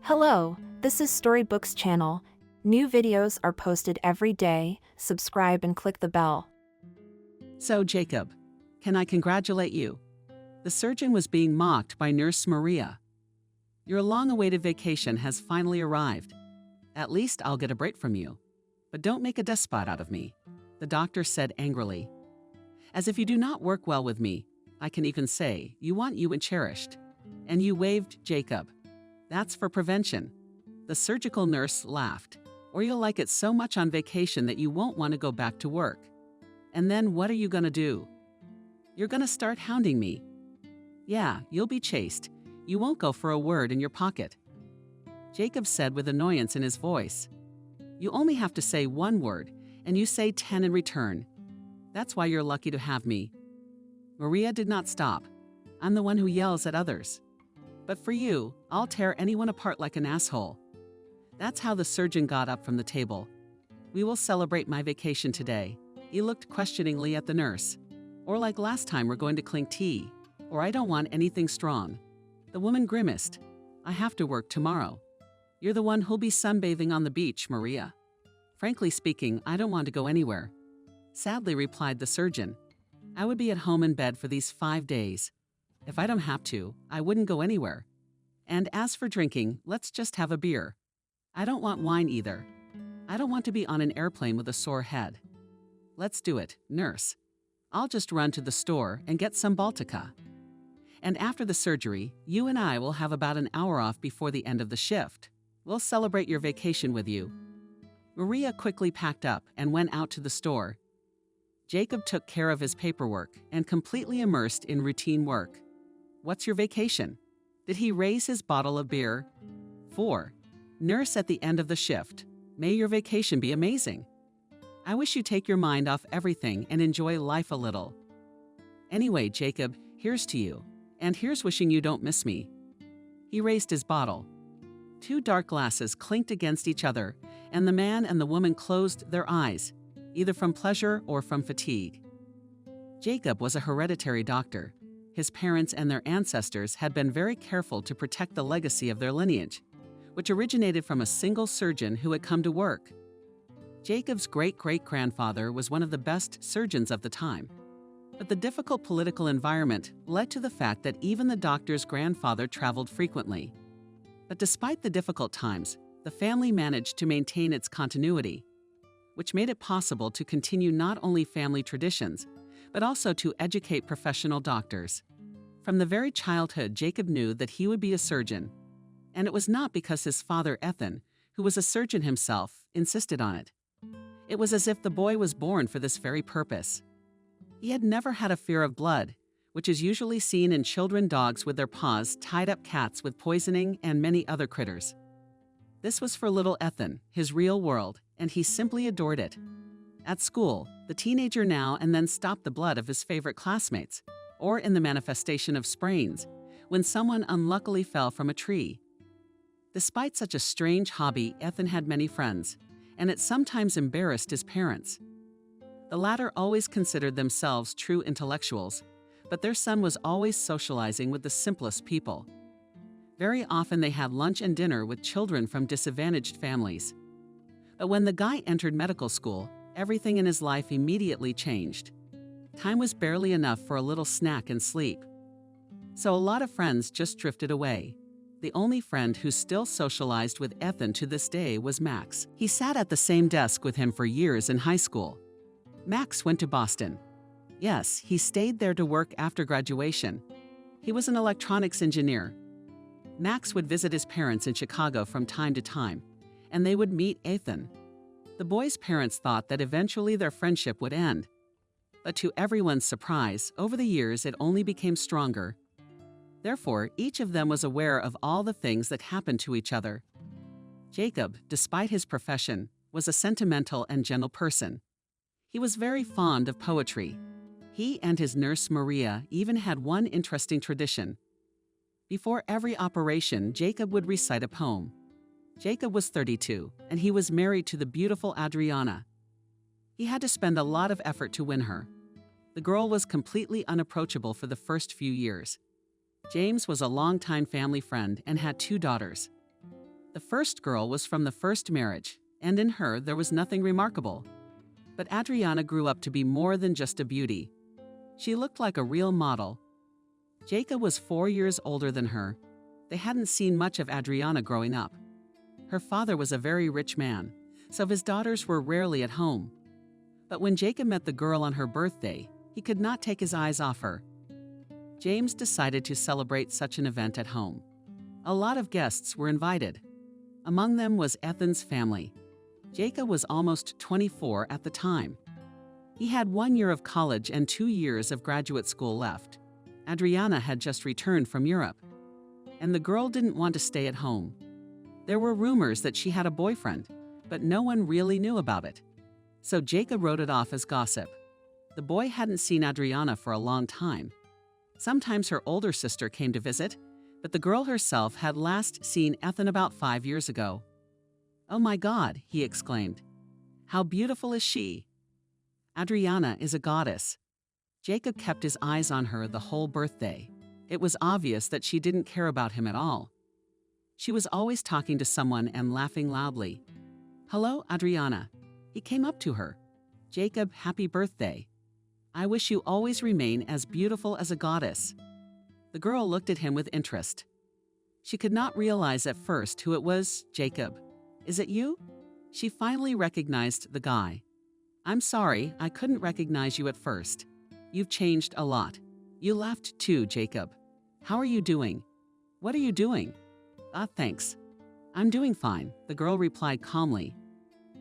Hello, this is Storybooks channel. New videos are posted every day. Subscribe and click the bell. So, Jacob, can I congratulate you? The surgeon was being mocked by Nurse Maria. Your long-awaited vacation has finally arrived. At least I'll get a break from you. But don't make a despot out of me, the doctor said angrily. As if you do not work well with me, I can even say you want you and cherished. And you waved Jacob. That's for prevention. The surgical nurse laughed. Or you'll like it so much on vacation that you won't want to go back to work. And then what are you gonna do? You're gonna start hounding me. Yeah, you'll be chased. You won't go for a word in your pocket. Jacob said with annoyance in his voice. You only have to say one word, and you say 10 in return. That's why you're lucky to have me. Maria did not stop. I'm the one who yells at others. But for you, I'll tear anyone apart like an asshole. That's how the surgeon got up from the table. We will celebrate my vacation today. He looked questioningly at the nurse. Or like last time, we're going to clink tea. Or I don't want anything strong. The woman grimaced. I have to work tomorrow. You're the one who'll be sunbathing on the beach, Maria. Frankly speaking, I don't want to go anywhere. Sadly, replied the surgeon. I would be at home in bed for these 5 days. If I don't have to, I wouldn't go anywhere. And as for drinking, let's just have a beer. I don't want wine either. I don't want to be on an airplane with a sore head. Let's do it, nurse. I'll just run to the store and get some Baltica. And after the surgery, you and I will have about an hour off before the end of the shift. We'll celebrate your vacation with you. Maria quickly packed up and went out to the store. Jacob took care of his paperwork and completely immersed in routine work. What's your vacation? Did he raise his bottle of beer? 4. Nurse at the end of the shift. May your vacation be amazing. I wish you'd take your mind off everything and enjoy life a little. Anyway, Jacob, here's to you. And here's wishing you don't miss me. He raised his bottle. 2 dark glasses clinked against each other, and the man and the woman closed their eyes, either from pleasure or from fatigue. Jacob was a hereditary doctor. His parents and their ancestors had been very careful to protect the legacy of their lineage, which originated from a single surgeon who had come to work. Jacob's great-great-grandfather was one of the best surgeons of the time. But the difficult political environment led to the fact that even the doctor's grandfather traveled frequently. But despite the difficult times, the family managed to maintain its continuity, which made it possible to continue not only family traditions, but also to educate professional doctors. From the very childhood, Jacob knew that he would be a surgeon. And it was not because his father, Ethan, who was a surgeon himself, insisted on it. It was as if the boy was born for this very purpose. He had never had a fear of blood, which is usually seen in children dogs with their paws tied up, cats with poisoning, and many other critters. This was for little Ethan, his real world, and he simply adored it. At school, the teenager now and then stopped the blood of his favorite classmates, or in the manifestation of sprains, when someone unluckily fell from a tree. Despite such a strange hobby, Ethan had many friends, and it sometimes embarrassed his parents. The latter always considered themselves true intellectuals, but their son was always socializing with the simplest people. Very often they had lunch and dinner with children from disadvantaged families. But when the guy entered medical school, everything in his life immediately changed. Time was barely enough for a little snack and sleep. So a lot of friends just drifted away. The only friend who still socialized with Ethan to this day was Max. He sat at the same desk with him for years in high school. Max went to Boston. Yes, he stayed there to work after graduation. He was an electronics engineer. Max would visit his parents in Chicago from time to time, and they would meet Ethan. The boy's parents thought that eventually their friendship would end. But to everyone's surprise, over the years it only became stronger. Therefore, each of them was aware of all the things that happened to each other. Jacob, despite his profession, was a sentimental and gentle person. He was very fond of poetry. He and his nurse Maria even had one interesting tradition. Before every operation, Jacob would recite a poem. Jacob was 32, and he was married to the beautiful Adriana. He had to spend a lot of effort to win her. The girl was completely unapproachable for the first few years. James was a longtime family friend and had 2 daughters. The first girl was from the first marriage, and in her there was nothing remarkable. But Adriana grew up to be more than just a beauty. She looked like a real model. Jacob was 4 years older than her. They hadn't seen much of Adriana growing up. Her father was a very rich man, so his daughters were rarely at home. But when Jacob met the girl on her birthday, he could not take his eyes off her. James decided to celebrate such an event at home. A lot of guests were invited. Among them was Ethan's family. Jacob was almost 24 at the time. He had 1 year of college and 2 years of graduate school left. Adriana had just returned from Europe, and the girl didn't want to stay at home. There were rumors that she had a boyfriend, but no one really knew about it. So Jacob wrote it off as gossip. The boy hadn't seen Adriana for a long time. Sometimes her older sister came to visit, but the girl herself had last seen Ethan about 5 years ago. "Oh my God," he exclaimed. "How beautiful is she?" Adriana is a goddess. Jacob kept his eyes on her the whole birthday. It was obvious that she didn't care about him at all. She was always talking to someone and laughing loudly. "Hello, Adriana." He came up to her. "Jacob, happy birthday. I wish you always remain as beautiful as a goddess." The girl looked at him with interest. She could not realize at first who it was. "Jacob, is it you?" She finally recognized the guy. "I'm sorry, I couldn't recognize you at first. You've changed a lot." "You laughed too, Jacob. How are you doing?" "What are you doing?" Thanks. "I'm doing fine," the girl replied calmly.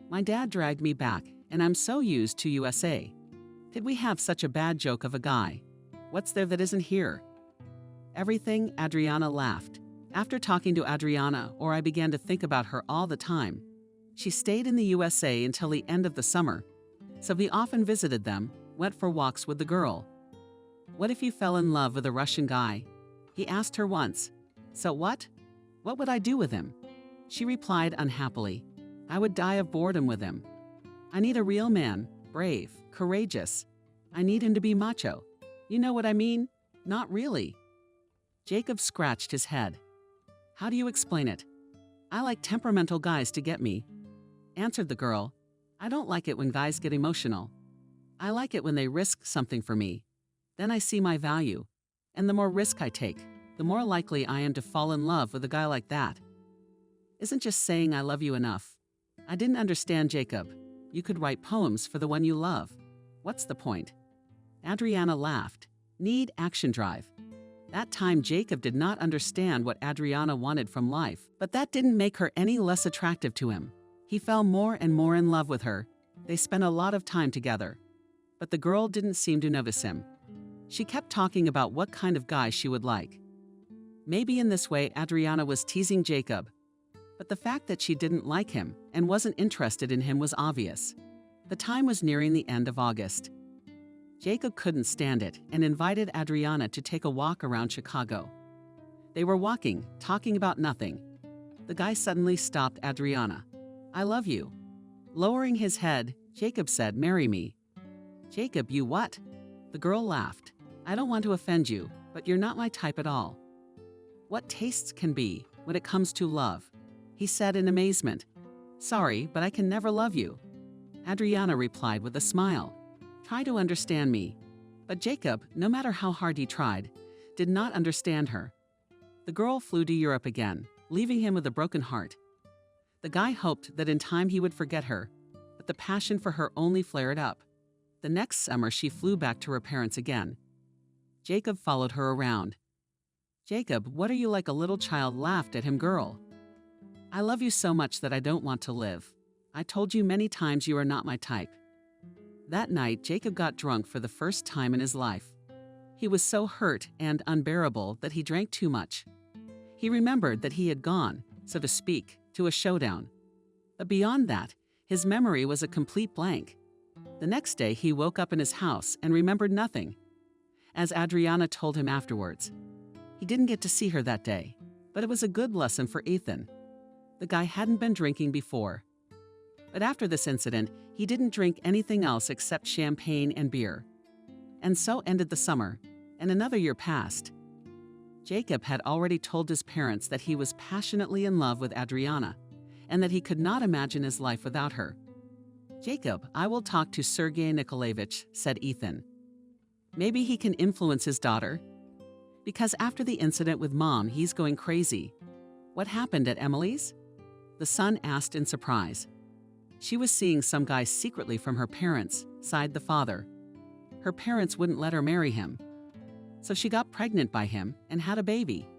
"My dad dragged me back, and I'm so used to USA. Did we have such a bad joke of a guy? What's there that isn't here?" "Everything," Adriana laughed. "After talking to Adriana, I began to think about her all the time. She stayed in the USA until the end of the summer, so we often visited them, went for walks with the girl." "What if you fell in love with a Russian guy?" he asked her once. "So what? What would I do with him?" She replied unhappily. "I would die of boredom with him. I need a real man, brave, courageous. I need him to be macho. You know what I mean? Not really." Jacob scratched his head. "How do you explain it?" "I like temperamental guys to get me," answered the girl. "I don't like it when guys get emotional. I like it when they risk something for me. Then I see my value. And the more risk I take, the more likely I am to fall in love with a guy like that. Isn't just saying I love you enough?" "I didn't understand, Jacob. You could write poems for the one you love. What's the point?" Adriana laughed. "Need action drive." That time Jacob did not understand what Adriana wanted from life, but that didn't make her any less attractive to him. He fell more and more in love with her. They spent a lot of time together. But the girl didn't seem to notice him. She kept talking about what kind of guy she would like. Maybe in this way Adriana was teasing Jacob. But the fact that she didn't like him and wasn't interested in him was obvious. The time was nearing the end of August. Jacob couldn't stand it and invited Adriana to take a walk around Chicago. They were walking, talking about nothing. The guy suddenly stopped Adriana. "I love you." Lowering his head, Jacob said, "Marry me." "Jacob, you what?" The girl laughed. "I don't want to offend you, but you're not my type at all." "What tastes can be when it comes to love," he said in amazement. "Sorry, but I can never love you." Adriana replied with a smile. "Try to understand me." But Jacob, no matter how hard he tried, did not understand her. The girl flew to Europe again, leaving him with a broken heart. The guy hoped that in time he would forget her, but the passion for her only flared up. The next summer she flew back to her parents again. Jacob followed her around. "Jacob, what are you like a little child?" laughed at him girl. "I love you so much that I don't want to live. I told you many times you are not my type." That night, Jacob got drunk for the first time in his life. He was so hurt and unbearable that he drank too much. He remembered that he had gone, so to speak, to a showdown. But beyond that, his memory was a complete blank. The next day, he woke up in his house and remembered nothing. As Adriana told him afterwards, he didn't get to see her that day, but it was a good lesson for Ethan. The guy hadn't been drinking before. But after this incident, he didn't drink anything else except champagne and beer. And so ended the summer, and another year passed. Jacob had already told his parents that he was passionately in love with Adriana and that he could not imagine his life without her. "Jacob, I will talk to Sergei Nikolaevich," said Ethan. "Maybe he can influence his daughter. Because after the incident with Mom, he's going crazy." "What happened at Emily's?" the son asked in surprise. "She was seeing some guy secretly from her parents," sighed the father. "Her parents wouldn't let her marry him. So she got pregnant by him and had a baby.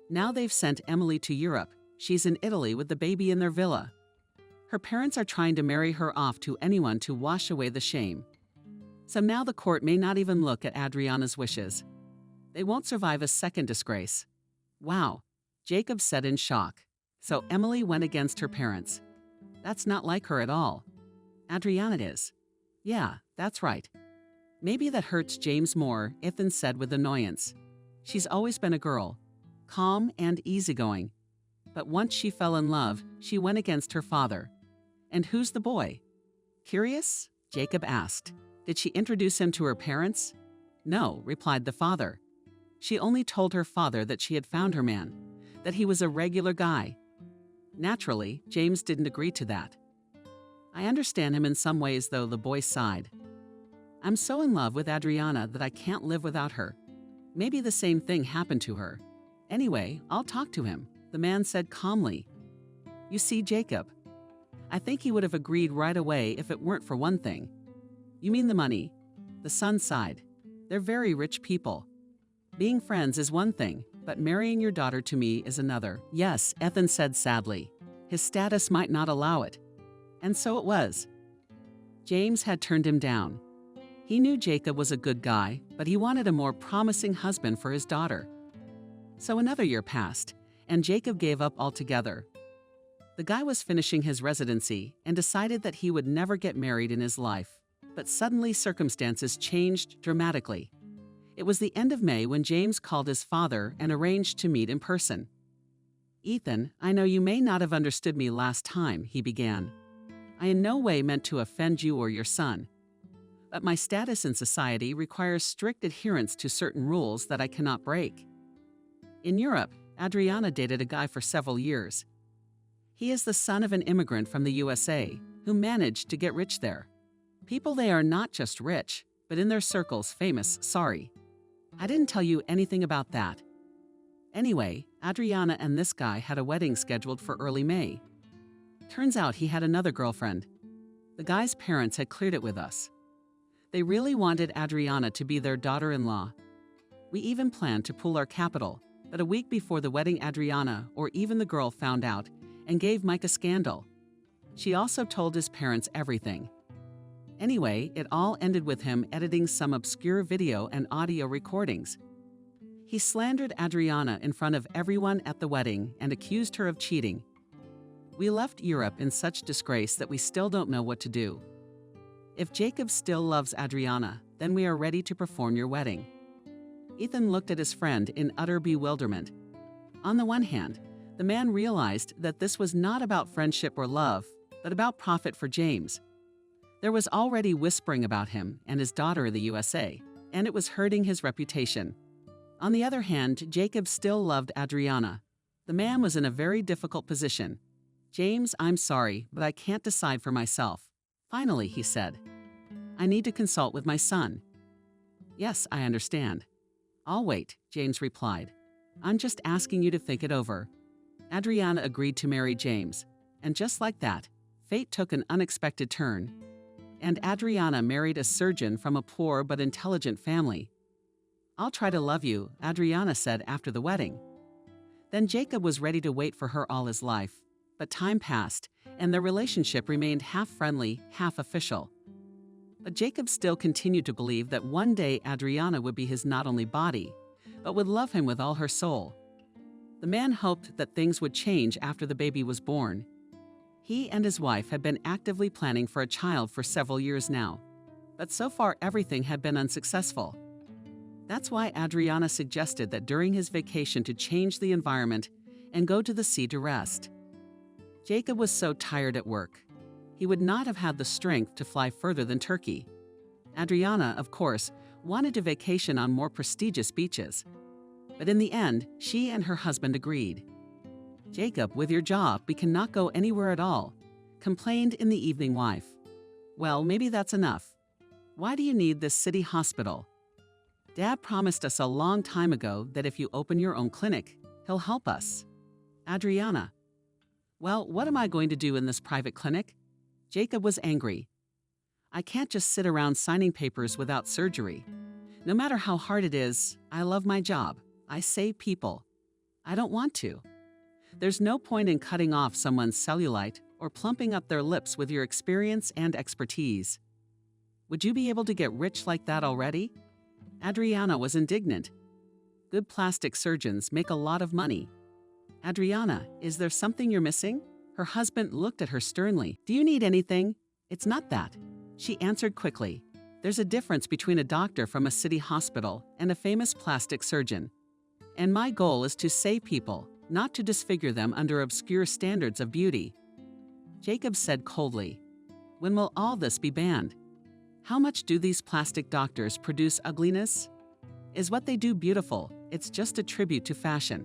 Now they've sent Emily to Europe. She's in Italy with the baby in their villa. Her parents are trying to marry her off to anyone to wash away the shame. So now the court may not even look at Adriana's wishes. They won't survive a second disgrace." "Wow," Jacob said in shock. "So Emily went against her parents. That's not like her at all." "Adriana is." "Yeah, that's right." "Maybe that hurts James more," Ethan said with annoyance. "She's always been a girl, calm and easygoing. But once she fell in love, she went against her father." "And who's the boy?" "Curious?" Jacob asked. "Did she introduce him to her parents?" "No," replied the father. "She only told her father that she had found her man, that he was a regular guy." Naturally, James didn't agree to that. "I understand him in some ways, though," the boy sighed. "I'm so in love with Adriana that I can't live without her. Maybe the same thing happened to her. Anyway, I'll talk to him," the man said calmly. "You see, Jacob, I think he would have agreed right away if it weren't for one thing." "You mean the money?" The son sighed. "They're very rich people. Being friends is one thing, but marrying your daughter to me is another." "Yes," Ethan said sadly. "His status might not allow it." And so it was. James had turned him down. He knew Jacob was a good guy, but he wanted a more promising husband for his daughter. So another year passed, and Jacob gave up altogether. The guy was finishing his residency and decided that he would never get married in his life. But suddenly circumstances changed dramatically. It was the end of May when James called his father and arranged to meet in person. "Ethan, I know you may not have understood me last time," he began. "I in no way meant to offend you or your son. But my status in society requires strict adherence to certain rules that I cannot break. In Europe, Adriana dated a guy for several years. He is the son of an immigrant from the USA who managed to get rich there. People there are not just rich, but in their circles famous. Sorry, I didn't tell you anything about that. Anyway, Adriana and this guy had a wedding scheduled for early May. Turns out he had another girlfriend. The guy's parents had cleared it with us. They really wanted Adriana to be their daughter-in-law. We even planned to pool our capital, but a week before the wedding Adriana, or even the girl, found out and gave Mike a scandal. She also told his parents everything. Anyway, it all ended with him editing some obscure video and audio recordings. He slandered Adriana in front of everyone at the wedding and accused her of cheating. We left Europe in such disgrace that we still don't know what to do. If Jacob still loves Adriana, then we are ready to perform your wedding." Ethan looked at his friend in utter bewilderment. On the one hand, the man realized that this was not about friendship or love, but about profit for James. There was already whispering about him and his daughter in the USA, and it was hurting his reputation. On the other hand, Jacob still loved Adriana. The man was in a very difficult position. "James, I'm sorry, but I can't decide for myself." Finally, he said, "I need to consult with my son." "Yes, I understand." "I'll wait," James replied. "I'm just asking you to think it over." Adriana agreed to marry James, and just like that, fate took an unexpected turn. And Adriana married a surgeon from a poor but intelligent family. "I'll try to love you," Adriana said after the wedding. Then Jacob was ready to wait for her all his life, but time passed, and their relationship remained half friendly, half official. But Jacob still continued to believe that one day Adriana would be his not only body, but would love him with all her soul. The man hoped that things would change after the baby was born. He and his wife had been actively planning for a child for several years now, but so far everything had been unsuccessful. That's why Adriana suggested that during his vacation to change the environment and go to the sea to rest. Jacob was so tired at work. He would not have had the strength to fly further than Turkey. Adriana, of course, wanted to vacation on more prestigious beaches. But in the end, she and her husband agreed. "Jacob, with your job, we cannot go anywhere at all," complained in the evening wife. "Well, maybe that's enough. Why do you need this city hospital? Dad promised us a long time ago that if you open your own clinic, he'll help us." Adriana: "Well, what am I going to do in this private clinic?" Jacob was angry. "I can't just sit around signing papers without surgery. No matter how hard it is, I love my job. I save people. I don't want to. There's no point in cutting off someone's cellulite or plumping up their lips with your experience and expertise. Would you be able to get rich like that already?" Adriana was indignant. "Good plastic surgeons make a lot of money." "Adriana, is there something you're missing?" Her husband looked at her sternly. "Do you need anything?" "It's not that." She answered quickly. "There's a difference between a doctor from a city hospital and a famous plastic surgeon. And my goal is to save people, not to disfigure them under obscure standards of beauty." Jacob said coldly, "When will all this be banned? How much do these plastic doctors produce ugliness? Is what they do beautiful? It's just a tribute to fashion.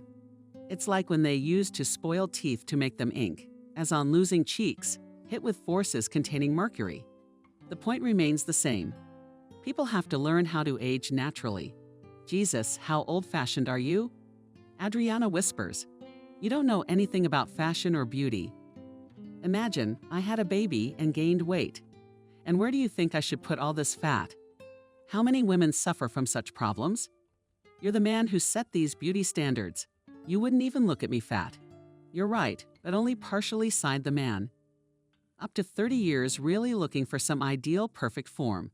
It's like when they used to spoil teeth to make them ink, as on losing cheeks, hit with forces containing mercury. The point remains the same. People have to learn how to age naturally. Jesus, how old-fashioned are you?" Adriana whispers, "You don't know anything about fashion or beauty. Imagine, I had a baby and gained weight. And where do you think I should put all this fat? How many women suffer from such problems? You're the man who set these beauty standards. You wouldn't even look at me fat. You're right, but only partially," sighed the man. "Up to 30 years really looking for some ideal perfect form.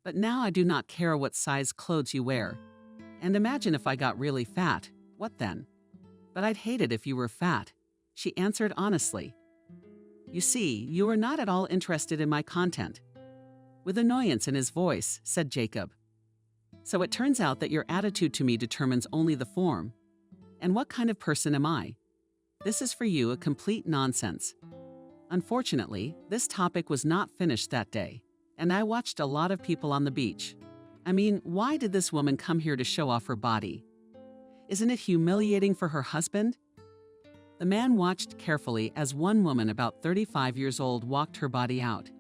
But now I do not care what size clothes you wear. And imagine if I got really fat, what then?" "But I'd hate it if you were fat," she answered honestly. "You see, you are not at all interested in my content." With annoyance in his voice, said Jacob. "So it turns out that your attitude to me determines only the form. And what kind of person am I? This is for you a complete nonsense." Unfortunately, this topic was not finished that day, and I watched a lot of people on the beach. I mean, why did this woman come here to show off her body? Isn't it humiliating for her husband? The man watched carefully as one woman about 35 years old walked her body out.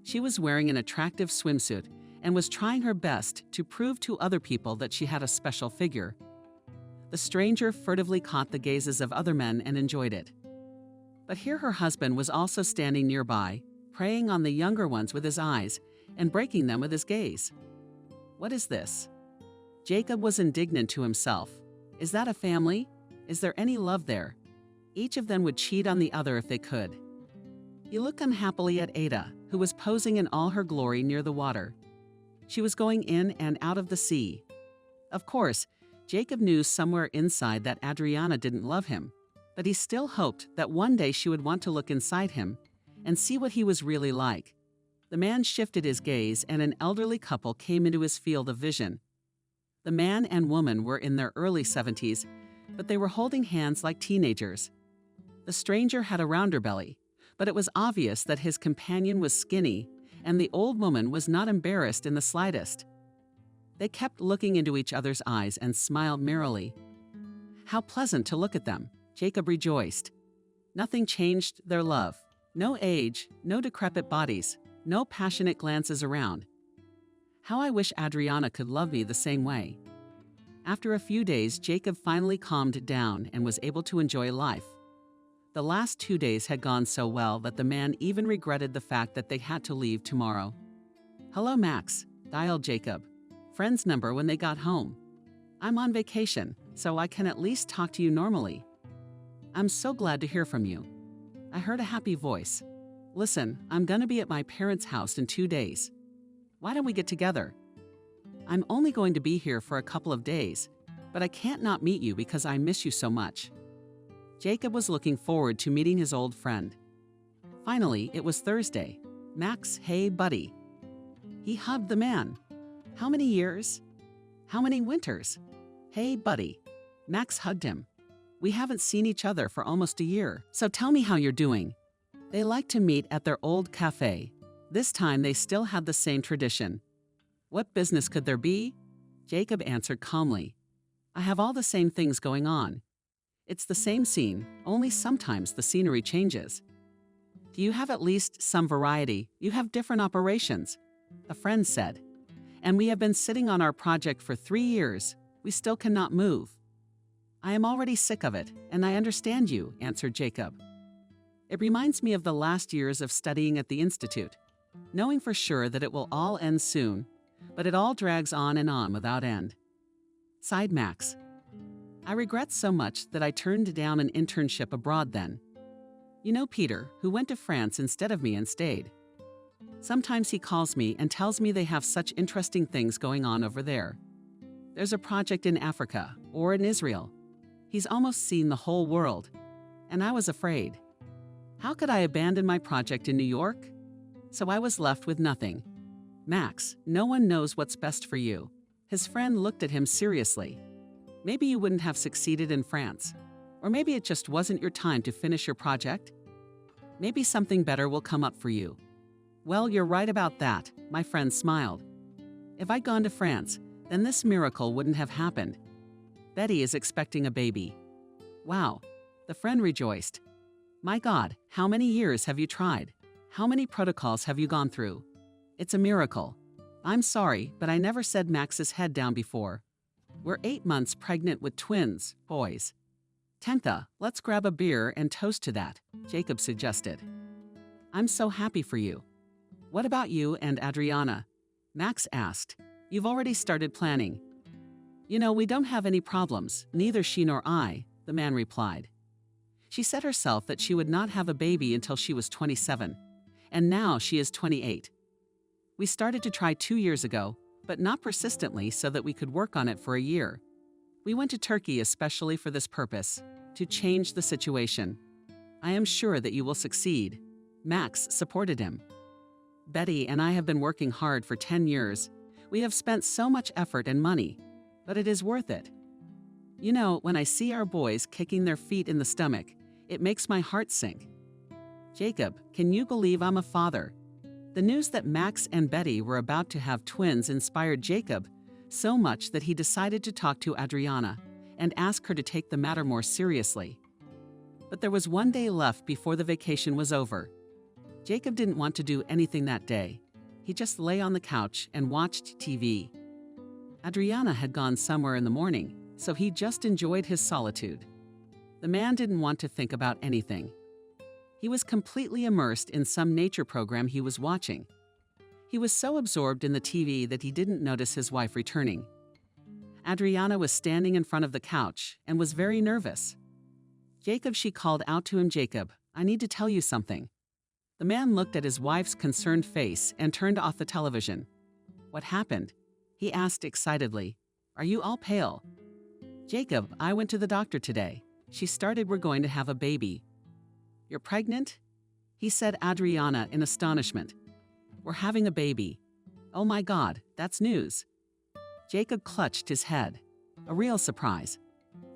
She was wearing an attractive swimsuit and was trying her best to prove to other people that she had a special figure. The stranger furtively caught the gazes of other men and enjoyed it. But here her husband was also standing nearby, preying on the younger ones with his eyes and breaking them with his gaze. What is this? Jacob was indignant to himself. Is that a family? Is there any love there? Each of them would cheat on the other if they could. He looked unhappily at Ada, who was posing in all her glory near the water. She was going in and out of the sea. Of course, Jacob knew somewhere inside that Adriana didn't love him, but he still hoped that one day she would want to look inside him and see what he was really like. The man shifted his gaze and an elderly couple came into his field of vision. The man and woman were in their early 70s, but they were holding hands like teenagers. The stranger had a rounder belly, but it was obvious that his companion was skinny, and the old woman was not embarrassed in the slightest. They kept looking into each other's eyes and smiled merrily. How pleasant to look at them, Jacob rejoiced. Nothing changed their love. No age, no decrepit bodies, no passionate glances around. How I wish Adriana could love me the same way. After a few days, Jacob finally calmed down and was able to enjoy life. The last 2 days had gone so well that the man even regretted the fact that they had to leave tomorrow. "Hello, Max," dialed Jacob. Friend's number when they got home. "I'm on vacation, so I can at least talk to you normally." "I'm so glad to hear from you." I heard a happy voice. "Listen, I'm gonna be at my parents' house in 2 days. Why don't we get together? I'm only going to be here for a couple of days, but I can't not meet you because I miss you so much." Jacob was looking forward to meeting his old friend. Finally, it was Thursday. "Max, hey, buddy." He hugged the man. "How many years? How many winters?" "Hey, buddy." Max hugged him. "We haven't seen each other for almost a year, so tell me how you're doing." They liked to meet at their old cafe. This time they still had the same tradition. What business could there be? Jacob answered calmly. I have all the same things going on. It's the same scene, only sometimes the scenery changes. Do you have at least some variety? You have different operations, a friend said. And we have been sitting on our project for 3 years. We still cannot move. I am already sick of it, and I understand you, answered Jacob. It reminds me of the last years of studying at the Institute, knowing for sure that it will all end soon, but it all drags on and on without end. Sighed Max. I regret so much that I turned down an internship abroad then. You know Peter, who went to France instead of me and stayed. Sometimes he calls me and tells me they have such interesting things going on over there. There's a project in Africa or in Israel. He's almost seen the whole world. And I was afraid. How could I abandon my project in New York? So I was left with nothing. Max, no one knows what's best for you. His friend looked at him seriously. Maybe you wouldn't have succeeded in France. Or maybe it just wasn't your time to finish your project. Maybe something better will come up for you. Well, you're right about that, my friend smiled. If I'd gone to France, then this miracle wouldn't have happened. Betty is expecting a baby. Wow, the friend rejoiced. My God, how many years have you tried? How many protocols have you gone through? It's a miracle. I'm sorry, but I never said Max's head down before. We're 8 months pregnant with twins, boys. Tentha, let's grab a beer and toast to that, Jacob suggested. I'm so happy for you. What about you and Adriana? Max asked. You've already started planning. You know, we don't have any problems, neither she nor I, the man replied. She said herself that she would not have a baby until she was 27, and now she is 28. We started to try 2 years ago, but not persistently so that we could work on it for a year. We went to Turkey especially for this purpose, to change the situation. I am sure that you will succeed. Max supported him. Betty and I have been working hard for 10 years. We have spent so much effort and money, but it is worth it. You know, when I see our boys kicking their feet in the stomach, it makes my heart sink. Jacob, can you believe I'm a father? The news that Max and Betty were about to have twins inspired Jacob so much that he decided to talk to Adriana and ask her to take the matter more seriously. But there was 1 day left before the vacation was over. Jacob didn't want to do anything that day. He just lay on the couch and watched TV. Adriana had gone somewhere in the morning, so he just enjoyed his solitude. The man didn't want to think about anything. He was completely immersed in some nature program he was watching. He was so absorbed in the TV that he didn't notice his wife returning. Adriana was standing in front of the couch and was very nervous. Jacob, she called out to him, Jacob, I need to tell you something. The man looked at his wife's concerned face and turned off the television. What happened? He asked excitedly. Are you all pale? Jacob, I went to the doctor today. She started we're going to have a baby. You're pregnant? He said, Adriana in astonishment. We're having a baby. Oh my God, that's news. Jacob clutched his head. A real surprise.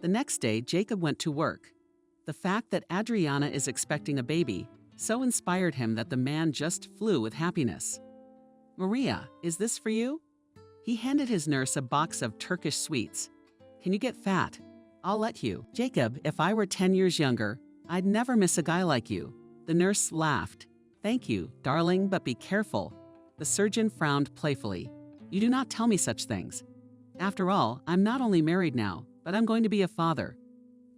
The next day, Jacob went to work. The fact that Adriana is expecting a baby so inspired him that the man just flew with happiness. Maria, is this for you? He handed his nurse a box of Turkish sweets. Can you get fat? I'll let you. Jacob, if I were 10 years younger, I'd never miss a guy like you. The nurse laughed. Thank you, darling, but be careful. The surgeon frowned playfully. You do not tell me such things. After all, I'm not only married now, but I'm going to be a father.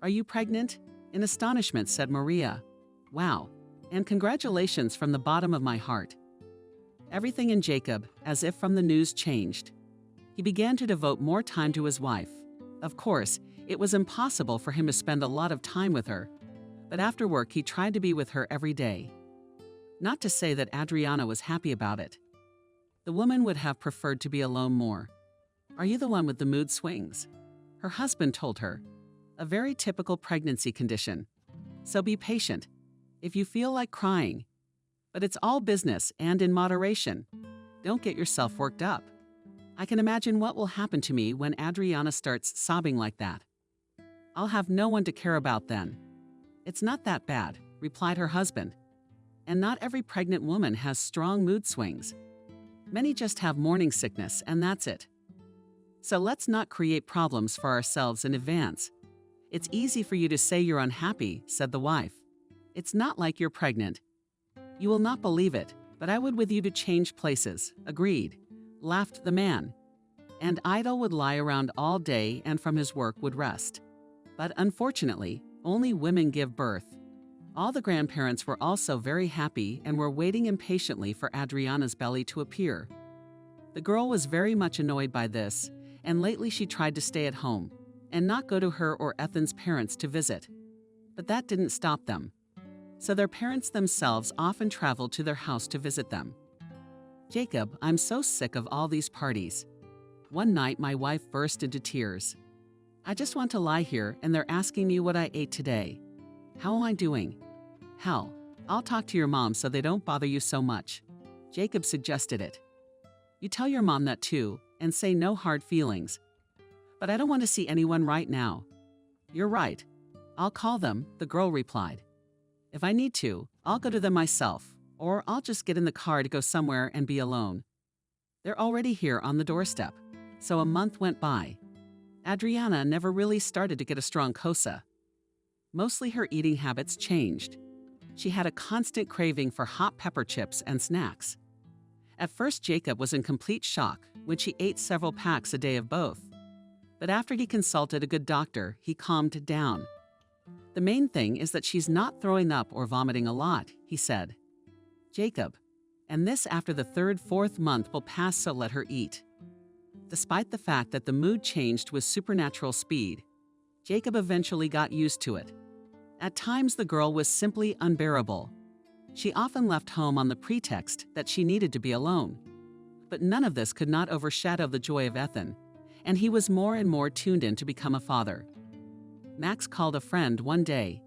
Are you pregnant? In astonishment, said Maria. Wow. And congratulations from the bottom of my heart. Everything in Jacob, as if from the news, changed. He began to devote more time to his wife. Of course, it was impossible for him to spend a lot of time with her, but after work he tried to be with her every day. Not to say that Adriana was happy about it. The woman would have preferred to be alone more. Are you the one with the mood swings? Her husband told her. A very typical pregnancy condition. So be patient. If you feel like crying. But it's all business and in moderation. Don't get yourself worked up. I can imagine what will happen to me when Adriana starts sobbing like that. I'll have no one to care about then. It's not that bad, replied her husband. And not every pregnant woman has strong mood swings. Many just have morning sickness, and that's it. So let's not create problems for ourselves in advance. It's easy for you to say you're unhappy, said the wife. It's not like you're pregnant. You will not believe it, but I would with you to change places. Agreed, laughed the man. And Idle would lie around all day and from his work would rest. But unfortunately, only women give birth. All the grandparents were also very happy and were waiting impatiently for Adriana's belly to appear. The girl was very much annoyed by this, and lately she tried to stay at home and not go to her or Ethan's parents to visit. But that didn't stop them. So their parents themselves often traveled to their house to visit them. Jacob, I'm so sick of all these parties. One night my wife burst into tears. I just want to lie here and they're asking me what I ate today. How am I doing? Hell, I'll talk to your mom so they don't bother you so much. Jacob suggested it. You tell your mom that too, and say no hard feelings. But I don't want to see anyone right now. You're right. I'll call them, the girl replied. If I need to, I'll go to them myself, or I'll just get in the car to go somewhere and be alone. They're already here on the doorstep. So a month went by. Adriana never really started to get a strong COSA. Mostly her eating habits changed. She had a constant craving for hot pepper chips and snacks. At first, Jacob was in complete shock when she ate several packs a day of both. But after he consulted a good doctor, he calmed down. The main thing is that she's not throwing up or vomiting a lot, he said. Jacob, and this after the third, fourth month will pass, so let her eat. Despite the fact that the mood changed with supernatural speed, Jacob eventually got used to it. At times, the girl was simply unbearable. She often left home on the pretext that she needed to be alone. But none of this could not overshadow the joy of Ethan, and he was more and more tuned in to become a father. Max called a friend one day.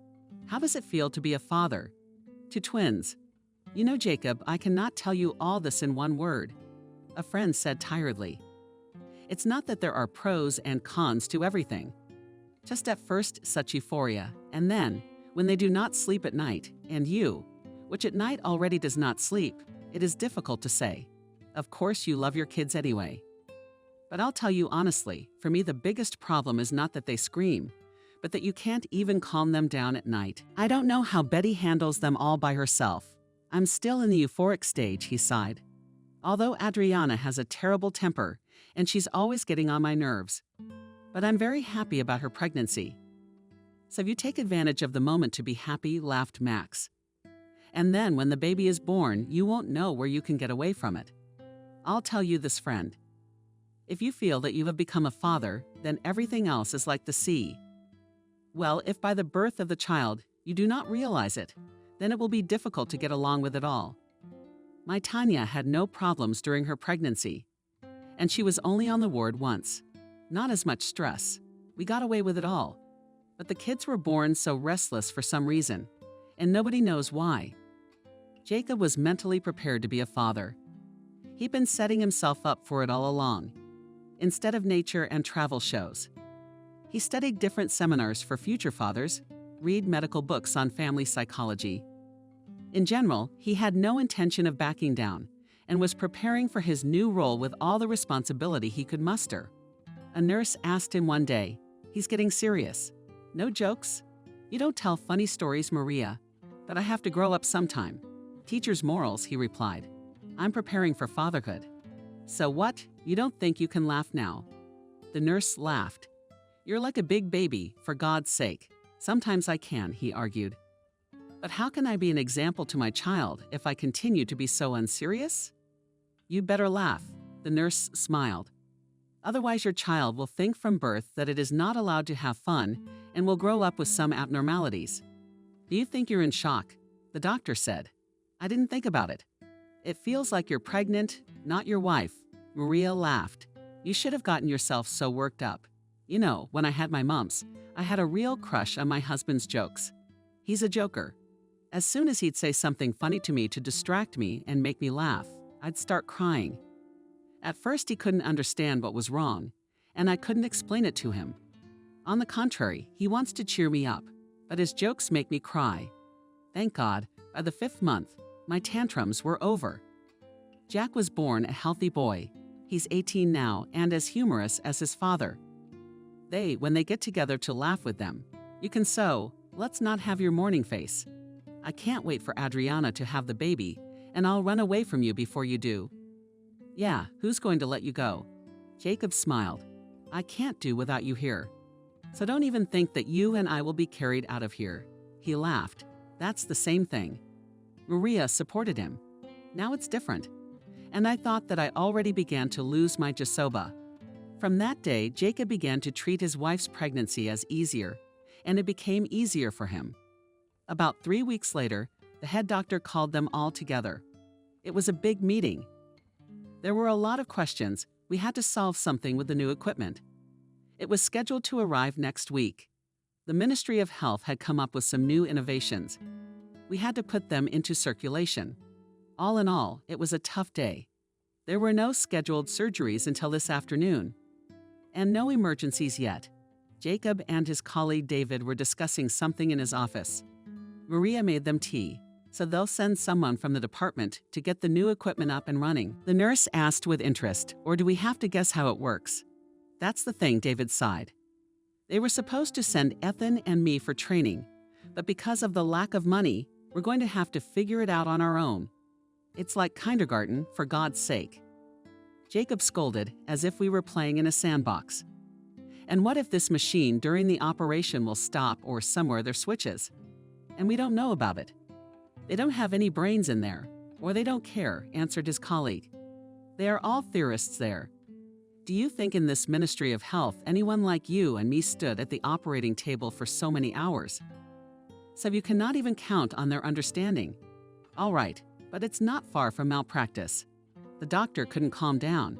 How does it feel to be a father? To twins. You know, Jacob, I cannot tell you all this in one word, a friend said tiredly. It's not that there are pros and cons to everything. Just at first such euphoria, and then, when they do not sleep at night, and you, which at night already does not sleep, it is difficult to say. Of course you love your kids anyway. But I'll tell you honestly, for me the biggest problem is not that they scream, but that you can't even calm them down at night. I don't know how Betty handles them all by herself. I'm still in the euphoric stage, he sighed. Although Adriana has a terrible temper, and she's always getting on my nerves. But I'm very happy about her pregnancy. So you take advantage of the moment to be happy, laughed Max. And then when the baby is born, you won't know where you can get away from it. I'll tell you this, friend. If you feel that you have become a father, then everything else is like the sea. Well, if by the birth of the child you do not realize it, then it will be difficult to get along with it all. My Tanya had no problems during her pregnancy, and she was only on the ward once. Not as much stress. We got away with it all. But the kids were born so restless for some reason, and nobody knows why. Jacob was mentally prepared to be a father. He'd been setting himself up for it all along. Instead of nature and travel shows, he studied different seminars for future fathers, read medical books on family psychology. In general, he had no intention of backing down and was preparing for his new role with all the responsibility he could muster. A nurse asked him one day, "He's getting serious. No jokes? You don't tell funny stories, Maria, but I have to grow up sometime. Teacher's morals," he replied. "I'm preparing for fatherhood." "So what? You don't think you can laugh now?" The nurse laughed. "You're like a big baby, for God's sake. Sometimes I can," he argued. "But how can I be an example to my child if I continue to be so unserious?" "You'd better laugh," the nurse smiled. "Otherwise your child will think from birth that it is not allowed to have fun and will grow up with some abnormalities." "Do you think you're in shock?" the doctor said. "I didn't think about it. It feels like you're pregnant, not your wife." Maria laughed. "You should have gotten yourself so worked up. You know, when I had my mumps, I had a real crush on my husband's jokes. He's a joker. As soon as he'd say something funny to me to distract me and make me laugh, I'd start crying. At first he couldn't understand what was wrong, and I couldn't explain it to him. On the contrary, he wants to cheer me up, but his jokes make me cry. Thank God, by the 5th month, my tantrums were over. Jack was born a healthy boy, He's 18 now and as humorous as his father. When they get together to laugh with them, you can sew, "Let's not have your morning face. I can't wait for Adriana to have the baby, and I'll run away from you before you do." "Yeah, who's going to let you go?" Jacob smiled. "I can't do without you here. So don't even think that you and I will be carried out of here." He laughed. "That's the same thing." Maria supported him. "Now it's different. And I thought that I already began to lose my Jasoba." From that day, Jacob began to treat his wife's pregnancy as easier, and it became easier for him. About 3 weeks later, the head doctor called them all together. It was a big meeting. There were a lot of questions. We had to solve something with the new equipment. It was scheduled to arrive next week. The Ministry of Health had come up with some new innovations. We had to put them into circulation. All in all, it was a tough day. There were no scheduled surgeries until this afternoon. And no emergencies yet. Jacob and his colleague David were discussing something in his office. Maria made them tea, so they'll send someone from the department to get the new equipment up and running. The nurse asked with interest, "Or do we have to guess how it works?" "That's the thing," David sighed. "They were supposed to send Ethan and me for training, but because of the lack of money, we're going to have to figure it out on our own. It's like kindergarten, for God's sake." Jacob scolded, as if we were playing in a sandbox. "And what if this machine during the operation will stop or somewhere their switches? And we don't know about it." "They don't have any brains in there, or they don't care," answered his colleague. "They are all theorists there. Do you think in this Ministry of Health anyone like you and me stood at the operating table for so many hours? So you cannot even count on their understanding. All right, but it's not far from malpractice." The doctor couldn't calm down.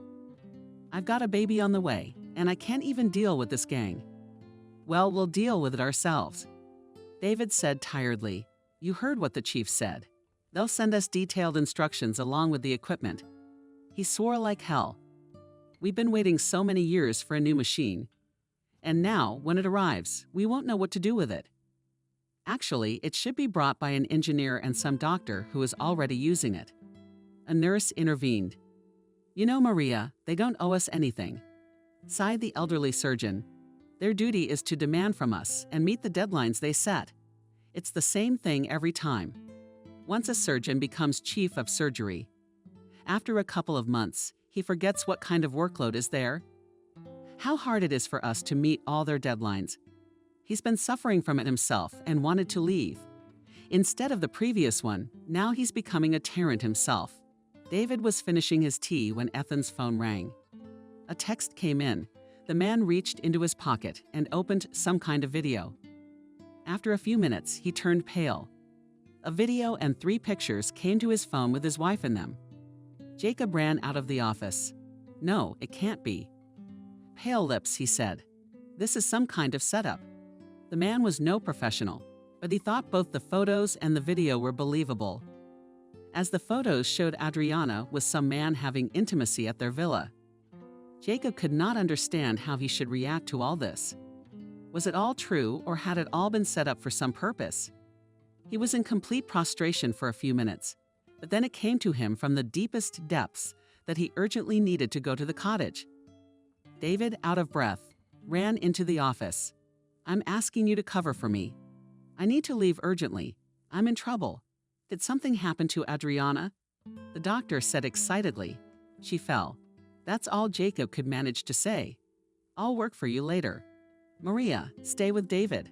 "I've got a baby on the way, and I can't even deal with this gang." "Well, we'll deal with it ourselves." David said tiredly, "You heard what the chief said. They'll send us detailed instructions along with the equipment." He swore like hell. "We've been waiting so many years for a new machine. And now, when it arrives, we won't know what to do with it. Actually, it should be brought by an engineer and some doctor who is already using it." A nurse intervened. "You know, Maria, they don't owe us anything," sighed the elderly surgeon. "Their duty is to demand from us and meet the deadlines they set. It's the same thing every time. Once a surgeon becomes chief of surgery, after a couple of months, he forgets what kind of workload is there. How hard it is for us to meet all their deadlines. He's been suffering from it himself and wanted to leave. Instead of the previous one, now he's becoming a tyrant himself." David was finishing his tea when Ethan's phone rang. A text came in. The man reached into his pocket and opened some kind of video. After a few minutes, he turned pale. A video and 3 pictures came to his phone with his wife in them. Jacob ran out of the office. "No, it can't be." "Pale lips," he said. "This is some kind of setup." The man was no professional, but he thought both the photos and the video were believable. As the photos showed Adriana with some man having intimacy at their villa. Jacob could not understand how he should react to all this. Was it all true, or had it all been set up for some purpose? He was in complete prostration for a few minutes, but then it came to him from the deepest depths that he urgently needed to go to the cottage. David, out of breath, ran into the office. "I'm asking you to cover for me. I need to leave urgently. I'm in trouble. Did something happen to Adriana?" The doctor said excitedly. "She fell." That's all Jacob could manage to say. "I'll work for you later. Maria, stay with David."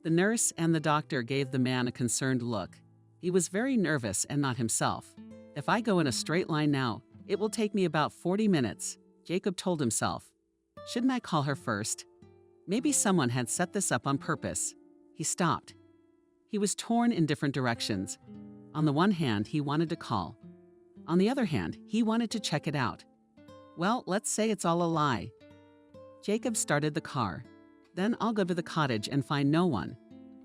The nurse and the doctor gave the man a concerned look. He was very nervous and not himself. "If I go in a straight line now, it will take me about 40 minutes, Jacob told himself. Shouldn't I call her first? Maybe someone had set this up on purpose. He stopped. He was torn in different directions. On the one hand, he wanted to call. On the other hand, he wanted to check it out. Well, let's say it's all a lie. Jacob started the car. Then I'll go to the cottage and find no one.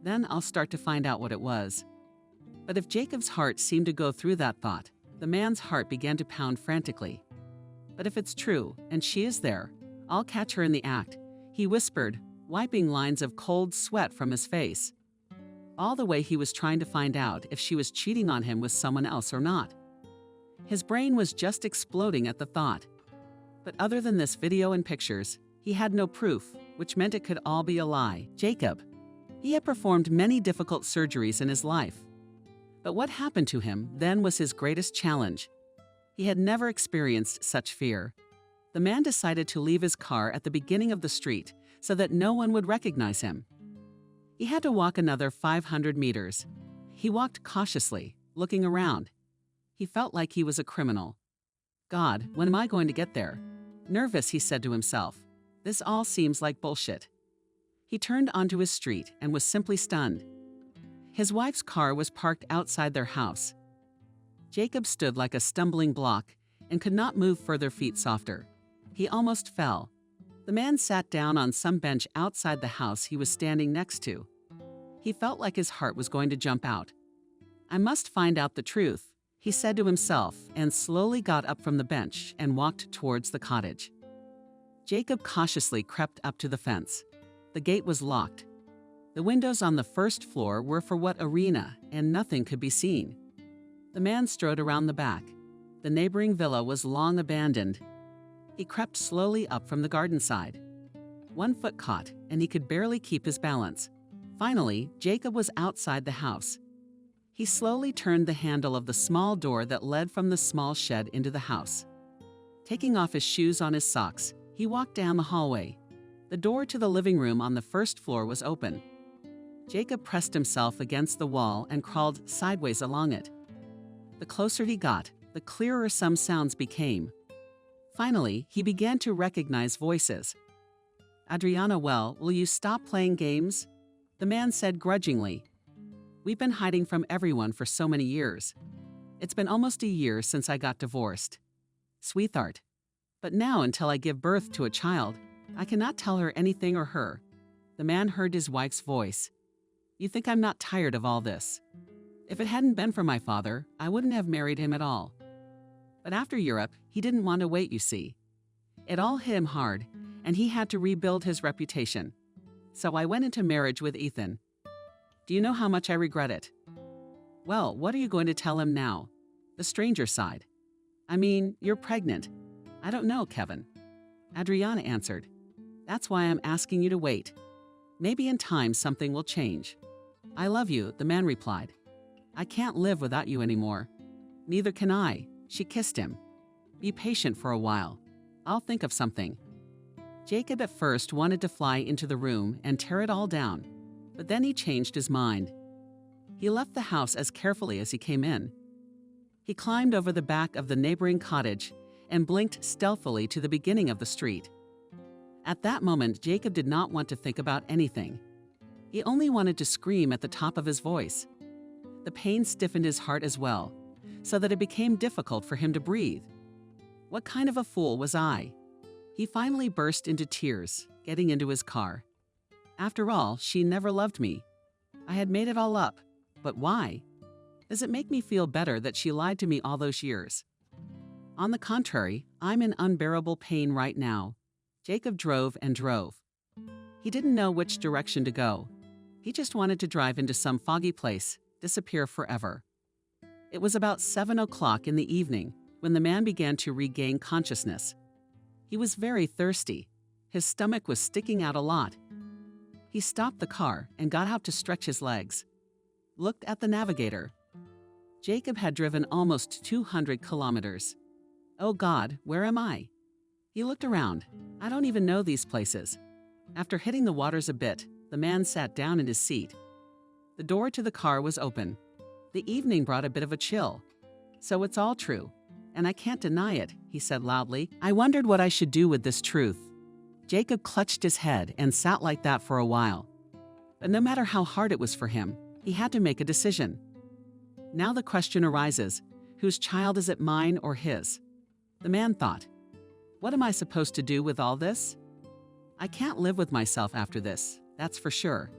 Then I'll start to find out what it was. But if Jacob's heart seemed to go through that thought, the man's heart began to pound frantically. But if it's true, and she is there, I'll catch her in the act, he whispered, wiping lines of cold sweat from his face. All the way he was trying to find out if she was cheating on him with someone else or not. His brain was just exploding at the thought. But other than this video and pictures, he had no proof, which meant it could all be a lie. Jacob. He had performed many difficult surgeries in his life. But what happened to him then was his greatest challenge. He had never experienced such fear. The man decided to leave his car at the beginning of the street so that no one would recognize him. He had to walk another 500 meters. He walked cautiously, looking around. He felt like he was a criminal. God, when am I going to get there? Nervous, he said to himself. This all seems like bullshit. He turned onto his street and was simply stunned. His wife's car was parked outside their house. Jacob stood like a stumbling block and could not move further feet softer. He almost fell. The man sat down on some bench outside the house he was standing next to. He felt like his heart was going to jump out. I must find out the truth, he said to himself, and slowly got up from the bench and walked towards the cottage. Jacob cautiously crept up to the fence. The gate was locked. The windows on the first floor were for what arena, and nothing could be seen. The man strode around the back. The neighboring villa was long abandoned. He crept slowly up from the garden side. 1 foot caught, and he could barely keep his balance. Finally, Jacob was outside the house. He slowly turned the handle of the small door that led from the small shed into the house. Taking off his shoes on his socks, he walked down the hallway. The door to the living room on the first floor was open. Jacob pressed himself against the wall and crawled sideways along it. The closer he got, the clearer some sounds became. Finally, he began to recognize voices. Adriana, well, will you stop playing games? The man said grudgingly. We've been hiding from everyone for so many years. It's been almost a year since I got divorced. Sweetheart. But now, until I give birth to a child, I cannot tell her anything or her. The man heard his wife's voice. You think I'm not tired of all this? If it hadn't been for my father, I wouldn't have married him at all. But after Europe, he didn't want to wait, you see. It all hit him hard, and he had to rebuild his reputation. So I went into marriage with Ethan. Do you know how much I regret it? Well, what are you going to tell him now? The stranger sighed. I mean, you're pregnant. I don't know, Kevin. Adriana answered. That's why I'm asking you to wait. Maybe in time something will change. I love you, the man replied. I can't live without you anymore. Neither can I, she kissed him. Be patient for a while. I'll think of something. Jacob at first wanted to fly into the room and tear it all down, but then he changed his mind. He left the house as carefully as he came in. He climbed over the back of the neighboring cottage and blinked stealthily to the beginning of the street. At that moment, Jacob did not want to think about anything. He only wanted to scream at the top of his voice. The pain stiffened his heart as well, so that it became difficult for him to breathe. What kind of a fool was I? He finally burst into tears, getting into his car. After all, she never loved me. I had made it all up, but why? Does it make me feel better that she lied to me all those years? On the contrary, I'm in unbearable pain right now. Jacob drove and drove. He didn't know which direction to go. He just wanted to drive into some foggy place, disappear forever. It was about 7 o'clock in the evening when the man began to regain consciousness. He was very thirsty. His stomach was sticking out a lot. He stopped the car and got out to stretch his legs. Looked at the navigator. Jacob had driven almost 200 kilometers. Oh God, where am I? He looked around. I don't even know these places. After hitting the waters a bit, the man sat down in his seat. The door to the car was open. The evening brought a bit of a chill. So it's all true, and I can't deny it, he said loudly. I wondered what I should do with this truth. Jacob clutched his head and sat like that for a while. But no matter how hard it was for him, he had to make a decision. Now the question arises, whose child is it, mine or his? The man thought, what am I supposed to do with all this? I can't live with myself after this, that's for sure.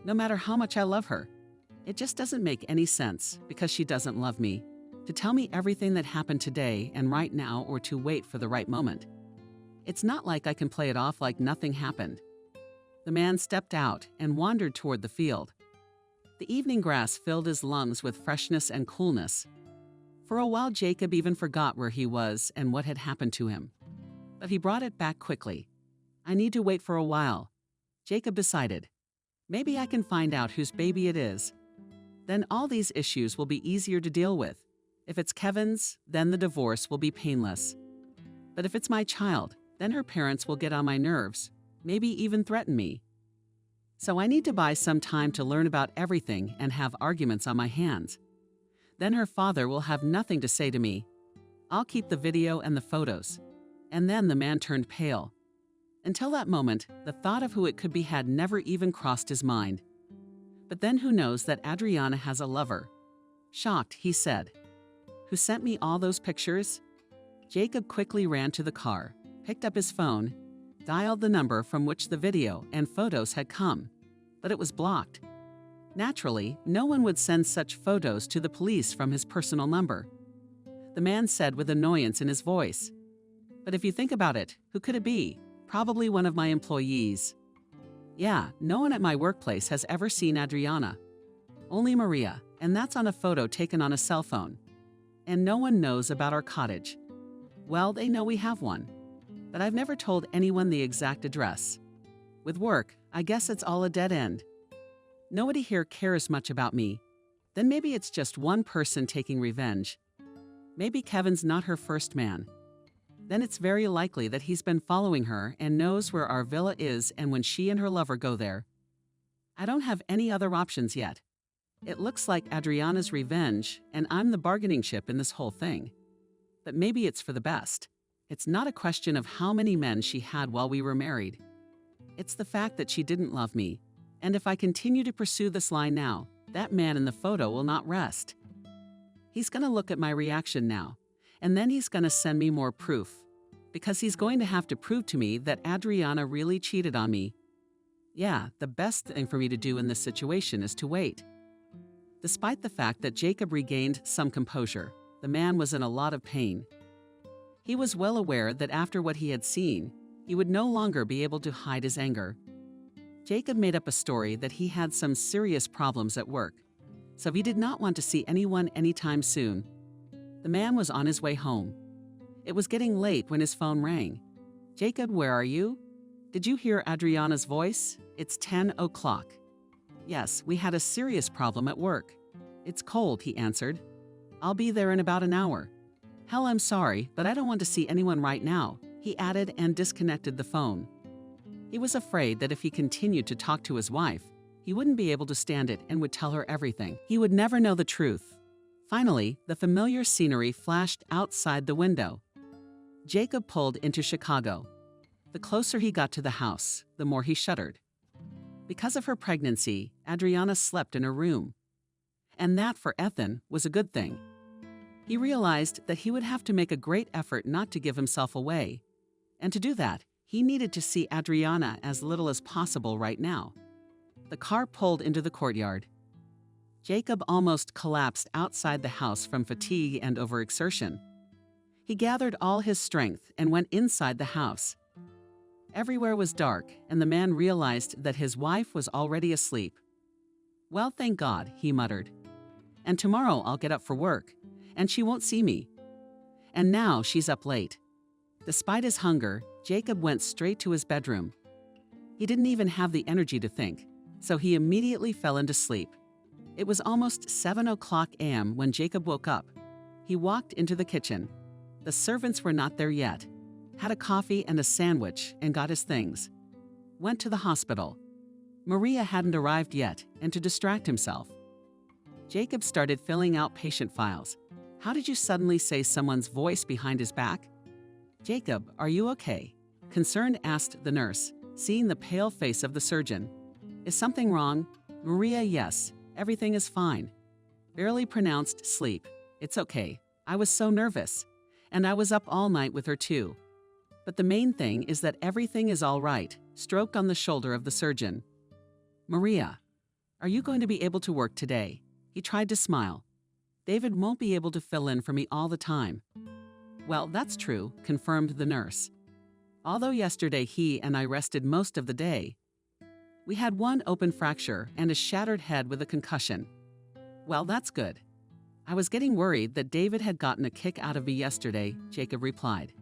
No matter how much I love her. It just doesn't make any sense, because she doesn't love me, to tell me everything that happened today and right now or to wait for the right moment. It's not like I can play it off like nothing happened. The man stepped out and wandered toward the field. The evening grass filled his lungs with freshness and coolness. For a while, Jacob even forgot where he was and what had happened to him. But he brought it back quickly. I need to wait for a while. Jacob decided. Maybe I can find out whose baby it is. Then all these issues will be easier to deal with. If it's Kevin's, then the divorce will be painless. But if it's my child, then her parents will get on my nerves, maybe even threaten me. So I need to buy some time to learn about everything and have arguments on my hands. Then her father will have nothing to say to me. I'll keep the video and the photos. And then the man turned pale. Until that moment, the thought of who it could be had never even crossed his mind. But then who knows that Adriana has a lover? Shocked, he said, "Who sent me all those pictures?" Jacob quickly ran to the car, picked up his phone, dialed the number from which the video and photos had come, but it was blocked. Naturally, no one would send such photos to the police from his personal number. The man said with annoyance in his voice, "But if you think about it, who could it be? Probably one of my employees." "Yeah, no one at my workplace has ever seen Adriana. Only Maria, and that's on a photo taken on a cell phone. And no one knows about our cottage. Well, they know we have one. But I've never told anyone the exact address. With work, I guess it's all a dead end. Nobody here cares much about me. Then maybe it's just one person taking revenge. Maybe Kevin's not her first man. Then it's very likely that he's been following her and knows where our villa is and when she and her lover go there. I don't have any other options yet. It looks like Adriana's revenge, and I'm the bargaining chip in this whole thing. But maybe it's for the best. It's not a question of how many men she had while we were married. It's the fact that she didn't love me, and if I continue to pursue this line now, that man in the photo will not rest. He's going to look at my reaction now, and then he's going to send me more proof, because he's going to have to prove to me that Adriana really cheated on me. Yeah, the best thing for me to do in this situation is to wait." Despite the fact that Jacob regained some composure, the man was in a lot of pain. He was well aware that after what he had seen, he would no longer be able to hide his anger. Jacob made up a story that he had some serious problems at work, so he did not want to see anyone anytime soon. The man was on his way home. It was getting late when his phone rang. "Jacob, where are you? Did you hear Adriana's voice? It's 10 o'clock. Yes, we had a serious problem at work. It's cold," he answered. "I'll be there in about an hour. Hell, I'm sorry, but I don't want to see anyone right now," he added and disconnected the phone. He was afraid that if he continued to talk to his wife, he wouldn't be able to stand it and would tell her everything. He would never know the truth. Finally, the familiar scenery flashed outside the window. Jacob pulled into Chicago. The closer he got to the house, the more he shuddered. Because of her pregnancy, Adriana slept in her room. And that, for Ethan, was a good thing. He realized that he would have to make a great effort not to give himself away. And to do that, he needed to see Adriana as little as possible right now. The car pulled into the courtyard. Jacob almost collapsed outside the house from fatigue and overexertion. He gathered all his strength and went inside the house. Everywhere was dark, and the man realized that his wife was already asleep. "Well, thank God," he muttered. "And tomorrow I'll get up for work, and she won't see me. And now she's up late." Despite his hunger, Jacob went straight to his bedroom. He didn't even have the energy to think, so he immediately fell into sleep. It was almost 7 o'clock a.m. when Jacob woke up. He walked into the kitchen. The servants were not there yet. Had a coffee and a sandwich and got his things. Went to the hospital. Maria hadn't arrived yet, and to distract himself, Jacob started filling out patient files. "How did you suddenly say someone's voice behind his back?" "Jacob, are you okay?" Concerned asked the nurse, seeing the pale face of the surgeon. "Is something wrong?" "Maria, yes. Everything is fine." Barely pronounced sleep. "It's okay. I was so nervous. And I was up all night with her too. But the main thing is that everything is all right," stroked on the shoulder of the surgeon. "Maria, are you going to be able to work today?" He tried to smile. "David won't be able to fill in for me all the time." "Well, that's true," confirmed the nurse. "Although yesterday he and I rested most of the day. We had one open fracture and a shattered head with a concussion." "Well, that's good. I was getting worried that David had gotten a kick out of me yesterday," Jacob replied.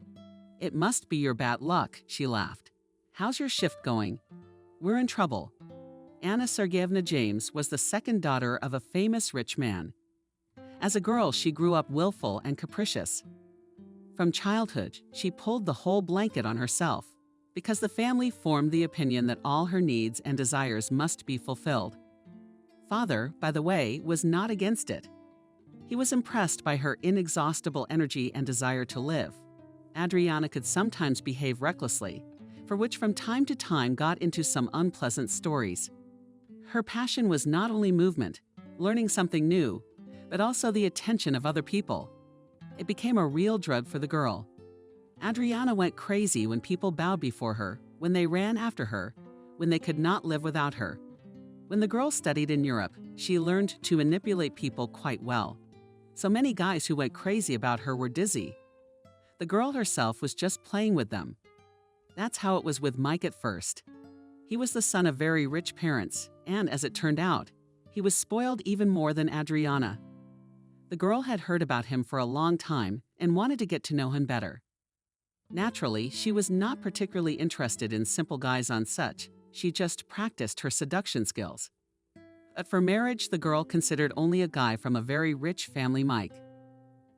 "It must be your bad luck," she laughed. "How's your shift going?" "We're in trouble." Anna Sergeyevna James was the second daughter of a famous rich man. As a girl, she grew up willful and capricious. From childhood, she pulled the whole blanket on herself, because the family formed the opinion that all her needs and desires must be fulfilled. Father, by the way, was not against it. He was impressed by her inexhaustible energy and desire to live. Adriana could sometimes behave recklessly, for which from time to time got into some unpleasant stories. Her passion was not only movement, learning something new, but also the attention of other people. It became a real drug for the girl. Adriana went crazy when people bowed before her, when they ran after her, when they could not live without her. When the girl studied in Europe, she learned to manipulate people quite well. So many guys who went crazy about her were dizzy. The girl herself was just playing with them. That's how it was with Mike at first. He was the son of very rich parents, and as it turned out, he was spoiled even more than Adriana. The girl had heard about him for a long time and wanted to get to know him better. Naturally, she was not particularly interested in simple guys on such. She just practiced her seduction skills. But for marriage, the girl considered only a guy from a very rich family, Mike.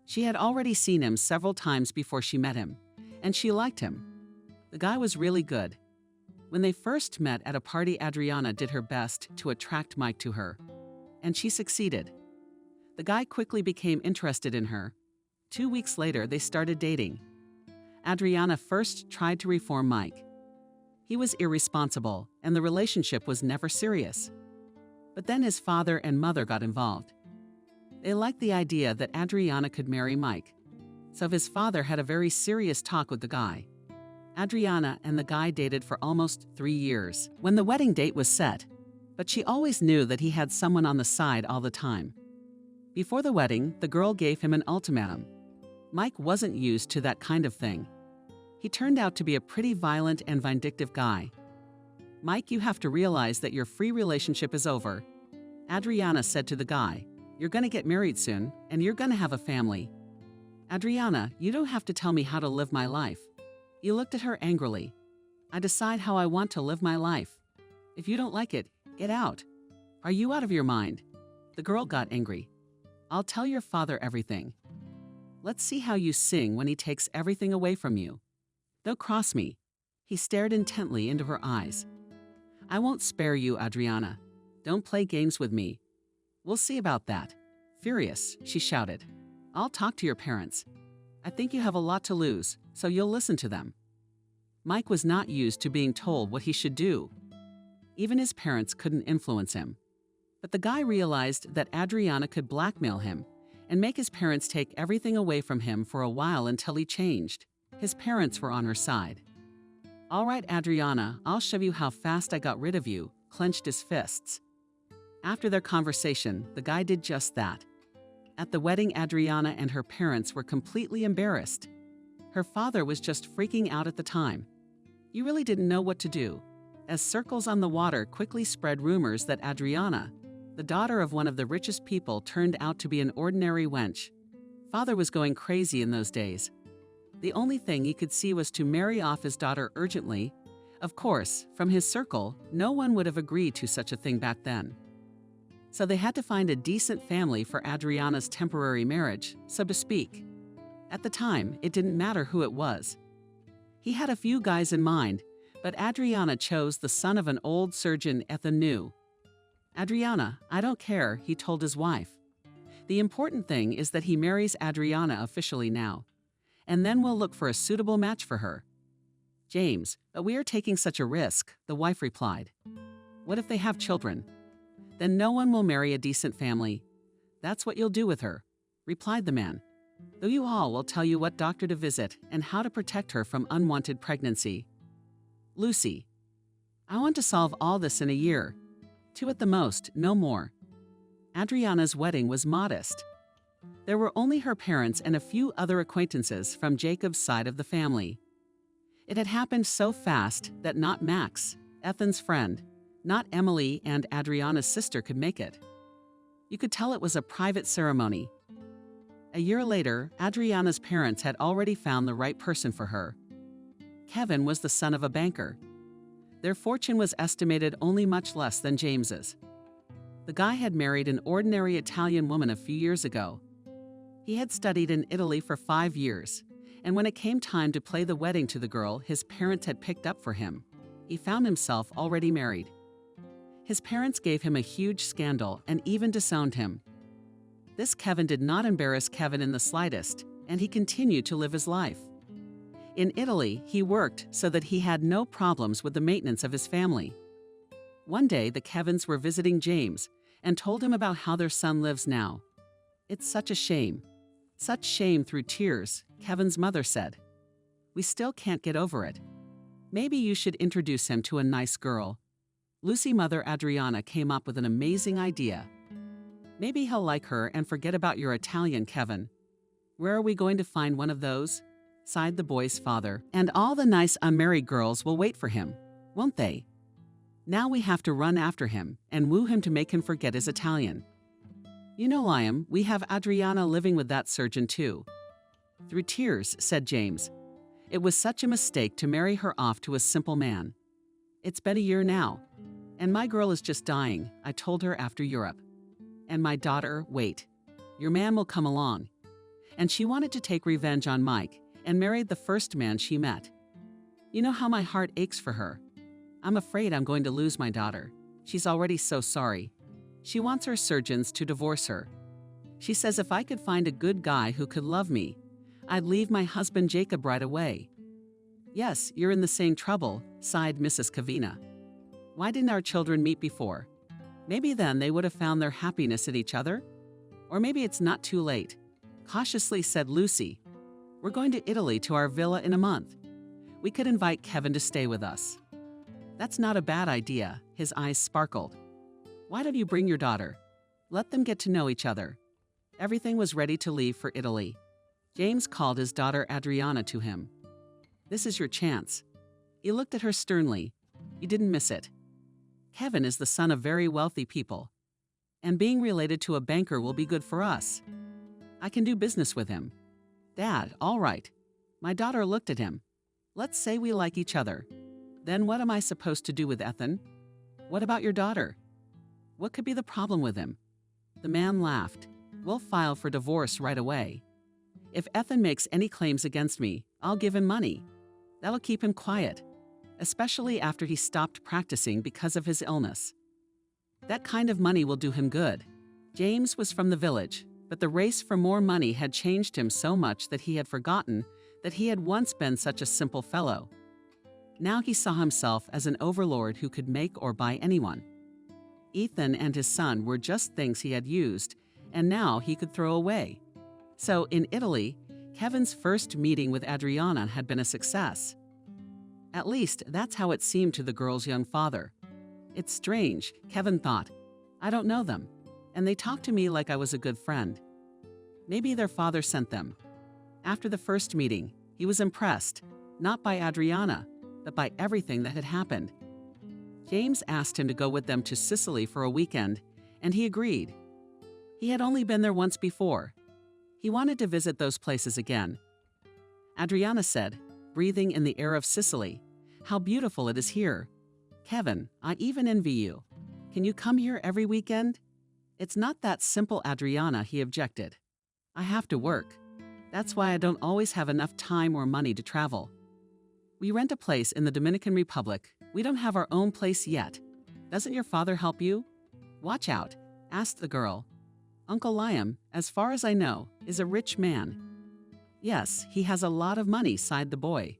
She had already seen him several times before she met him, and she liked him. The guy was really good. When they first met at a party, Adriana did her best to attract Mike to her, and she succeeded. The guy quickly became interested in her. 2 weeks later, they started dating. Adriana first tried to reform Mike. He was irresponsible, and the relationship was never serious. But then his father and mother got involved. They liked the idea that Adriana could marry Mike, so his father had a very serious talk with the guy. Adriana and the guy dated for almost 3 years when the wedding date was set, but she always knew that he had someone on the side all the time. Before the wedding, the girl gave him an ultimatum. Mike wasn't used to that kind of thing. He turned out to be a pretty violent and vindictive guy. "Mike, you have to realize that your free relationship is over." Adriana said to the guy, "You're gonna get married soon, and you're gonna have a family." "Adriana, you don't have to tell me how to live my life." He looked at her angrily. "I decide how I want to live my life. If you don't like it, get out. Are you out of your mind?" The girl got angry. "I'll tell your father everything. Let's see how you sing when he takes everything away from you. Don't cross me." He stared intently into her eyes. "I won't spare you, Adriana. Don't play games with me. We'll see about that." Furious, she shouted, "I'll talk to your parents. I think you have a lot to lose, so you'll listen to them." Mike was not used to being told what he should do. Even his parents couldn't influence him. But the guy realized that Adriana could blackmail him and make his parents take everything away from him for a while until he changed. His parents were on her side. "All right, Adriana, I'll show you how fast I got rid of you," clenched his fists. After their conversation, the guy did just that. At the wedding, Adriana and her parents were completely embarrassed. Her father was just freaking out at the time. He really didn't know what to do, as circles on the water quickly spread rumors that Adriana, the daughter of one of the richest people, turned out to be an ordinary wench. Father was going crazy in those days. The only thing he could see was to marry off his daughter urgently. Of course, from his circle, no one would have agreed to such a thing back then. So they had to find a decent family for Adriana's temporary marriage, so to speak. At the time, it didn't matter who it was. He had a few guys in mind, but Adriana chose the son of an old surgeon Ethan knew. "Adriana, I don't care," he told his wife. "The important thing is that he marries Adriana officially now, and then we'll look for a suitable match for her." "James, but we are taking such a risk," the wife replied. "What if they have children? Then no one will marry a decent family. That's what you'll do with her," replied the man. "Though you all will tell you what doctor to visit and how to protect her from unwanted pregnancy." "Lucy, I want to solve all this in a year. 2 at the most, no more." Adriana's wedding was modest. There were only her parents and a few other acquaintances from Jacob's side of the family. It had happened so fast that not Max, Ethan's friend, not Emily and Adriana's sister could make it. You could tell it was a private ceremony. A year later, Adriana's parents had already found the right person for her, Kevin was the son of a banker. Their fortune was estimated only much less than James's. The guy had married an ordinary Italian woman a few years ago. He had studied in Italy for 5 years, and when it came time to play the wedding to the girl his parents had picked up for him, he found himself already married. His parents gave him a huge scandal and even disowned him. This Kevin did not embarrass Kevin in the slightest, and he continued to live his life. In Italy, he worked so that he had no problems with the maintenance of his family. One day, the Kevins were visiting James and told him about how their son lives now. "It's such a shame. Such shame," through tears, Kevin's mother said. "We still can't get over it. Maybe you should introduce him to a nice girl." Lucy mother Adriana came up with an amazing idea. "Maybe he'll like her and forget about your Italian Kevin." "Where are we going to find one of those?" sighed the boy's father. "And all the nice unmarried girls will wait for him, won't they? Now we have to run after him and woo him to make him forget his Italian. You know, Liam, we have Adriana living with that surgeon too." Through tears, said James. "It was such a mistake to marry her off to a simple man. It's been a year now, and my girl is just dying, I told her after Europe. And my daughter, wait, your man will come along." And she wanted to take revenge on Mike and married the first man she met. You know how my heart aches for her. I'm afraid I'm going to lose my daughter. She's already so sorry. She wants her surgeons to divorce her. She says if I could find a good guy who could love me, I'd leave my husband Jacob right away. "Yes, you're in the same trouble," sighed Mrs. Kavina. "Why didn't our children meet before? Maybe then they would have found their happiness in each other? Or maybe it's not too late," cautiously said Lucy. "We're going to Italy to our villa in a month. We could invite Kevin to stay with us." "That's not a bad idea," his eyes sparkled. "Why don't you bring your daughter? Let them get to know each other." Everything was ready to leave for Italy. James called his daughter Adriana to him. "This is your chance." He looked at her sternly. "You didn't miss it. Kevin is the son of very wealthy people, and being related to a banker will be good for us. I can do business with him." "Dad, all right." My daughter looked at him. "Let's say we like each other. Then what am I supposed to do with Ethan? What about your daughter? What could be the problem with him?" The man laughed. "We'll file for divorce right away. If Ethan makes any claims against me, I'll give him money. That'll keep him quiet, especially after he stopped practicing because of his illness. That kind of money will do him good." James was from the village, but the race for more money had changed him so much that he had forgotten that he had once been such a simple fellow. Now he saw himself as an overlord who could make or buy anyone. Ethan and his son were just things he had used, and now he could throw away. So in Italy, Kevin's first meeting with Adriana had been a success. At least that's how it seemed to the girl's young father. "It's strange," Kevin thought. "I don't know them, and they talk to me like I was a good friend. Maybe their father sent them." After the first meeting, he was impressed, not by Adriana, but by everything that had happened. James asked him to go with them to Sicily for a weekend, and he agreed. He had only been there once before. He wanted to visit those places again. Adriana said, breathing in the air of Sicily, "How beautiful it is here. Kevin, I even envy you. Can you come here every weekend?" "It's not that simple, Adriana," he objected. "I have to work. That's why I don't always have enough time or money to travel. We rent a place in the Dominican Republic. We don't have our own place yet. Doesn't your father help you?" "Watch out," asked the girl. "Uncle Liam, as far as I know, is a rich man." "Yes, he has a lot of money," sighed the boy.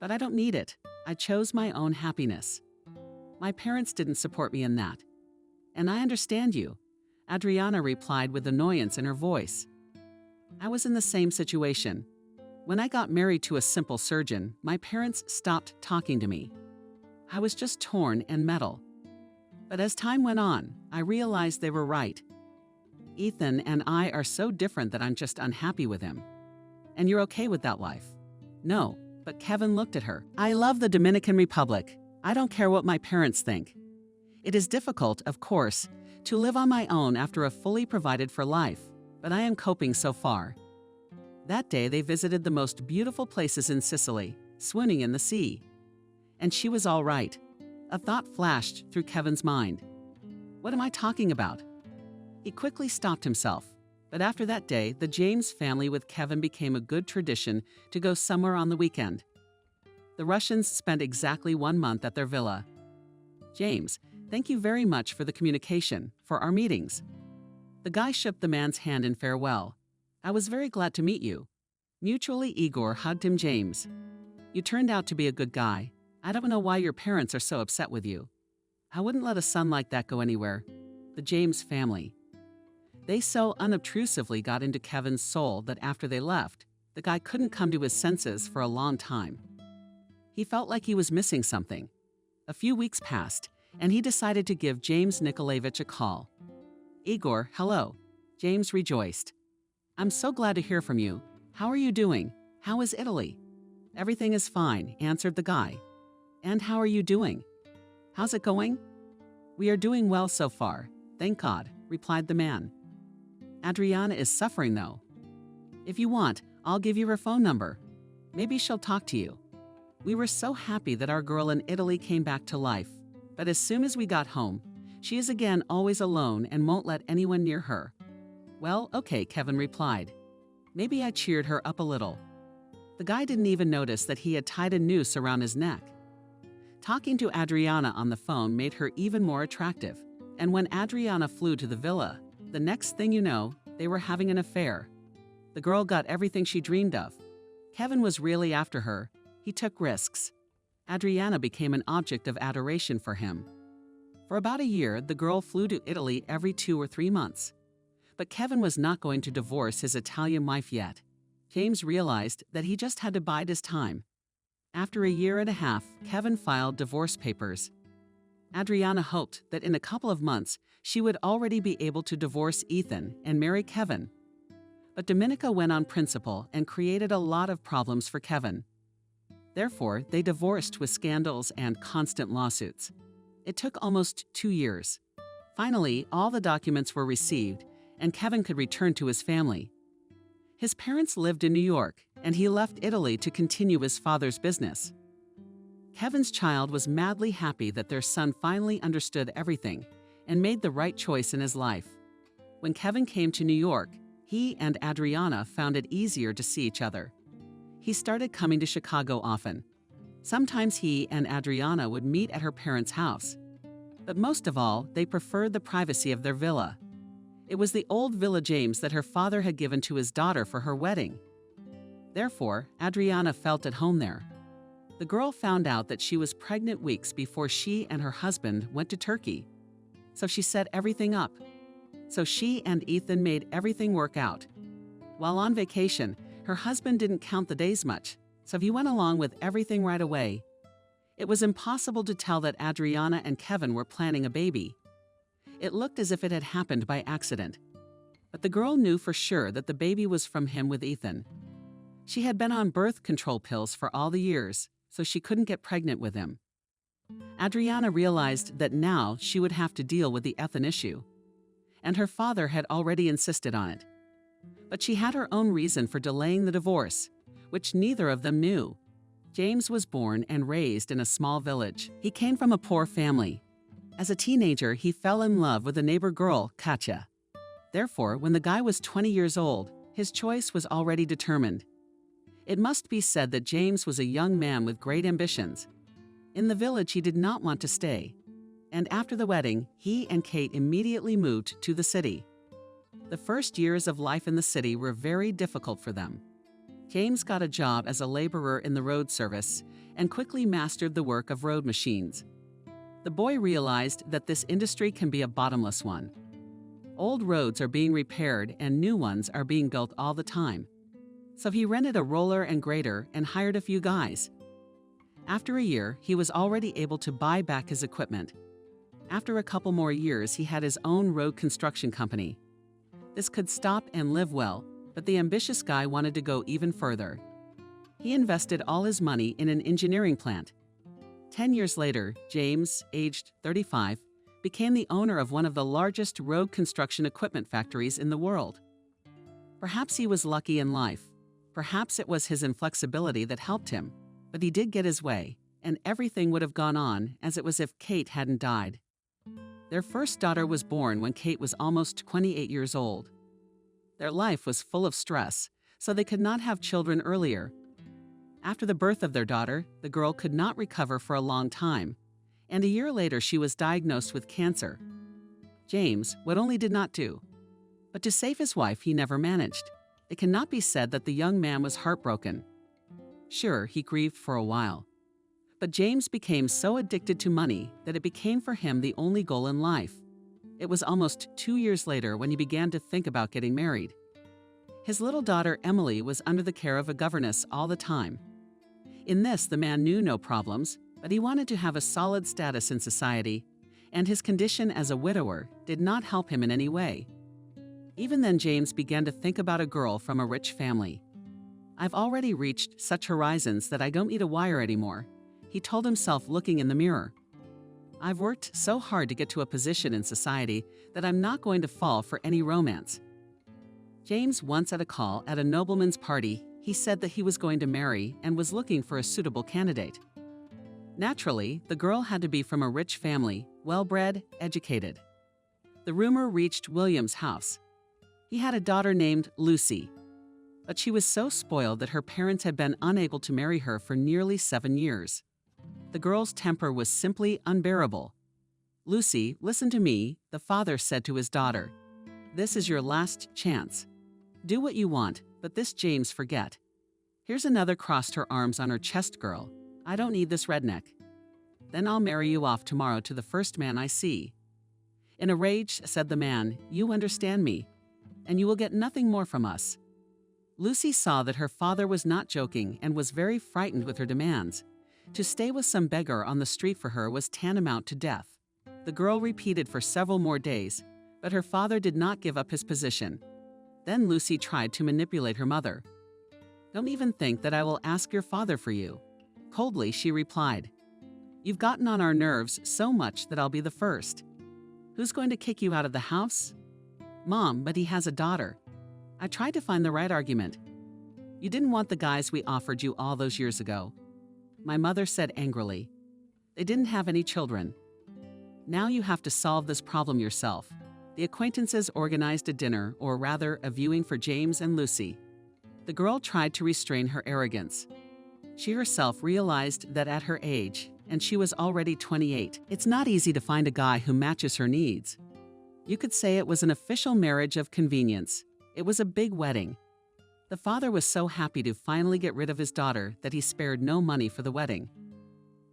"But I don't need it. I chose my own happiness. My parents didn't support me in that. And I understand you," Adriana replied with annoyance in her voice. "I was in the same situation. When I got married to a simple surgeon, my parents stopped talking to me. I was just torn and metal. But as time went on, I realized they were right. Ethan and I are so different that I'm just unhappy with him." "And you're okay with that life?" "No," but Kevin looked at her. "I love the Dominican Republic. I don't care what my parents think. It is difficult, of course, to live on my own after a fully provided for life, but I am coping so far." That day they visited the most beautiful places in Sicily, swooning in the sea. And she was all right. A thought flashed through Kevin's mind. What am I talking about? He quickly stopped himself. But after that day, the James family with Kevin became a good tradition to go somewhere on the weekend. The Russians spent exactly 1 month at their villa. James, thank you very much for the communication, for our meetings. The guy shook the man's hand in farewell. I was very glad to meet you. Mutually, Igor hugged him. James, you turned out to be a good guy. I don't know why your parents are so upset with you. I wouldn't let a son like that go anywhere. The James family. They so unobtrusively got into Kevin's soul that after they left, the guy couldn't come to his senses for a long time. He felt like he was missing something. A few weeks passed, and he decided to give James Nikolaevich a call. Igor, hello. James rejoiced. I'm so glad to hear from you. How are you doing? How is Italy? Everything is fine, answered the guy. And how are you doing? How's it going? We are doing well so far, thank God, replied the man. Adriana is suffering though. If you want, I'll give you her phone number. Maybe she'll talk to you. We were so happy that our girl in Italy came back to life, but as soon as we got home, she is again always alone and won't let anyone near her. Well, okay, Kevin replied. Maybe I cheered her up a little. The guy didn't even notice that he had tied a noose around his neck. Talking to Adriana on the phone made her even more attractive, and when Adriana flew to the villa, the next thing you know, they were having an affair. The girl got everything she dreamed of. Kevin was really after her. He took risks. Adriana became an object of adoration for him. For about a year, the girl flew to Italy every 2 or 3 months. But Kevin was not going to divorce his Italian wife yet. James realized that he just had to bide his time. After 1.5 years, Kevin filed divorce papers. Adriana hoped that in a couple of months, she would already be able to divorce Ethan and marry Kevin. But Dominika went on principle and created a lot of problems for Kevin. Therefore, they divorced with scandals and constant lawsuits. It took almost 2 years. Finally, all the documents were received, and Kevin could return to his family. His parents lived in New York, and he left Italy to continue his father's business. Kevin's child was madly happy that their son finally understood everything and made the right choice in his life. When Kevin came to New York, he and Adriana found it easier to see each other. He started coming to Chicago often. Sometimes he and Adriana would meet at her parents' house. But most of all, they preferred the privacy of their villa. It was the old Villa James that her father had given to his daughter for her wedding. Therefore, Adriana felt at home there. The girl found out that she was pregnant weeks before she and her husband went to Turkey. So she set everything up. So she and Ethan made everything work out. While on vacation, her husband didn't count the days much, so he went along with everything right away. It was impossible to tell that Adriana and Kevin were planning a baby. It looked as if it had happened by accident. But the girl knew for sure that the baby was from him with Ethan. She had been on birth control pills for all the years, so she couldn't get pregnant with him. Adriana realized that now she would have to deal with the Ethan issue. And her father had already insisted on it. But she had her own reason for delaying the divorce, which neither of them knew. James was born and raised in a small village. He came from a poor family. As a teenager, he fell in love with a neighbor girl, Katya. Therefore, when the guy was 20 years old, his choice was already determined. It must be said that James was a young man with great ambitions. In the village, he did not want to stay. And after the wedding, he and Kate immediately moved to the city. The first years of life in the city were very difficult for them. James got a job as a laborer in the road service and quickly mastered the work of road machines. The boy realized that this industry can be a bottomless one. Old roads are being repaired and new ones are being built all the time. So he rented a roller and grader and hired a few guys. After a year, he was already able to buy back his equipment. After a couple more years, he had his own road construction company. This could stop and live well, but the ambitious guy wanted to go even further. He invested all his money in an engineering plant. 10 years later, James, aged 35, became the owner of one of the largest road construction equipment factories in the world. Perhaps he was lucky in life. Perhaps it was his inflexibility that helped him. But he did get his way, and everything would have gone on as it was if Kate hadn't died. Their first daughter was born when Kate was almost 28 years old. Their life was full of stress, so they could not have children earlier. After the birth of their daughter, the girl could not recover for a long time, and a year later she was diagnosed with cancer. James what only did not do. But to save his wife, he never managed. It cannot be said that the young man was heartbroken. Sure, he grieved for a while. But James became so addicted to money that it became for him the only goal in life. It was almost 2 years later when he began to think about getting married. His little daughter Emily was under the care of a governess all the time. In this, the man knew no problems, but he wanted to have a solid status in society, and his condition as a widower did not help him in any way. Even then, James began to think about a girl from a rich family. "I've already reached such horizons that I don't need a wire anymore," he told himself, looking in the mirror. "I've worked so hard to get to a position in society that I'm not going to fall for any romance." James once at a call at a nobleman's party, he said that he was going to marry and was looking for a suitable candidate. Naturally, the girl had to be from a rich family, well-bred, educated. The rumor reached William's house. He had a daughter named Lucy, but she was so spoiled that her parents had been unable to marry her for nearly 7 years. The girl's temper was simply unbearable. "Lucy, listen to me," the father said to his daughter. "This is your last chance. Do what you want, but this James forget. Here's another," crossed her arms on her chest, "girl. I don't need this redneck. Then I'll marry you off tomorrow to the first man I see." In a rage, said the man, "You understand me, and you will get nothing more from us." Lucy saw that her father was not joking and was very frightened with her demands. To stay with some beggar on the street for her was tantamount to death. The girl repeated for several more days, but her father did not give up his position. Then Lucy tried to manipulate her mother. "Don't even think that I will ask your father for you." Coldly, she replied, "You've gotten on our nerves so much that I'll be the first. Who's going to kick you out of the house?" "Mom, but he has a daughter." I tried to find the right argument. "You didn't want the guys we offered you all those years ago," my mother said angrily. "They didn't have any children. Now you have to solve this problem yourself." The acquaintances organized a dinner, or rather a viewing, for James and Lucy. The girl tried to restrain her arrogance. She herself realized that at her age, and she was already 28, it's not easy to find a guy who matches her needs. You could say it was an official marriage of convenience. It was a big wedding. The father was so happy to finally get rid of his daughter that he spared no money for the wedding.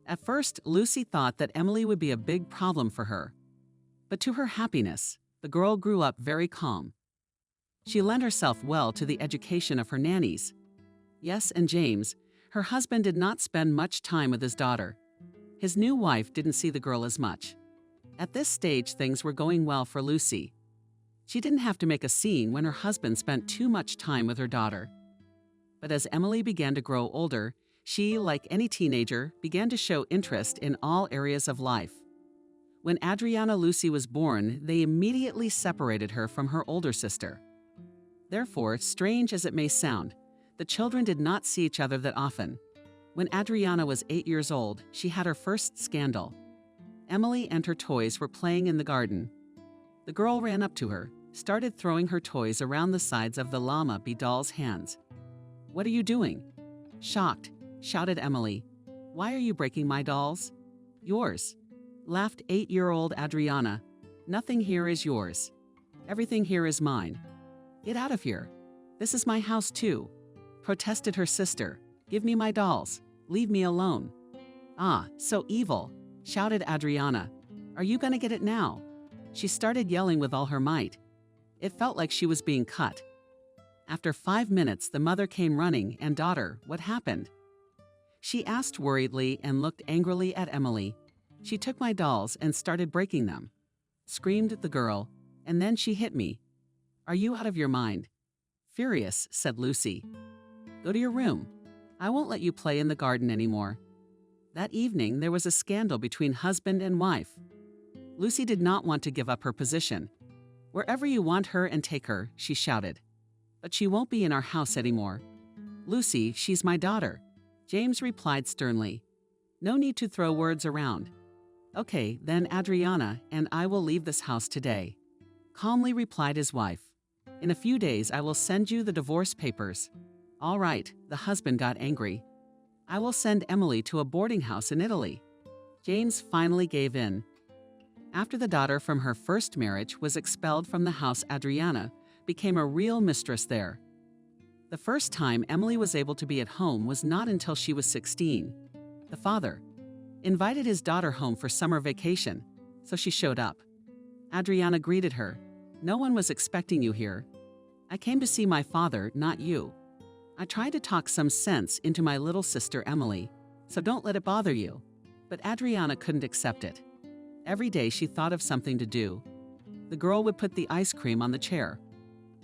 At first, Lucy thought that Emily would be a big problem for her. But to her happiness, the girl grew up very calm. She lent herself well to the education of her nannies. Yes, and James, her husband, did not spend much time with his daughter. His new wife didn't see the girl as much. At this stage, things were going well for Lucy. She didn't have to make a scene when her husband spent too much time with her daughter. But as Emily began to grow older, she, like any teenager, began to show interest in all areas of life. When Adriana Lucy was born, they immediately separated her from her older sister. Therefore, strange as it may sound, the children did not see each other that often. When Adriana was 8 years old, she had her first scandal. Emily and her toys were playing in the garden. The girl ran up to her, started throwing her toys around the sides of the llama bee doll's hands. "What are you doing?" Shocked, shouted Emily. "Why are you breaking my dolls?" "Yours," laughed 8-year-old Adriana. "Nothing here is yours. Everything here is mine. Get out of here. This is my house too," protested her sister. "Give me my dolls. Leave me alone." "Ah, so evil," shouted Adriana. "Are you gonna get it now?" She started yelling with all her might. It felt like she was being cut. After 5 minutes, the mother came running, and "Daughter, what happened?" She asked worriedly and looked angrily at Emily. "She took my dolls and started breaking them," screamed the girl, "and then she hit me." "Are you out of your mind?" Furious, said Lucy. "Go to your room. I won't let you play in the garden anymore." That evening, there was a scandal between husband and wife. Lucy did not want to give up her position. "Wherever you want her and take her," she shouted. "But she won't be in our house anymore. Lucy, she's my daughter. James replied sternly. No need to throw words around. Okay, then Adriana and I will leave this house today, calmly replied his wife. In a few days I will send you the divorce papers. All right, the husband got angry. I will send Emily to a boarding house in Italy. James finally gave in. After the daughter from her first marriage was expelled from the house, Adriana became a real mistress there. The first time Emily was able to be at home was not until she was 16. The father invited his daughter home for summer vacation, so she showed up. Adriana greeted her. No one was expecting you here. I came to see my father, not you. I tried to talk some sense into my little sister Emily, so don't let it bother you. But Adriana couldn't accept it. Every day she thought of something to do. The girl would put the ice cream on the chair,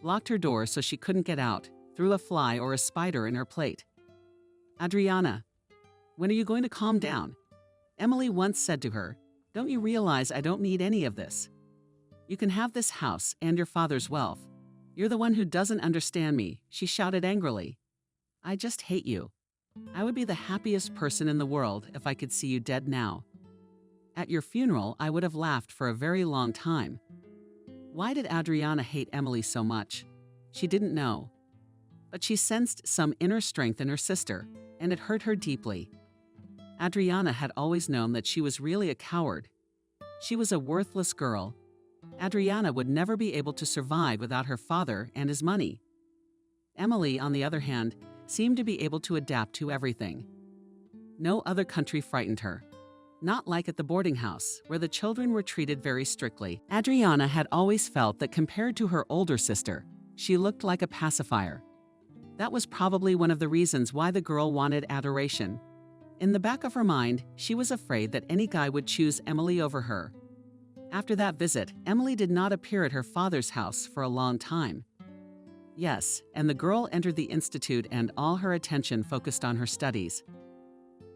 locked her door so she couldn't get out, threw a fly or a spider in her plate. Adriana, when are you going to calm down? Emily once said to her, don't you realize I don't need any of this? You can have this house and your father's wealth. You're the one who doesn't understand me, she shouted angrily. I just hate you. I would be the happiest person in the world if I could see you dead now. At your funeral, I would have laughed for a very long time. Why did Adriana hate Emily so much? She didn't know. But she sensed some inner strength in her sister, and it hurt her deeply. Adriana had always known that she was really a coward. She was a worthless girl. Adriana would never be able to survive without her father and his money. Emily, on the other hand, seemed to be able to adapt to everything. No other country frightened her. Not like at the boarding house, where the children were treated very strictly. Adriana had always felt that compared to her older sister, she looked like a pacifier. That was probably one of the reasons why the girl wanted adoration. In the back of her mind, she was afraid that any guy would choose Emily over her. After that visit, Emily did not appear at her father's house for a long time. Yes, and the girl entered the institute and all her attention focused on her studies.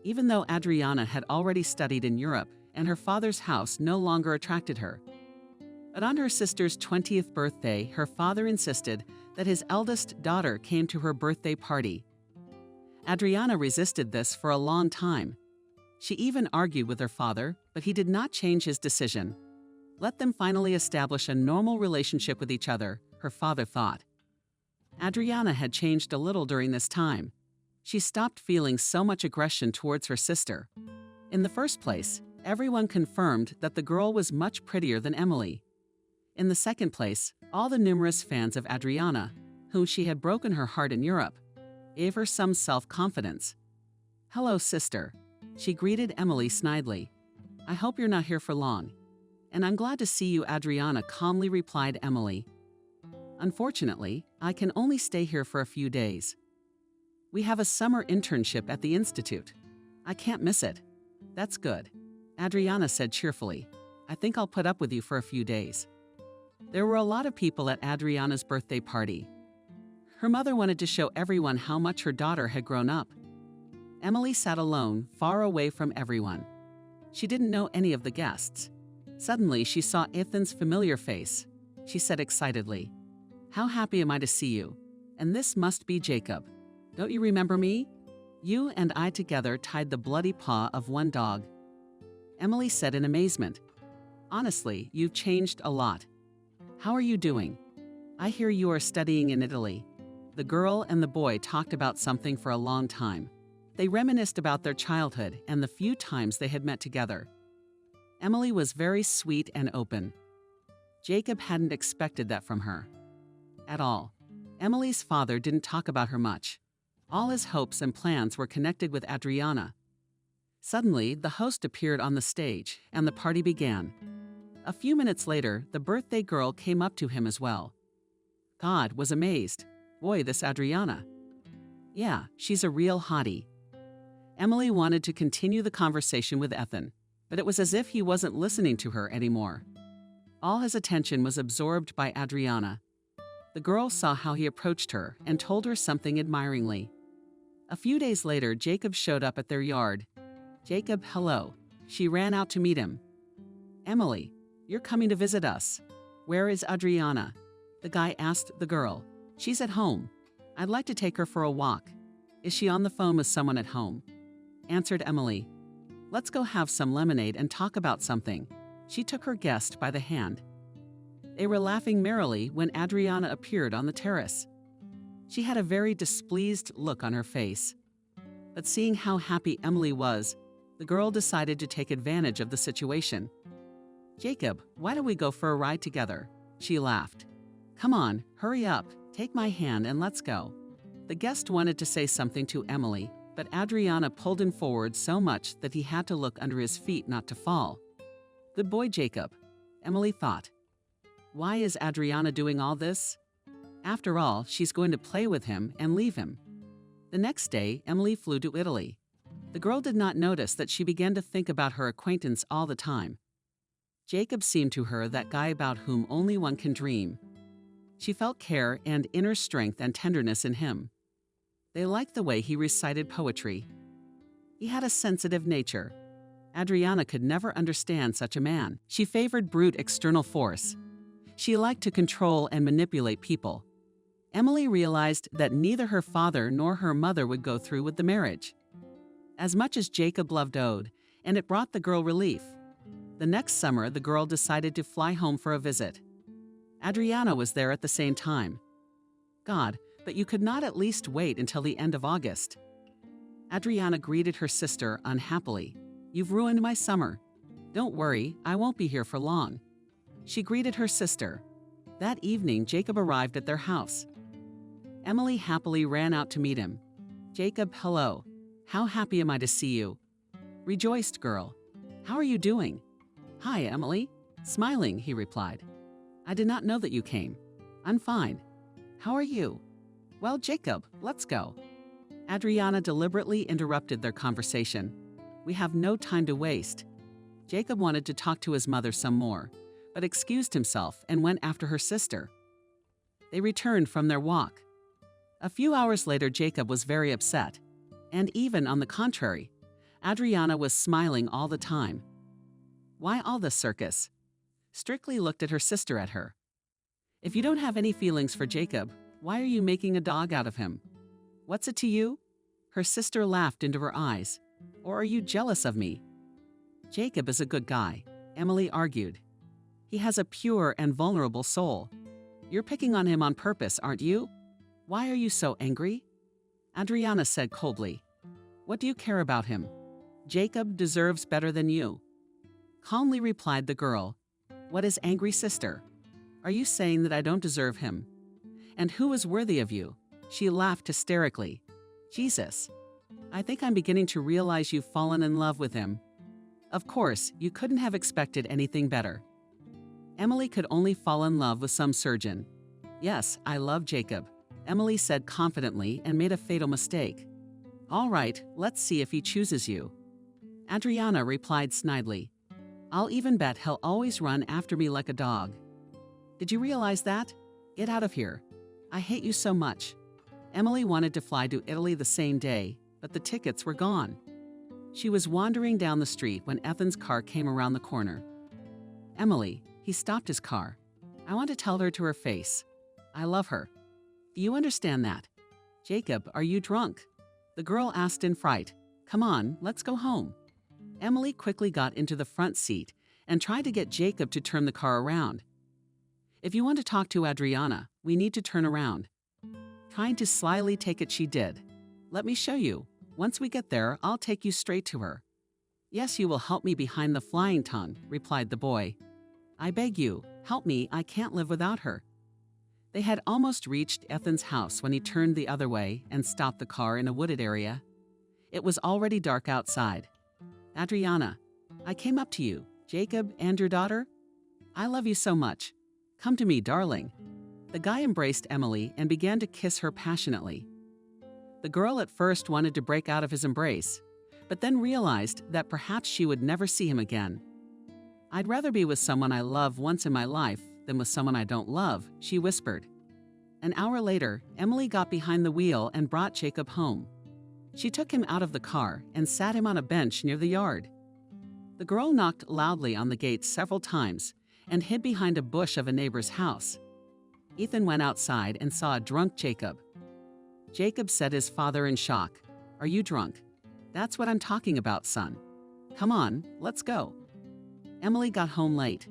Even though Adriana had already studied in Europe and her father's house no longer attracted her. But on her sister's 20th birthday, her father insisted that his eldest daughter came to her birthday party. Adriana resisted this for a long time. She even argued with her father, but he did not change his decision. Let them finally establish a normal relationship with each other, her father thought. Adriana had changed a little during this time. She stopped feeling so much aggression towards her sister. In the first place, everyone confirmed that the girl was much prettier than Emily. In the second place, all the numerous fans of Adriana, whom she had broken her heart in Europe, gave her some self-confidence. Hello, sister. She greeted Emily snidely. I hope you're not here for long. And I'm glad to see you, Adriana calmly replied Emily. Unfortunately, I can only stay here for a few days. We have a summer internship at the institute. I can't miss it. That's good, Adriana said cheerfully. I think I'll put up with you for a few days. There were a lot of people at Adriana's birthday party. Her mother wanted to show everyone how much her daughter had grown up. Emily sat alone, far away from everyone. She didn't know any of the guests. Suddenly, she saw Ethan's familiar face. She said excitedly, How happy am I to see you? And this must be Jacob. Don't you remember me? You and I together tied the bloody paw of one dog. Emily said in amazement, Honestly, you've changed a lot. How are you doing? I hear you are studying in Italy. The girl and the boy talked about something for a long time. They reminisced about their childhood and the few times they had met together. Emily was very sweet and open. Jacob hadn't expected that from her. At all. Emily's father didn't talk about her much. All his hopes and plans were connected with Adriana. Suddenly, the host appeared on the stage, and the party began. A few minutes later, the birthday girl came up to him as well. God was amazed. Boy, this Adriana. Yeah, she's a real hottie. Emily wanted to continue the conversation with Ethan, but it was as if he wasn't listening to her anymore. All his attention was absorbed by Adriana. The girl saw how he approached her and told her something admiringly. A few days later, Jacob showed up at their yard. Jacob, hello. She ran out to meet him. Emily, you're coming to visit us. Where is Adriana? The guy asked the girl. She's at home. I'd like to take her for a walk. Is she on the phone with someone at home? Answered Emily. Let's go have some lemonade and talk about something. She took her guest by the hand. They were laughing merrily when Adriana appeared on the terrace. She had a very displeased look on her face. But seeing how happy Emily was, the girl decided to take advantage of the situation. Jacob, why don't we go for a ride together? She laughed. Come on, hurry up, take my hand and let's go. The guest wanted to say something to Emily, but Adriana pulled him forward so much that he had to look under his feet not to fall. Good boy, Jacob, Emily thought. Why is Adriana doing all this? After all, she's going to play with him and leave him. The next day, Emily flew to Italy. The girl did not notice that she began to think about her acquaintance all the time. Jacob seemed to her that guy about whom only one can dream. She felt care and inner strength and tenderness in him. They liked the way he recited poetry. He had a sensitive nature. Adriana could never understand such a man. She favored brute external force. She liked to control and manipulate people. Emily realized that neither her father nor her mother would go through with the marriage. As much as Jacob loved Ode, and it brought the girl relief. The next summer, the girl decided to fly home for a visit. Adriana was there at the same time. God, but you could not at least wait until the end of August. Adriana greeted her sister unhappily. You've ruined my summer. Don't worry, I won't be here for long. She greeted her sister. That evening, Jacob arrived at their house. Emily happily ran out to meet him. Jacob, hello. How happy am I to see you? Rejoiced girl. How are you doing? Hi, Emily. Smiling, he replied. I did not know that you came. I'm fine. How are you? Well, Jacob, let's go. Adriana deliberately interrupted their conversation. We have no time to waste. Jacob wanted to talk to his mother some more, but excused himself and went after her sister. They returned from their walk. A few hours later, Jacob was very upset. And even on the contrary, Adriana was smiling all the time. Why all this circus? Strictly looked at her sister at her. If you don't have any feelings for Jacob, why are you making a dog out of him? What's it to you? Her sister laughed into her eyes. Or are you jealous of me? Jacob is a good guy, Emily argued. He has a pure and vulnerable soul. You're picking on him on purpose, aren't you? Why are you so angry? Adriana said coldly. What do you care about him? Jacob deserves better than you. Calmly replied the girl. What is angry, sister? Are you saying that I don't deserve him? And who is worthy of you? She laughed hysterically. Jesus. I think I'm beginning to realize you've fallen in love with him. Of course, you couldn't have expected anything better. Emily could only fall in love with some surgeon. Yes, I love Jacob, Emily said confidently and made a fatal mistake. All right, let's see if he chooses you. Adriana replied snidely. I'll even bet he'll always run after me like a dog. Did you realize that? Get out of here. I hate you so much. Emily wanted to fly to Italy the same day, but the tickets were gone. She was wandering down the street when Ethan's car came around the corner. Emily, he stopped his car. I want to tell her to her face. I love her. Do you understand that? Jacob, are you drunk? The girl asked in fright. Come on, let's go home. Emily quickly got into the front seat and tried to get Jacob to turn the car around. If you want to talk to Adriana, we need to turn around. Trying to slyly take it, she did. Let me show you. Once we get there, I'll take you straight to her. Yes, you will help me behind the flying tongue, replied the boy. I beg you, help me, I can't live without her. They had almost reached Ethan's house when he turned the other way and stopped the car in a wooded area. It was already dark outside. Adriana, I came up to you, Jacob and your daughter. I love you so much. Come to me, darling. The guy embraced Emily and began to kiss her passionately. The girl at first wanted to break out of his embrace, but then realized that perhaps she would never see him again. I'd rather be with someone I love once in my life than with someone I don't love, she whispered. An hour later, Emily got behind the wheel and brought Jacob home. She took him out of the car and sat him on a bench near the yard. The girl knocked loudly on the gate several times and hid behind a bush of a neighbor's house. Ethan went outside and saw a drunk Jacob. Jacob said, his father in shock. "Are you drunk?" "That's what I'm talking about, son. Come on, let's go." Emily got home late.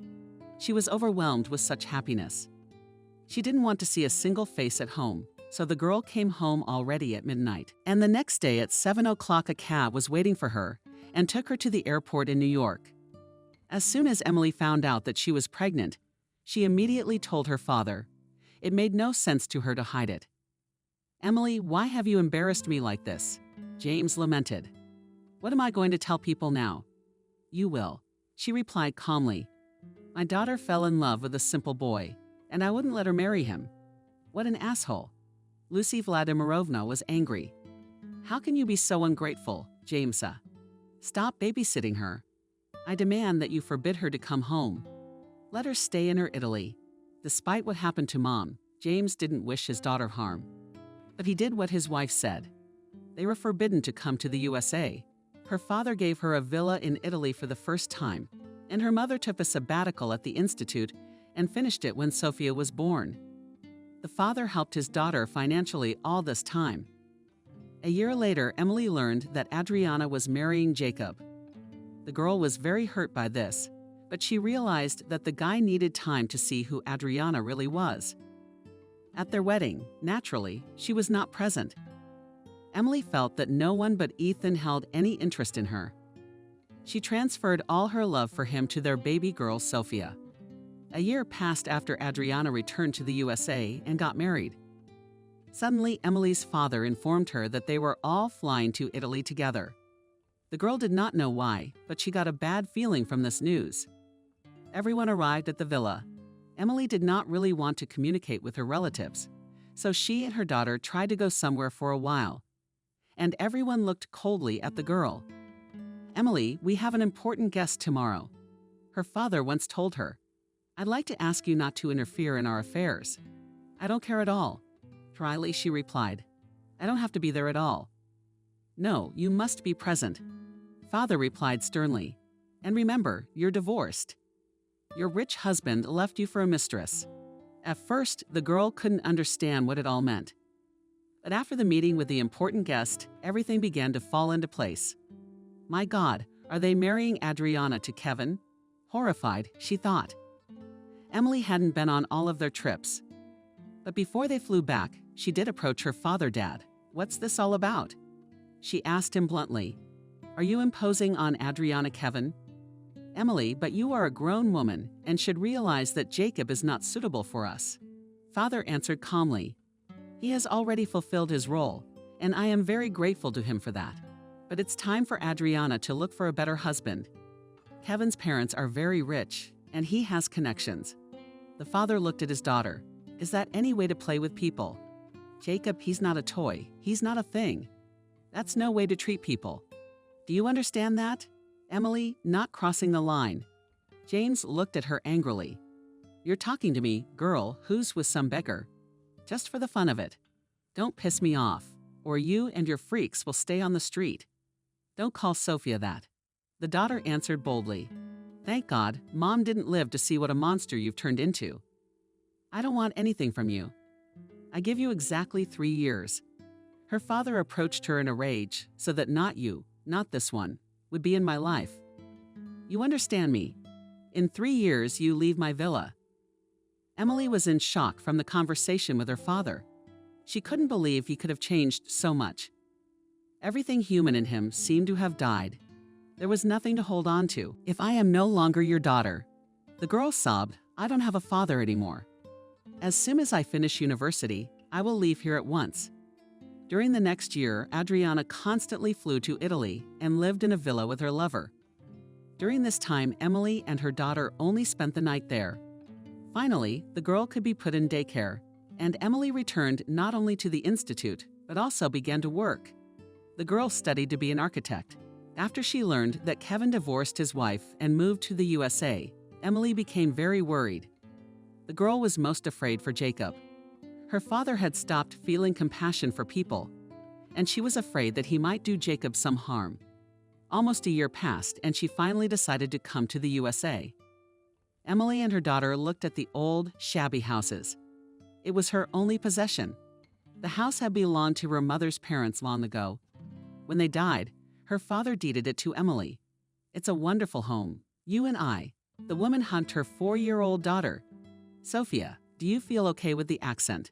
She was overwhelmed with such happiness. She didn't want to see a single face at home, so the girl came home already at midnight. And the next day at 7 o'clock a cab was waiting for her and took her to the airport in New York. As soon as Emily found out that she was pregnant, she immediately told her father. It made no sense to her to hide it. "Emily, why have you embarrassed me like this?" James lamented. "What am I going to tell people now?" "You will," she replied calmly. "My daughter fell in love with a simple boy, and I wouldn't let her marry him." "What an asshole." Lucy Vladimirovna was angry. "How can you be so ungrateful, Jamesa? Stop babysitting her. I demand that you forbid her to come home. Let her stay in her Italy." Despite what happened to Mom, James didn't wish his daughter harm. But he did what his wife said. They were forbidden to come to the USA. Her father gave her a villa in Italy for the first time, and her mother took a sabbatical at the institute and finished it when Sophia was born. The father helped his daughter financially all this time. A year later, Emily learned that Adriana was marrying Jacob. The girl was very hurt by this, but she realized that the guy needed time to see who Adriana really was. At their wedding, naturally, she was not present. Emily felt that no one but Ethan held any interest in her. She transferred all her love for him to their baby girl, Sophia. A year passed after Adriana returned to the USA and got married. Suddenly, Emily's father informed her that they were all flying to Italy together. The girl did not know why, but she got a bad feeling from this news. Everyone arrived at the villa. Emily did not really want to communicate with her relatives, so she and her daughter tried to go somewhere for a while. And everyone looked coldly at the girl. "Emily, we have an important guest tomorrow." Her father once told her, "I'd like to ask you not to interfere in our affairs." "I don't care at all." Dryly, she replied, "I don't have to be there at all." "No, you must be present." Father replied sternly, "And remember, you're divorced. Your rich husband left you for a mistress." At first, the girl couldn't understand what it all meant. But after the meeting with the important guest, everything began to fall into place. My God, are they marrying Adriana to Kevin? Horrified, she thought. Emily hadn't been on all of their trips. But before they flew back, she did approach her father. "Dad, what's this all about?" She asked him bluntly. "Are you imposing on Adriana, Kevin?" "Emily, but you are a grown woman and should realize that Jacob is not suitable for us." Father answered calmly. "He has already fulfilled his role, and I am very grateful to him for that. But it's time for Adriana to look for a better husband. Kevin's parents are very rich, and he has connections." The father looked at his daughter. "Is that any way to play with people? Jacob, he's not a toy. He's not a thing. That's no way to treat people. Do you understand that? Emily, not crossing the line." James looked at her angrily. "You're talking to me, girl, who's with some beggar. Just for the fun of it. Don't piss me off, or you and your freaks will stay on the street. Don't call Sophia that." The daughter answered boldly. "Thank God, Mom didn't live to see what a monster you've turned into. I don't want anything from you. I give you exactly 3 years." Her father approached her in a rage, so that not you, not this one, would be in my life. "You understand me. In 3 years, you leave my villa." Emily was in shock from the conversation with her father. She couldn't believe he could have changed so much. Everything human in him seemed to have died. There was nothing to hold on to. "If I am no longer your daughter," the girl sobbed, "I don't have a father anymore. As soon as I finish university, I will leave here at once." During the next year, Adriana constantly flew to Italy and lived in a villa with her lover. During this time, Emily and her daughter only spent the night there. Finally, the girl could be put in daycare, and Emily returned not only to the institute, but also began to work. The girl studied to be an architect. After she learned that Kevin divorced his wife and moved to the USA, Emily became very worried. The girl was most afraid for Jacob. Her father had stopped feeling compassion for people, and she was afraid that he might do Jacob some harm. Almost a year passed, and she finally decided to come to the USA. Emily and her daughter looked at the old, shabby houses. It was her only possession. The house had belonged to her mother's parents long ago. When they died, her father deeded it to Emily. It's a wonderful home. You and I. The woman hugged her 4-year-old daughter. Sophia, do you feel okay with the accent?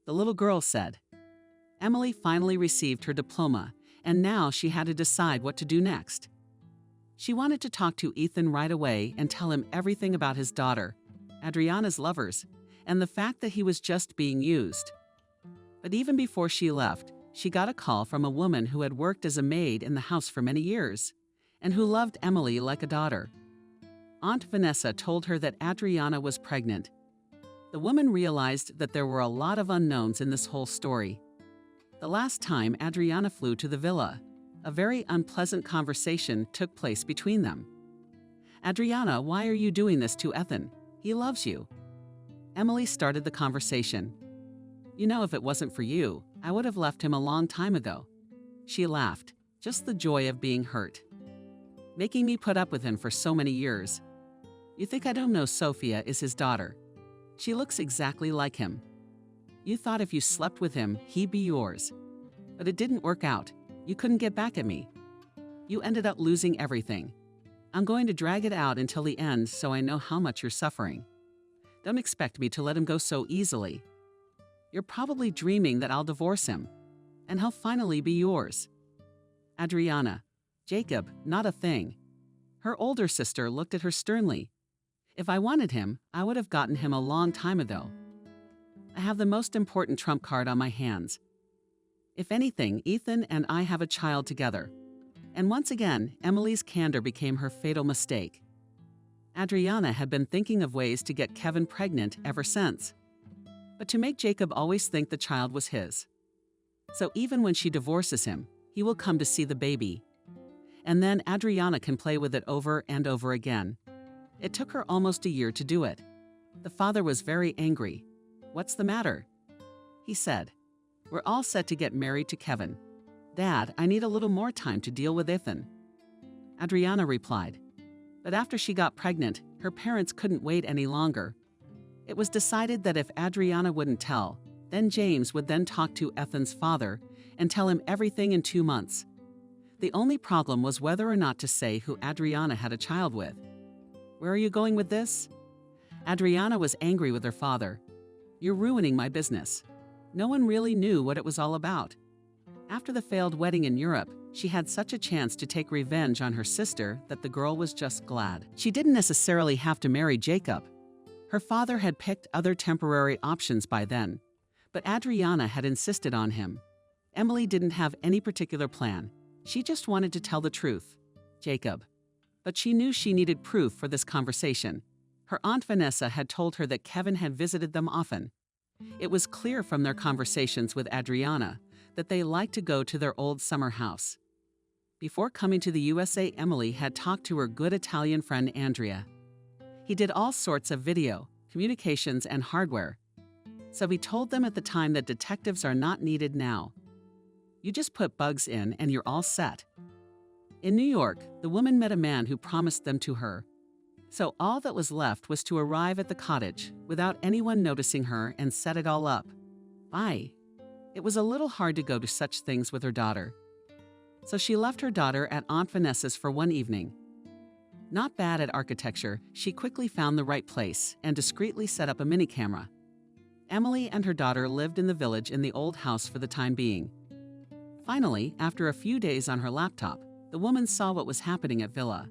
The little girl said. Emily finally received her diploma, and now she had to decide what to do next. She wanted to talk to Ethan right away and tell him everything about his daughter, Adriana's lovers, and the fact that he was just being used. But even before she left, she got a call from a woman who had worked as a maid in the house for many years, and who loved Emily like a daughter. Aunt Vanessa told her that Adriana was pregnant. The woman realized that there were a lot of unknowns in this whole story. The last time Adriana flew to the villa, a very unpleasant conversation took place between them. Adriana, why are you doing this to Ethan? He loves you. Emily started the conversation. You know, if it wasn't for you, I would have left him a long time ago. She laughed, just the joy of being hurt. Making me put up with him for so many years. You think I don't know Sophia is his daughter? She looks exactly like him. You thought if you slept with him, he'd be yours. But it didn't work out. You couldn't get back at me. You ended up losing everything. I'm going to drag it out until the end so I know how much you're suffering. Don't expect me to let him go so easily. You're probably dreaming that I'll divorce him, and he'll finally be yours. Adriana, Jacob, not a thing. Her older sister looked at her sternly. If I wanted him, I would have gotten him a long time ago. I have the most important trump card on my hands. If anything, Ethan and I have a child together. And once again, Emily's candor became her fatal mistake. Adriana had been thinking of ways to get Kevin pregnant ever since, but to make Jacob always think the child was his. So even when she divorces him, he will come to see the baby. And then Adriana can play with it over and over again. It took her almost a year to do it. The father was very angry. What's the matter? He said, we're all set to get married to Kevin. Dad, I need a little more time to deal with Ethan. Adriana replied. But after she got pregnant, her parents couldn't wait any longer. It was decided that if Adriana wouldn't tell, then James would then talk to Ethan's father and tell him everything in 2 months. The only problem was whether or not to say who Adriana had a child with. Where are you going with this? Adriana was angry with her father. You're ruining my business. No one really knew what it was all about. After the failed wedding in Europe, she had such a chance to take revenge on her sister that the girl was just glad. She didn't necessarily have to marry Jacob. Her father had picked other temporary options by then, but Adriana had insisted on him. Emily didn't have any particular plan. She just wanted to tell the truth. Jacob. But she knew she needed proof for this conversation. Her Aunt Vanessa had told her that Kevin had visited them often. It was clear from their conversations with Adriana that they liked to go to their old summer house. Before coming to the USA, Emily had talked to her good Italian friend Andrea. He did all sorts of video, communications, and hardware. So he told them at the time that detectives are not needed now. You just put bugs in and you're all set. In New York, the woman met a man who promised them to her. So all that was left was to arrive at the cottage without anyone noticing her and set it all up. Bye. It was a little hard to go to such things with her daughter. So she left her daughter at Aunt Vanessa's for one evening. Not bad at architecture, she quickly found the right place and discreetly set up a mini camera. Emily and her daughter lived in the village in the old house for the time being. Finally, after a few days on her laptop, the woman saw what was happening at Villa.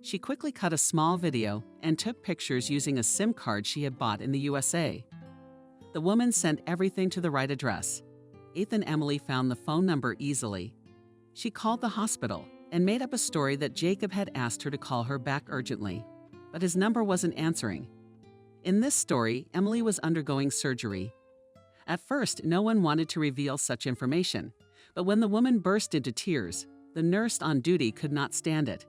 She quickly cut a small video and took pictures using a SIM card she had bought in the USA. The woman sent everything to the right address. Ethan and Emily found the phone number easily. She called the hospital and made up a story that Jacob had asked her to call her back urgently, but his number wasn't answering. In this story, Emily was undergoing surgery. At first, no one wanted to reveal such information, but when the woman burst into tears, the nurse on duty could not stand it.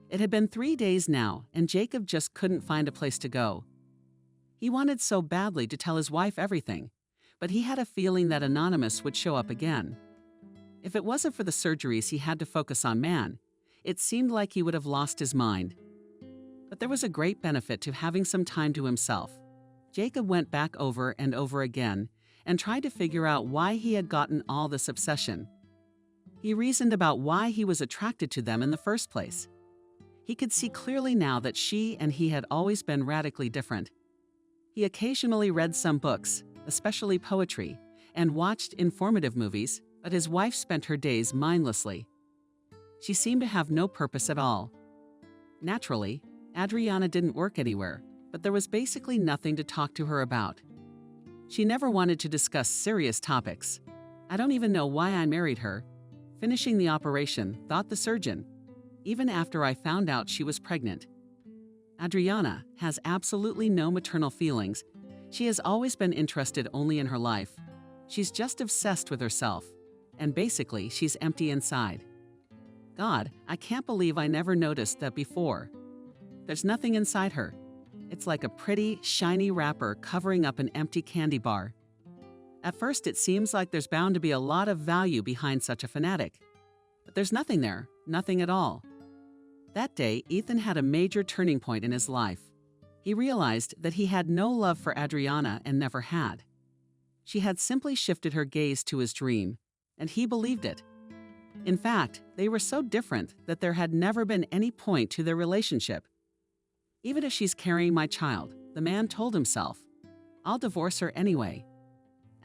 It had been 3 days now, and Jacob just couldn't find a place to go. He wanted so badly to tell his wife everything, but he had a feeling that Anonymous would show up again. If it wasn't for the surgeries he had to focus on Man, it seemed like he would have lost his mind. But there was a great benefit to having some time to himself. Jacob went back over and over again and tried to figure out why he had gotten all this obsession. He reasoned about why he was attracted to them in the first place. He could see clearly now that she and he had always been radically different. He occasionally read some books, especially poetry, and watched informative movies, but his wife spent her days mindlessly. She seemed to have no purpose at all. Naturally, Adriana didn't work anywhere, but there was basically nothing to talk to her about. She never wanted to discuss serious topics. I don't even know why I married her. Finishing the operation, thought the surgeon, even after I found out she was pregnant. Adriana has absolutely no maternal feelings. She has always been interested only in her life. She's just obsessed with herself, and basically she's empty inside. God, I can't believe I never noticed that before. There's nothing inside her. It's like a pretty, shiny wrapper covering up an empty candy bar. At first, it seems like there's bound to be a lot of value behind such a fanatic. But there's nothing there, nothing at all. That day, Ethan had a major turning point in his life. He realized that he had no love for Adriana and never had. She had simply shifted her gaze to his dream, and he believed it. In fact, they were so different that there had never been any point to their relationship. Even if she's carrying my child, the man told himself, I'll divorce her anyway.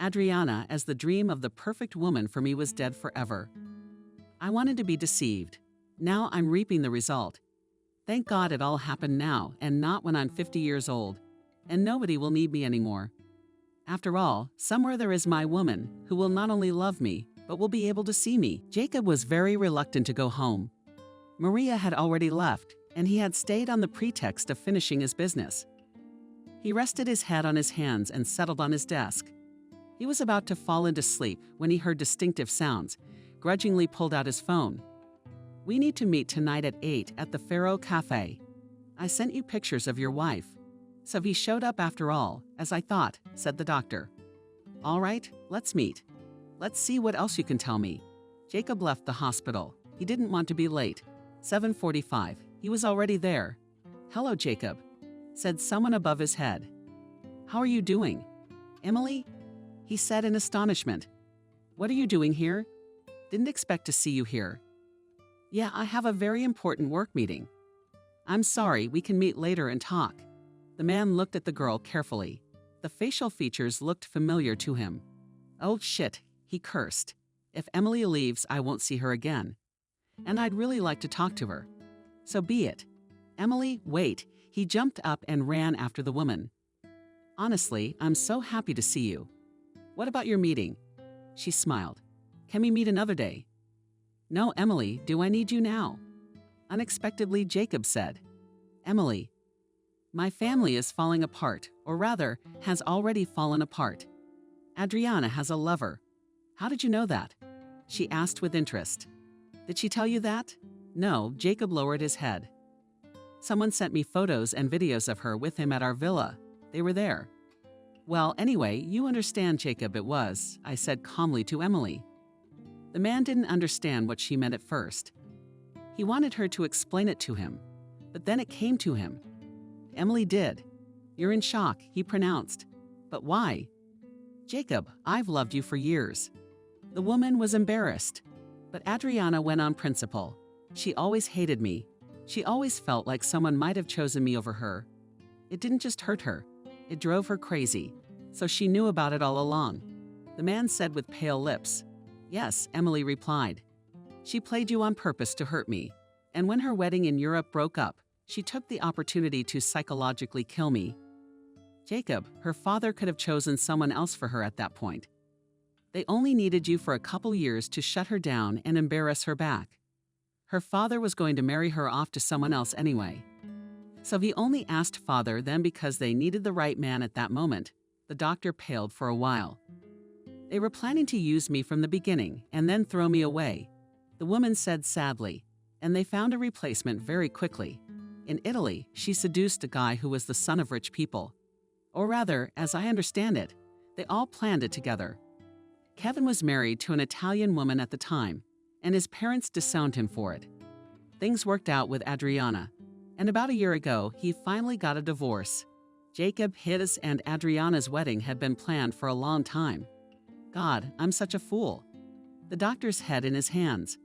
Adriana, as the dream of the perfect woman for me, was dead forever. I wanted to be deceived. Now I'm reaping the result. Thank God it all happened now and not when I'm 50 years old, and nobody will need me anymore. After all, somewhere there is my woman who will not only love me, but will be able to see me. Jacob was very reluctant to go home. Maria had already left, and he had stayed on the pretext of finishing his business. He rested his head on his hands and settled on his desk. He was about to fall into sleep when he heard distinctive sounds, grudgingly pulled out his phone. We need to meet tonight at 8 at the Faro Cafe. I sent you pictures of your wife. So he showed up after all, as I thought, said the doctor. All right, let's meet. Let's see what else you can tell me. Jacob left the hospital. He didn't want to be late. 7:45. He was already there. Hello, Jacob, said someone above his head. How are you doing? Emily? He said in astonishment. What are you doing here? Didn't expect to see you here. Yeah, I have a very important work meeting. I'm sorry, we can meet later and talk. The man looked at the girl carefully. The facial features looked familiar to him. Oh shit, he cursed. If Emily leaves, I won't see her again. And I'd really like to talk to her. So be it. Emily, wait. He jumped up and ran after the woman. Honestly, I'm so happy to see you. What about your meeting? She smiled. Can we meet another day? No, Emily, do I need you now? Unexpectedly, Jacob said. Emily, my family is falling apart, or rather, has already fallen apart. Adriana has a lover. How did you know that? She asked with interest. Did she tell you that? No, Jacob lowered his head. Someone sent me photos and videos of her with him at our villa. They were there. Well, anyway, you understand, Jacob, it was, I said calmly to Emily. The man didn't understand what she meant at first. He wanted her to explain it to him, but then it came to him. Emily did. You're in shock, he pronounced. But why? Jacob, I've loved you for years. The woman was embarrassed, but Adriana went on principle. She always hated me. She always felt like someone might have chosen me over her. It didn't just hurt her. It drove her crazy, so she knew about it all along. The man said with pale lips. Yes, Emily replied. She played you on purpose to hurt me, and when her wedding in Europe broke up, she took the opportunity to psychologically kill me. Jacob, her father could have chosen someone else for her at that point. They only needed you for a couple years to shut her down and embarrass her back. Her father was going to marry her off to someone else anyway. So he only asked father then because they needed the right man at that moment. The doctor paled for a while. They were planning to use me from the beginning and then throw me away, the woman said sadly, and they found a replacement very quickly. In Italy, she seduced a guy who was the son of rich people. Or rather, as I understand it, they all planned it together. Kevin was married to an Italian woman at the time, and his parents disowned him for it. Things worked out with Adriana, and about a year ago, he finally got a divorce. Jacob, his and Adriana's wedding had been planned for a long time. God, I'm such a fool. The doctor's head in his hands.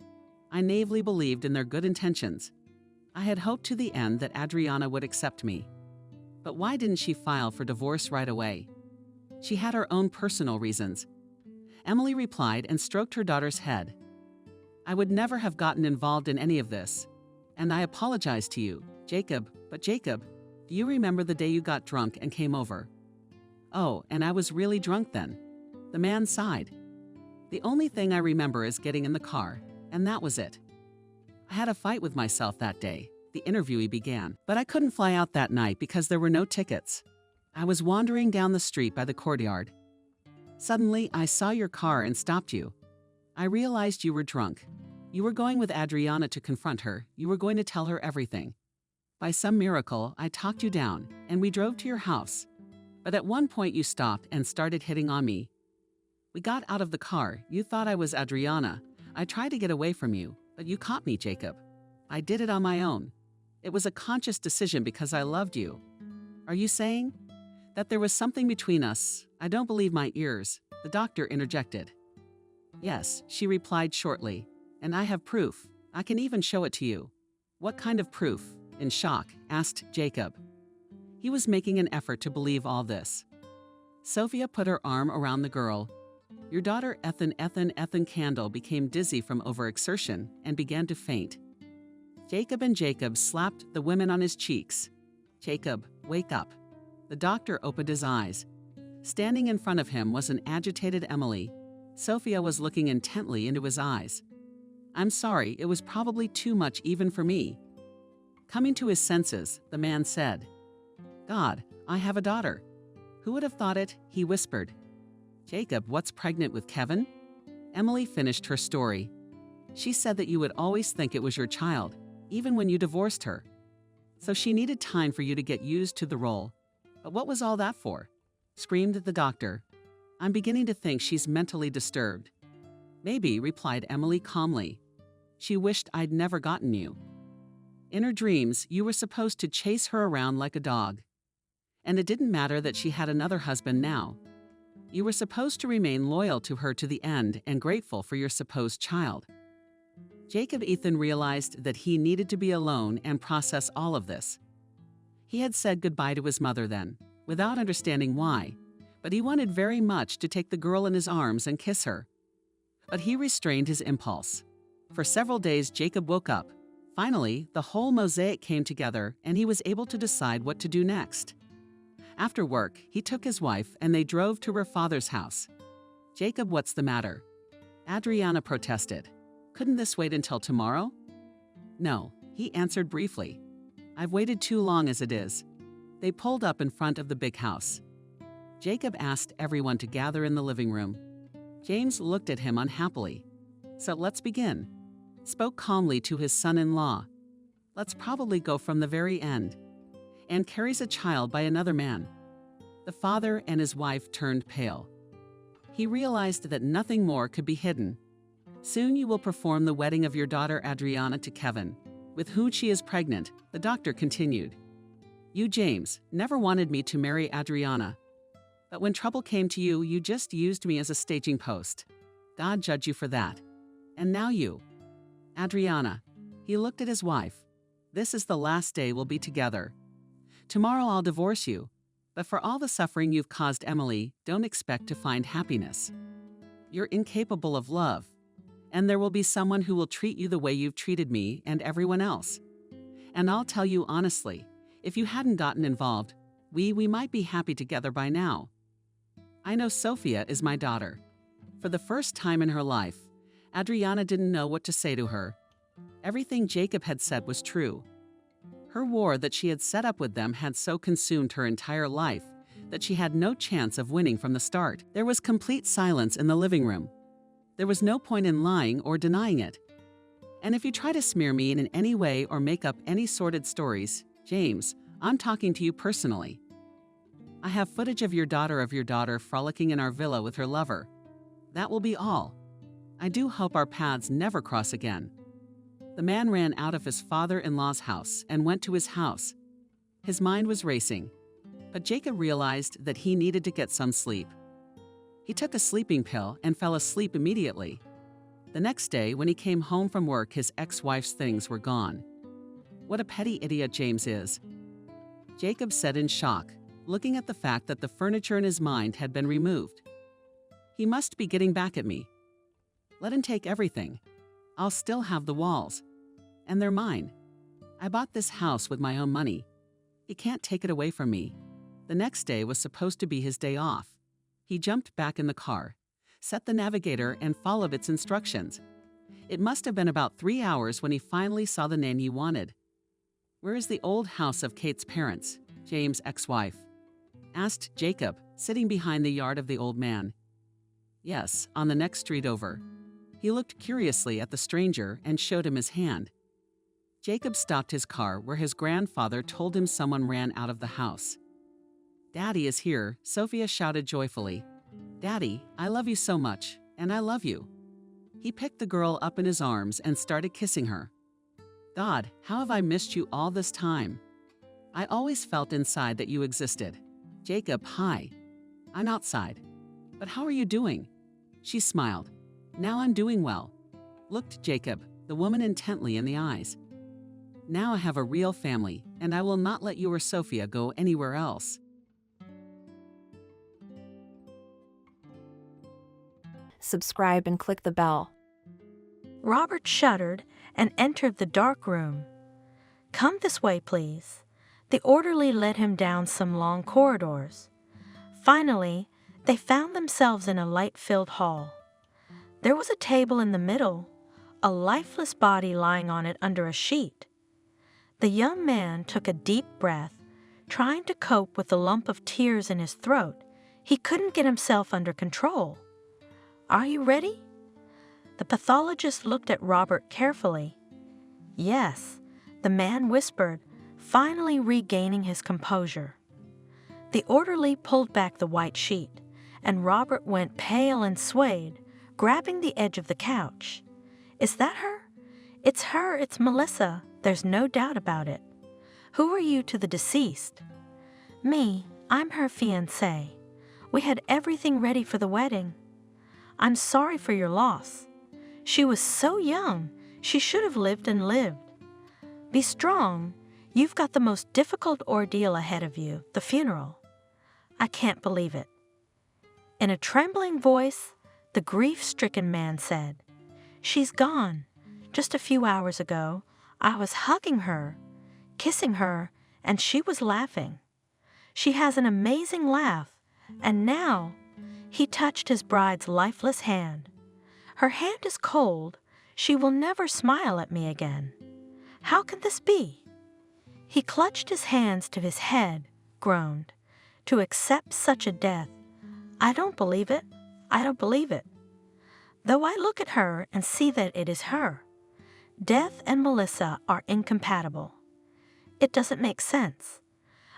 I naively believed in their good intentions. I had hoped to the end that Adriana would accept me. But why didn't she file for divorce right away? She had her own personal reasons. Emily replied and stroked her daughter's head. I would never have gotten involved in any of this. And I apologize to you, Jacob, but Jacob, do you remember the day you got drunk and came over? Oh, and I was really drunk then. The man sighed. The only thing I remember is getting in the car, and that was it. I had a fight with myself that day, the interviewee began, but I couldn't fly out that night because there were no tickets. I was wandering down the street by the courtyard. Suddenly, I saw your car and stopped you. I realized you were drunk. You were going with Adriana to confront her. You were going to tell her everything. By some miracle, I talked you down, and we drove to your house. But at one point you stopped and started hitting on me. We got out of the car. You thought I was Adriana. I tried to get away from you, but you caught me, Jacob. I did it on my own. It was a conscious decision because I loved you. Are you saying that there was something between us? I don't believe my ears, the doctor interjected. Yes, she replied shortly, and I have proof. I can even show it to you. What kind of proof? In shock, asked Jacob. He was making an effort to believe all this. Sophia put her arm around the girl. Your daughter Ethan Candle became dizzy from overexertion and began to faint. Jacob slapped the women on his cheeks. Jacob, wake up. The doctor opened his eyes. Standing in front of him was an agitated Emily. Sophia was looking intently into his eyes. I'm sorry, it was probably too much even for me. Coming to his senses, the man said, God, I have a daughter. Who would have thought it? He whispered. Jacob, what's pregnant with Kevin? Emily finished her story. She said that you would always think it was your child, even when you divorced her. So she needed time for you to get used to the role. But what was all that for? Screamed the doctor. I'm beginning to think she's mentally disturbed. Maybe, replied Emily calmly. She wished I'd never gotten you. In her dreams, you were supposed to chase her around like a dog. And it didn't matter that she had another husband now. You were supposed to remain loyal to her to the end and grateful for your supposed child. Jacob Ethan realized that he needed to be alone and process all of this. He had said goodbye to his mother then, without understanding why, but he wanted very much to take the girl in his arms and kiss her. But he restrained his impulse. For several days, Jacob woke up. Finally, the whole mosaic came together and he was able to decide what to do next. After work, he took his wife and they drove to her father's house. Jacob, what's the matter? Adriana protested. Couldn't this wait until tomorrow? No, he answered briefly. I've waited too long as it is. They pulled up in front of the big house. Jacob asked everyone to gather in the living room. James looked at him unhappily. So let's begin. Spoke calmly to his son-in-law. Let's probably go from the very end. And carries a child by another man. The father and his wife turned pale. He realized that nothing more could be hidden. Soon you will perform the wedding of your daughter Adriana to Kevin, with whom she is pregnant, the doctor continued. You, James, never wanted me to marry Adriana. But when trouble came to you, you just used me as a staging post. God judge you for that. And now you. Adriana. He looked at his wife. This is the last day we'll be together. Tomorrow I'll divorce you, but for all the suffering you've caused Emily, don't expect to find happiness. You're incapable of love, and there will be someone who will treat you the way you've treated me and everyone else. And I'll tell you honestly, if you hadn't gotten involved, we might be happy together by now. I know Sophia is my daughter. For the first time in her life, Adriana didn't know what to say to her. Everything Jacob had said was true. Her war that she had set up with them had so consumed her entire life that she had no chance of winning from the start. There was complete silence in the living room. There was no point in lying or denying it. And if you try to smear me in any way or make up any sordid stories, James, I'm talking to you personally. I have footage of your daughter frolicking in our villa with her lover. That will be all. I do hope our paths never cross again. The man ran out of his father-in-law's house and went to his house. His mind was racing, but Jacob realized that he needed to get some sleep. He took a sleeping pill and fell asleep immediately. The next day, when he came home from work, his ex-wife's things were gone. What a petty idiot James is, Jacob said in shock, looking at the fact that the furniture in his mind had been removed. He must be getting back at me. Let him take everything. I'll still have the walls. And they're mine. I bought this house with my own money. He can't take it away from me. The next day was supposed to be his day off. He jumped back in the car, set the navigator, and followed its instructions. It must have been about 3 hours when he finally saw the name he wanted. "Where is the old house of Kate's parents?" James' ex-wife asked Jacob, sitting behind the yard of the old man. "Yes, on the next street over." He looked curiously at the stranger and showed him his hand. Jacob stopped his car where his grandfather told him someone ran out of the house. "Daddy is here," Sophia shouted joyfully. "Daddy, I love you so much, and I love you." He picked the girl up in his arms and started kissing her. "God, how have I missed you all this time? I always felt inside that you existed." "Jacob, hi. I'm outside. But how are you doing?" She smiled. "Now I'm doing well." Looked Jacob, the woman intently in the eyes. "Now I have a real family, and I will not let you or Sophia go anywhere else." Subscribe and click the bell. Robert shuddered and entered the dark room. "Come this way, please." The orderly led him down some long corridors. Finally, they found themselves in a light-filled hall. There was a table in the middle, a lifeless body lying on it under a sheet. The young man took a deep breath, trying to cope with the lump of tears in his throat. He couldn't get himself under control. "Are you ready?" The pathologist looked at Robert carefully. "Yes," the man whispered, finally regaining his composure. The orderly pulled back the white sheet, and Robert went pale and swayed, grabbing the edge of the couch. "Is that her?" "It's her, it's Melissa. There's no doubt about it." "Who are you to the deceased?" "Me, I'm her fiancé. We had everything ready for the wedding." "I'm sorry for your loss. She was so young. She should have lived and lived." "Be strong. You've got the most difficult ordeal ahead of you, the funeral." "I can't believe it." In a trembling voice, the grief-stricken man said, "She's gone. Just a few hours ago, I was hugging her, kissing her, and she was laughing. She has an amazing laugh, and now—" He touched his bride's lifeless hand. "Her hand is cold. She will never smile at me again. How can this be?" He clutched his hands to his head, groaned, "To accept such a death. I don't believe it. I don't believe it. Though I look at her and see that it is her. Death and Melissa are incompatible. It doesn't make sense.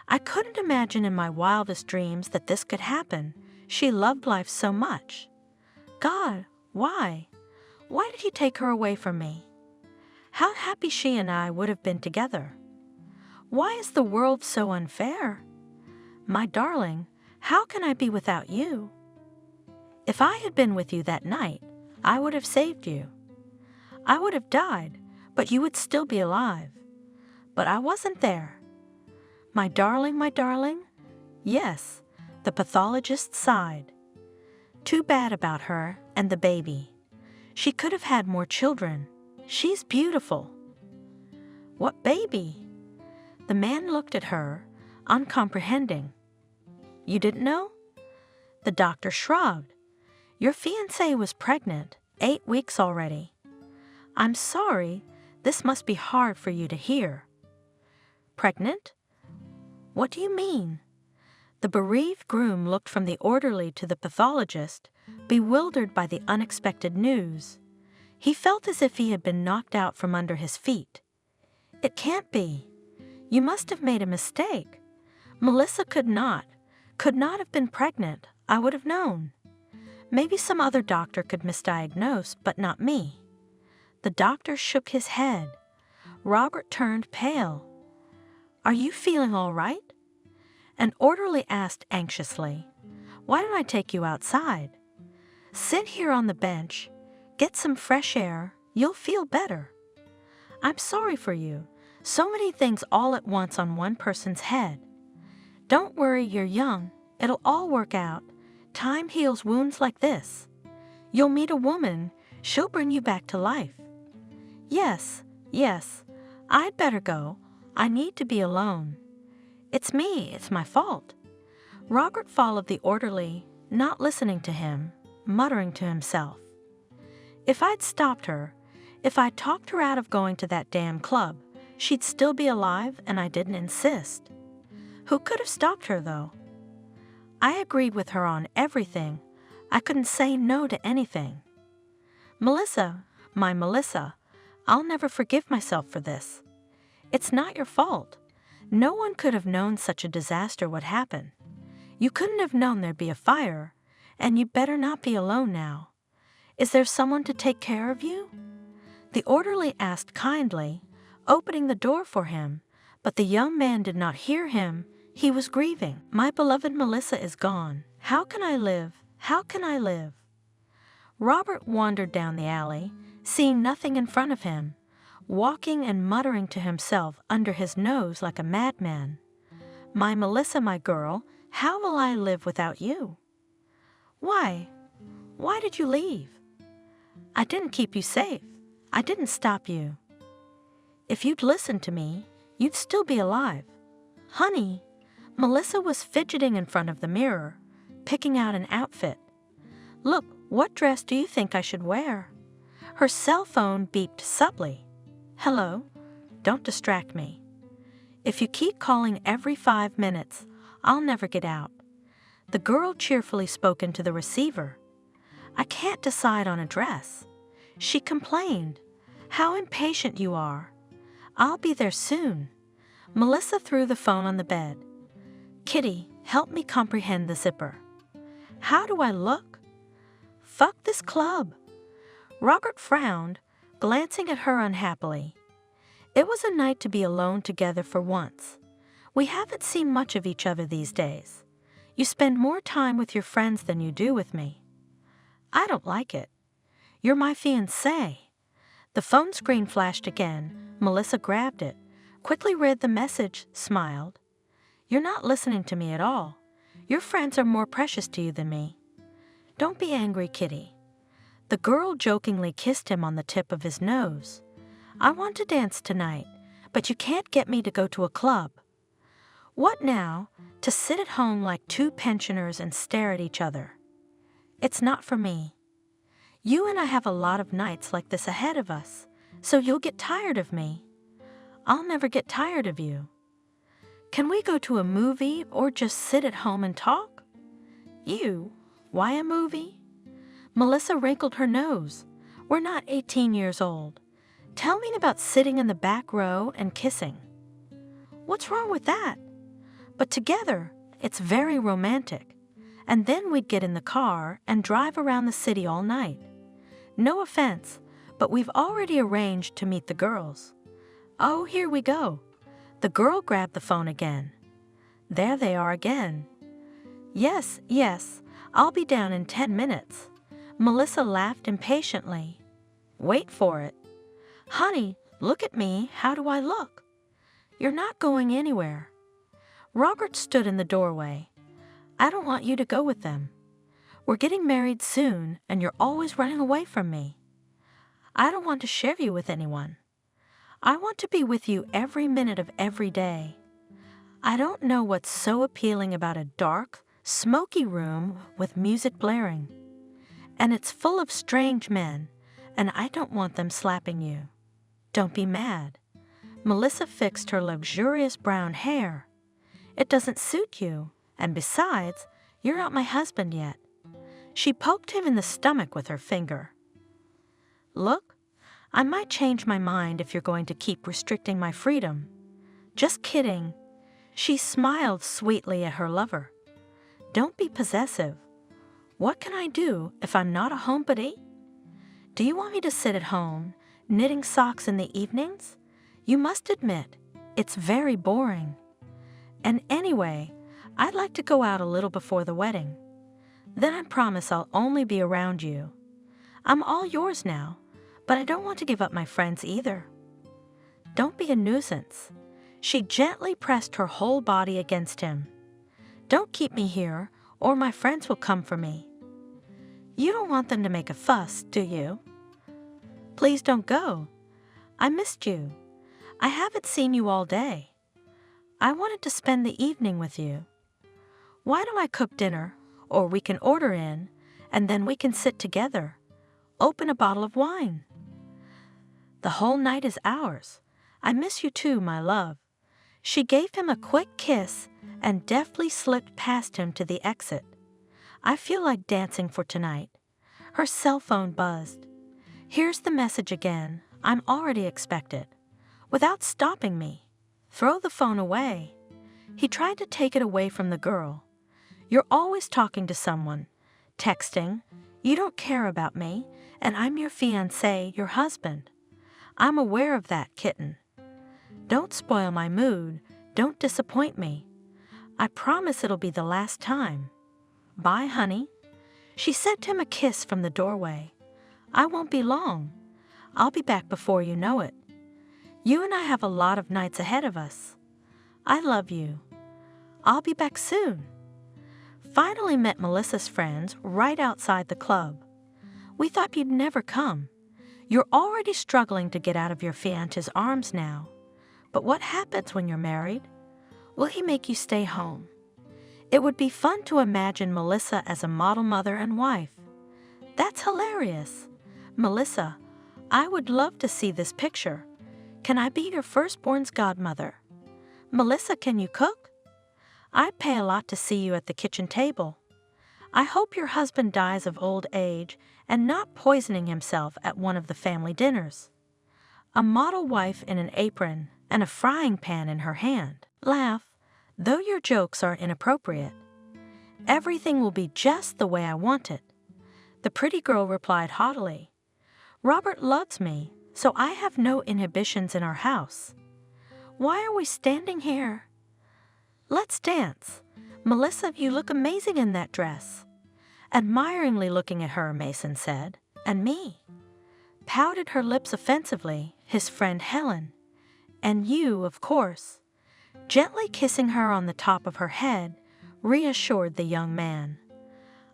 I couldn't imagine in my wildest dreams that this could happen. She loved life so much. God, why? Why did He take her away from me? How happy she and I would have been together. Why is the world so unfair? My darling, how can I be without you? If I had been with you that night, I would have saved you. I would have died, but you would still be alive. But I wasn't there. My darling, my darling? Yes, the pathologist sighed. Too bad about her and the baby. She could have had more children. She's beautiful." "What baby?" The man looked at her, uncomprehending. "You didn't know?" The doctor shrugged. "Your fiancée was pregnant, 8 weeks already. I'm sorry, this must be hard for you to hear." "Pregnant? What do you mean?" The bereaved groom looked from the orderly to the pathologist, bewildered by the unexpected news. He felt as if he had been knocked out from under his feet. "It can't be. You must have made a mistake. Melissa could not have been pregnant. I would have known. Maybe some other doctor could misdiagnose, but not me." The doctor shook his head. Robert turned pale. "Are you feeling all right?" An orderly asked anxiously, "Why don't I take you outside? Sit here on the bench. Get some fresh air. You'll feel better. I'm sorry for you. So many things all at once on one person's head. Don't worry, you're young. It'll all work out. Time heals wounds like this. You'll meet a woman. She'll bring you back to life. Yes, I'd better go. I need to be alone. It's me. It's my fault. Robert followed the orderly, not listening to him, muttering to himself. If I'd stopped her, if I'd talked her out of going to that damn club, she'd still be alive and I didn't insist. Who could have stopped her, though? I agreed with her on everything. I couldn't say no to anything. Melissa, my Melissa, I'll never forgive myself for this. It's not your fault. No one could have known such a disaster would happen. You couldn't have known there'd be a fire, and you better not be alone now. Is there someone to take care of you? The orderly asked kindly, opening the door for him, but the young man did not hear him. He was grieving. My beloved Melissa is gone. How can I live? How can I live? Robert wandered down the alley, seeing nothing in front of him, walking and muttering to himself under his nose like a madman. My Melissa, my girl, how will I live without you? Why did you leave? I didn't keep you safe. I didn't stop you. If you'd listened to me, you'd still be alive. Honey, Melissa was fidgeting in front of the mirror, picking out an outfit. Look, what dress do you think I should wear? Her cell phone beeped subtly. Hello? Don't distract me. If you keep calling every 5 minutes, I'll never get out. The girl cheerfully spoke into the receiver. I can't decide on a dress. She complained. How impatient you are. I'll be there soon. Melissa threw the phone on the bed. Kitty, help me comprehend the zipper. How do I look? Fuck this club. Robert frowned, glancing at her unhappily. It was a night to be alone together for once. We haven't seen much of each other these days. You spend more time with your friends than you do with me. I don't like it. You're my fiancé. The phone screen flashed again. Melissa grabbed it, quickly read the message, smiled. You're not listening to me at all. Your friends are more precious to you than me. Don't be angry, Kitty. The girl jokingly kissed him on the tip of his nose. I want to dance tonight, but you can't get me to go to a club. What now? To sit at home like two pensioners and stare at each other. It's not for me. You and I have a lot of nights like this ahead of us, so you'll get tired of me. I'll never get tired of you. Can we go to a movie or just sit at home and talk? You? Why a movie? Melissa wrinkled her nose. We're not 18 years old. Tell me about sitting in the back row and kissing. What's wrong with that? But together, it's very romantic. And then we'd get in the car and drive around the city all night. No offense, but we've already arranged to meet the girls. Oh, here we go. The girl grabbed the phone again. There they are again. Yes, I'll be down in 10 minutes. Melissa laughed impatiently. Wait for it. Honey, look at me. How do I look? You're not going anywhere. Robert stood in the doorway. I don't want you to go with them. We're getting married soon, and you're always running away from me. I don't want to share you with anyone. I want to be with you every minute of every day. I don't know what's so appealing about a dark, smoky room with music blaring. And it's full of strange men, and I don't want them slapping you. Don't be mad. Melissa fixed her luxurious brown hair. It doesn't suit you, and besides, you're not my husband yet. She poked him in the stomach with her finger. Look, I might change my mind if you're going to keep restricting my freedom. Just kidding. She smiled sweetly at her lover. Don't be possessive. What can I do if I'm not a homebody? Do you want me to sit at home, knitting socks in the evenings? You must admit, it's very boring. And anyway, I'd like to go out a little before the wedding. Then I promise I'll only be around you. I'm all yours now, but I don't want to give up my friends either. Don't be a nuisance. She gently pressed her whole body against him. Don't keep me here, or my friends will come for me. You don't want them to make a fuss, do you? Please don't go. I missed you. I haven't seen you all day. I wanted to spend the evening with you. Why don't I cook dinner, or we can order in, and then we can sit together. Open a bottle of wine. The whole night is ours. I miss you too, my love. She gave him a quick kiss and deftly slipped past him to the exit. I feel like dancing for tonight. Her cell phone buzzed. Here's the message again. I'm already expected. Without stopping me. Throw the phone away. He tried to take it away from the girl. You're always talking to someone. Texting. You don't care about me, and I'm your fiancé, your husband. I'm aware of that, kitten. Don't spoil my mood. Don't disappoint me. I promise it'll be the last time. Bye, honey. She sent him a kiss from the doorway. I won't be long. I'll be back before you know it. You and I have a lot of nights ahead of us. I love you. I'll be back soon. Finally met Melissa's friends right outside the club. We thought you'd never come. You're already struggling to get out of your fiancé's arms now. But what happens when you're married? Will he make you stay home? It would be fun to imagine Melissa as a model mother and wife. That's hilarious. Melissa, I would love to see this picture. Can I be your firstborn's godmother? Melissa, can you cook? I'd pay a lot to see you at the kitchen table. I hope your husband dies of old age and not poisoning himself at one of the family dinners. A model wife in an apron and a frying pan in her hand. Laugh, though your jokes are inappropriate. Everything will be just the way I want it. The pretty girl replied haughtily. Robert loves me, so I have no inhibitions in our house. Why are we standing here? Let's dance. Melissa, you look amazing in that dress. Admiringly looking at her, Mason said, and me. Pouted her lips offensively, his friend Helen. And you, of course. Gently kissing her on the top of her head, reassured the young man.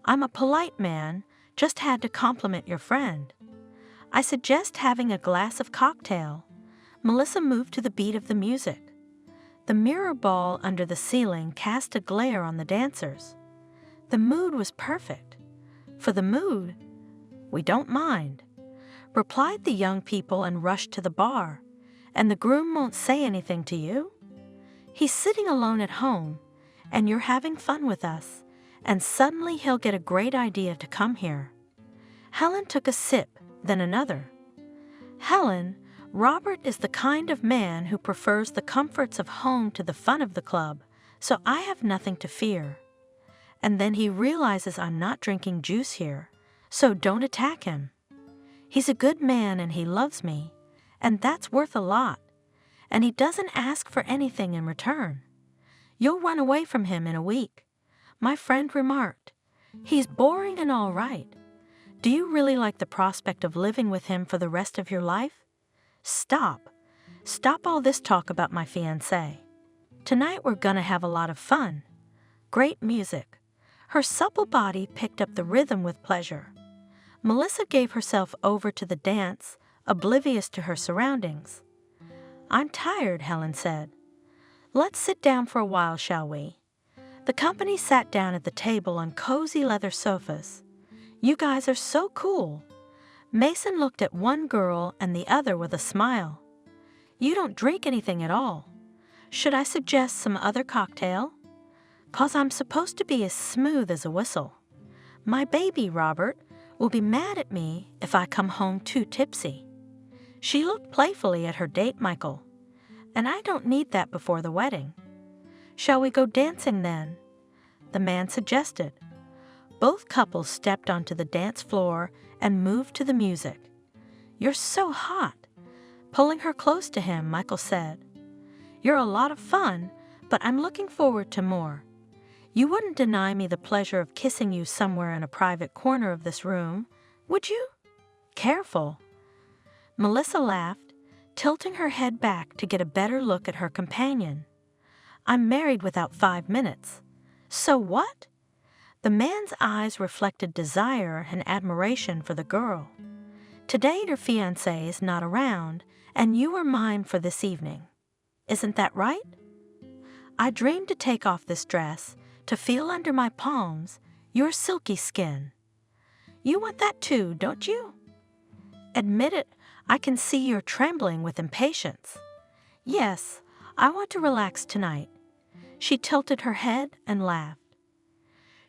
I'm a polite man, just had to compliment your friend. I suggest having a glass of cocktail. Melissa moved to the beat of the music. The mirror ball under the ceiling cast a glare on the dancers. The mood was perfect. For the mood, we don't mind, replied the young people and rushed to the bar. And the groom won't say anything to you? He's sitting alone at home, and you're having fun with us, and suddenly he'll get a great idea to come here. Helen took a sip, then another. Helen, Robert is the kind of man who prefers the comforts of home to the fun of the club, so I have nothing to fear. And then he realizes I'm not drinking juice here, so don't attack him. He's a good man and he loves me, and that's worth a lot. And he doesn't ask for anything in return. You'll run away from him in a week. My friend remarked, he's boring and all right. Do you really like the prospect of living with him for the rest of your life? Stop. Stop all this talk about my fiancé. Tonight we're gonna have a lot of fun. Great music. Her supple body picked up the rhythm with pleasure. Melissa gave herself over to the dance, oblivious to her surroundings. I'm tired, Helen said. Let's sit down for a while, shall we? The company sat down at the table on cozy leather sofas. You guys are so cool. Mason looked at one girl and the other with a smile. You don't drink anything at all. Should I suggest some other cocktail? 'Cause I'm supposed to be as smooth as a whistle. My baby, Robert, will be mad at me if I come home too tipsy. She looked playfully at her date, Michael. And I don't need that before the wedding. Shall we go dancing then? The man suggested. Both couples stepped onto the dance floor and moved to the music. You're so hot. Pulling her close to him, Michael said. You're a lot of fun, but I'm looking forward to more. You wouldn't deny me the pleasure of kissing you somewhere in a private corner of this room, would you? Careful. Melissa laughed, tilting her head back to get a better look at her companion. I'm married without 5 minutes. So what? The man's eyes reflected desire and admiration for the girl. Today your fiancé is not around, and you are mine for this evening. Isn't that right? I dreamed to take off this dress, to feel under my palms your silky skin. You want that too, don't you? Admit it, I can see you're trembling with impatience. Yes, I want to relax tonight. She tilted her head and laughed.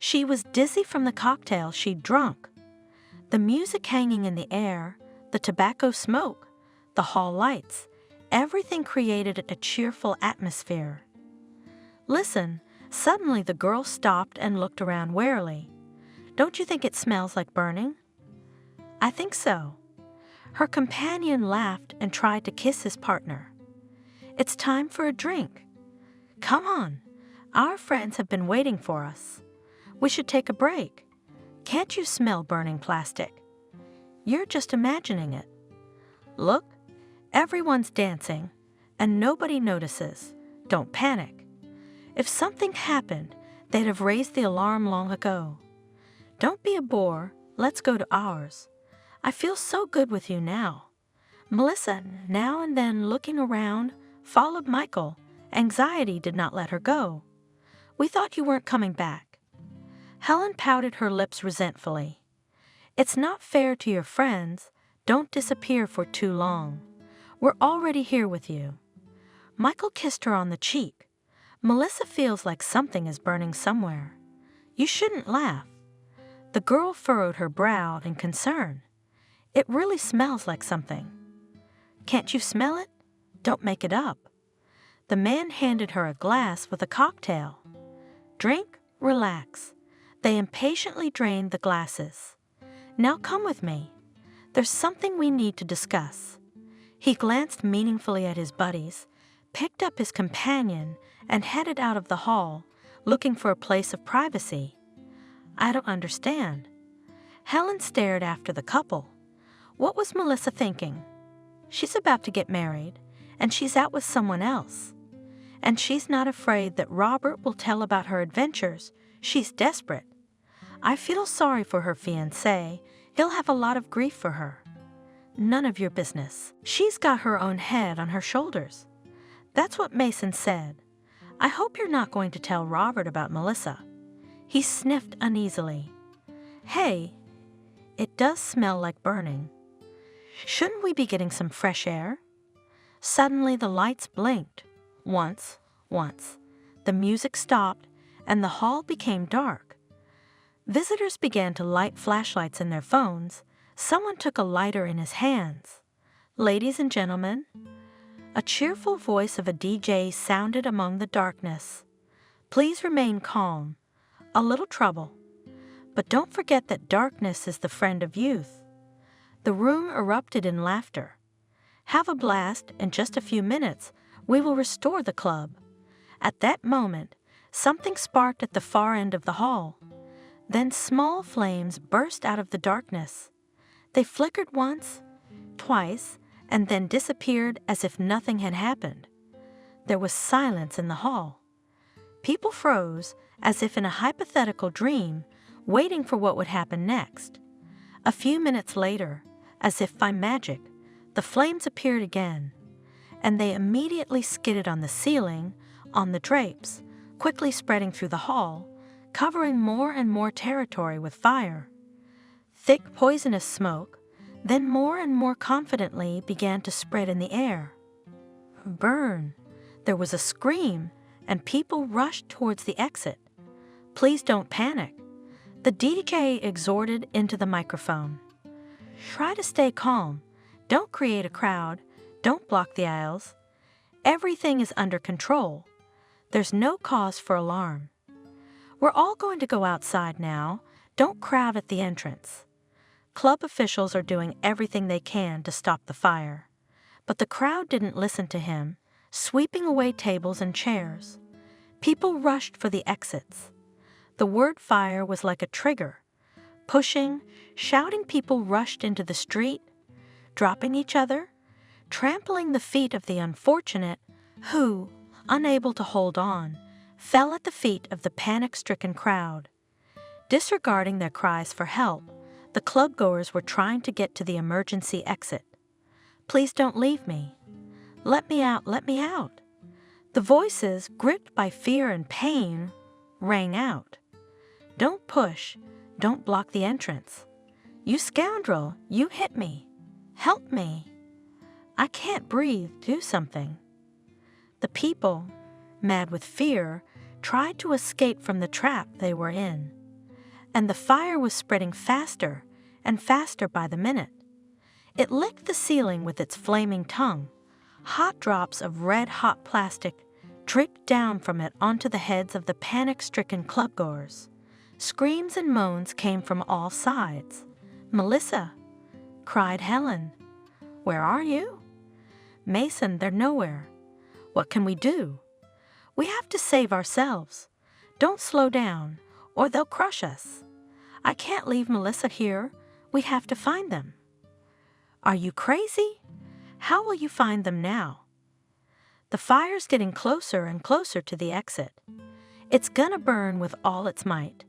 She was dizzy from the cocktail she'd drunk. The music hanging in the air, the tobacco smoke, the hall lights, everything created a cheerful atmosphere. Listen, suddenly the girl stopped and looked around warily. Don't you think it smells like burning? I think so. Her companion laughed and tried to kiss his partner. It's time for a drink. Come on, our friends have been waiting for us. We should take a break. Can't you smell burning plastic? You're just imagining it. Look, everyone's dancing, and nobody notices. Don't panic. If something happened, they'd have raised the alarm long ago. Don't be a bore, let's go to ours. I feel so good with you now. Melissa, now and then looking around, followed Michael. Anxiety did not let her go. We thought you weren't coming back. Helen pouted her lips resentfully. It's not fair to your friends. Don't disappear for too long. We're already here with you. Michael kissed her on the cheek. Melissa feels like something is burning somewhere. You shouldn't laugh. The girl furrowed her brow in concern. It really smells like something. Can't you smell it? Don't make it up. The man handed her a glass with a cocktail. Drink, relax. They impatiently drained the glasses. Now come with me. There's something we need to discuss. He glanced meaningfully at his buddies, picked up his companion, and headed out of the hall, looking for a place of privacy. I don't understand. Helen stared after the couple. What was Melissa thinking? She's about to get married, and she's out with someone else. And she's not afraid that Robert will tell about her adventures. She's desperate. I feel sorry for her fiancé. He'll have a lot of grief for her. None of your business. She's got her own head on her shoulders. That's what Mason said. I hope you're not going to tell Robert about Melissa. He sniffed uneasily. Hey, it does smell like burning. Shouldn't we be getting some fresh air? Suddenly the lights blinked. Once. The music stopped, and the hall became dark. Visitors began to light flashlights in their phones. Someone took a lighter in his hands. Ladies and gentlemen, a cheerful voice of a DJ sounded among the darkness. Please remain calm. A little trouble. But don't forget that darkness is the friend of youth. The room erupted in laughter. Have a blast. In just a few minutes, we will restore the club. At that moment, something sparked at the far end of the hall. Then small flames burst out of the darkness. They flickered once, twice, and then disappeared as if nothing had happened. There was silence in the hall. People froze, as if in a hypothetical dream, waiting for what would happen next. A few minutes later, as if by magic, the flames appeared again, and they immediately skidded on the ceiling, on the drapes, quickly spreading through the hall, covering more and more territory with fire. Thick, poisonous smoke, then more and more confidently began to spread in the air. Burn! There was a scream, and people rushed towards the exit. Please don't panic. The DJ exhorted into the microphone. Try to stay calm. Don't create a crowd. Don't block the aisles. Everything is under control. There's no cause for alarm. We're all going to go outside now. Don't crowd at the entrance. Club officials are doing everything they can to stop the fire. But the crowd didn't listen to him, sweeping away tables and chairs. People rushed for the exits. The word fire was like a trigger. Pushing, shouting people rushed into the street, dropping each other, trampling the feet of the unfortunate who, unable to hold on, fell at the feet of the panic-stricken crowd. Disregarding their cries for help, the clubgoers were trying to get to the emergency exit. "Please don't leave me. Let me out, let me out." The voices, gripped by fear and pain, rang out. "Don't push. Don't block the entrance. You scoundrel, you hit me. Help me. I can't breathe, do something." The people, mad with fear, tried to escape from the trap they were in. And the fire was spreading faster and faster by the minute. It licked the ceiling with its flaming tongue. Hot drops of red-hot plastic dripped down from it onto the heads of the panic-stricken clubgoers. Screams and moans came from all sides. "Melissa!" cried Helen. "Where are you?" "Mason, they're nowhere. What can we do?" "We have to save ourselves. Don't slow down, or they'll crush us. I can't leave Melissa here. We have to find them." "Are you crazy? How will you find them now?" "The fire's getting closer and closer to the exit. It's gonna burn with all its might.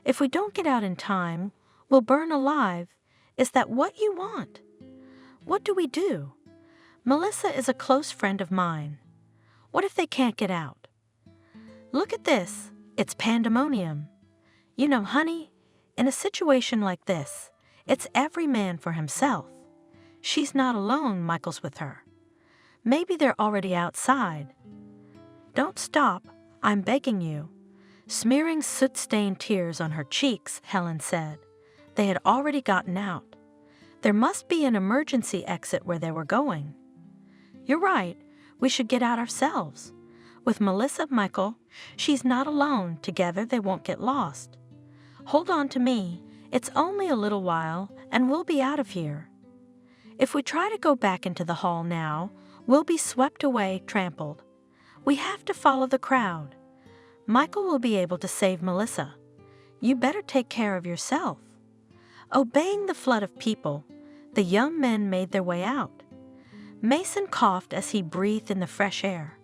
If we don't get out in time, we'll burn alive. Is that what you want? What do we do? Melissa is a close friend of mine. What if they can't get out? Look at this. It's pandemonium. You know, honey, in a situation like this, it's every man for himself. She's not alone, Michael's with her. Maybe they're already outside." "Don't stop, I'm begging you." Smearing soot-stained tears on her cheeks, Helen said. They had already gotten out. There must be an emergency exit where they were going. "You're right, we should get out ourselves. With Melissa, Michael, she's not alone. Together they won't get lost. Hold on to me, it's only a little while, and we'll be out of here. If we try to go back into the hall now, we'll be swept away, trampled. We have to follow the crowd. Michael will be able to save Melissa. You better take care of yourself." Obeying the flood of people, the young men made their way out. Mason coughed as he breathed in the fresh air.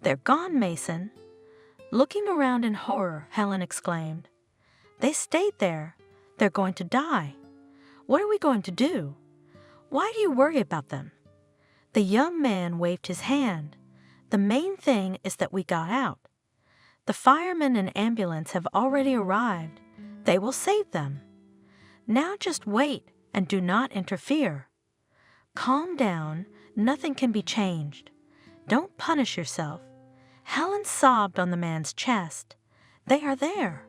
"They're gone, Mason." Looking around in horror, Helen exclaimed. "They stayed there. They're going to die. What are we going to do? Why do you worry about them?" The young man waved his hand. "The main thing is that we got out. The firemen and ambulance have already arrived. They will save them. Now just wait and do not interfere. Calm down, nothing can be changed. Don't punish yourself." Helen sobbed on the man's chest. "They are there."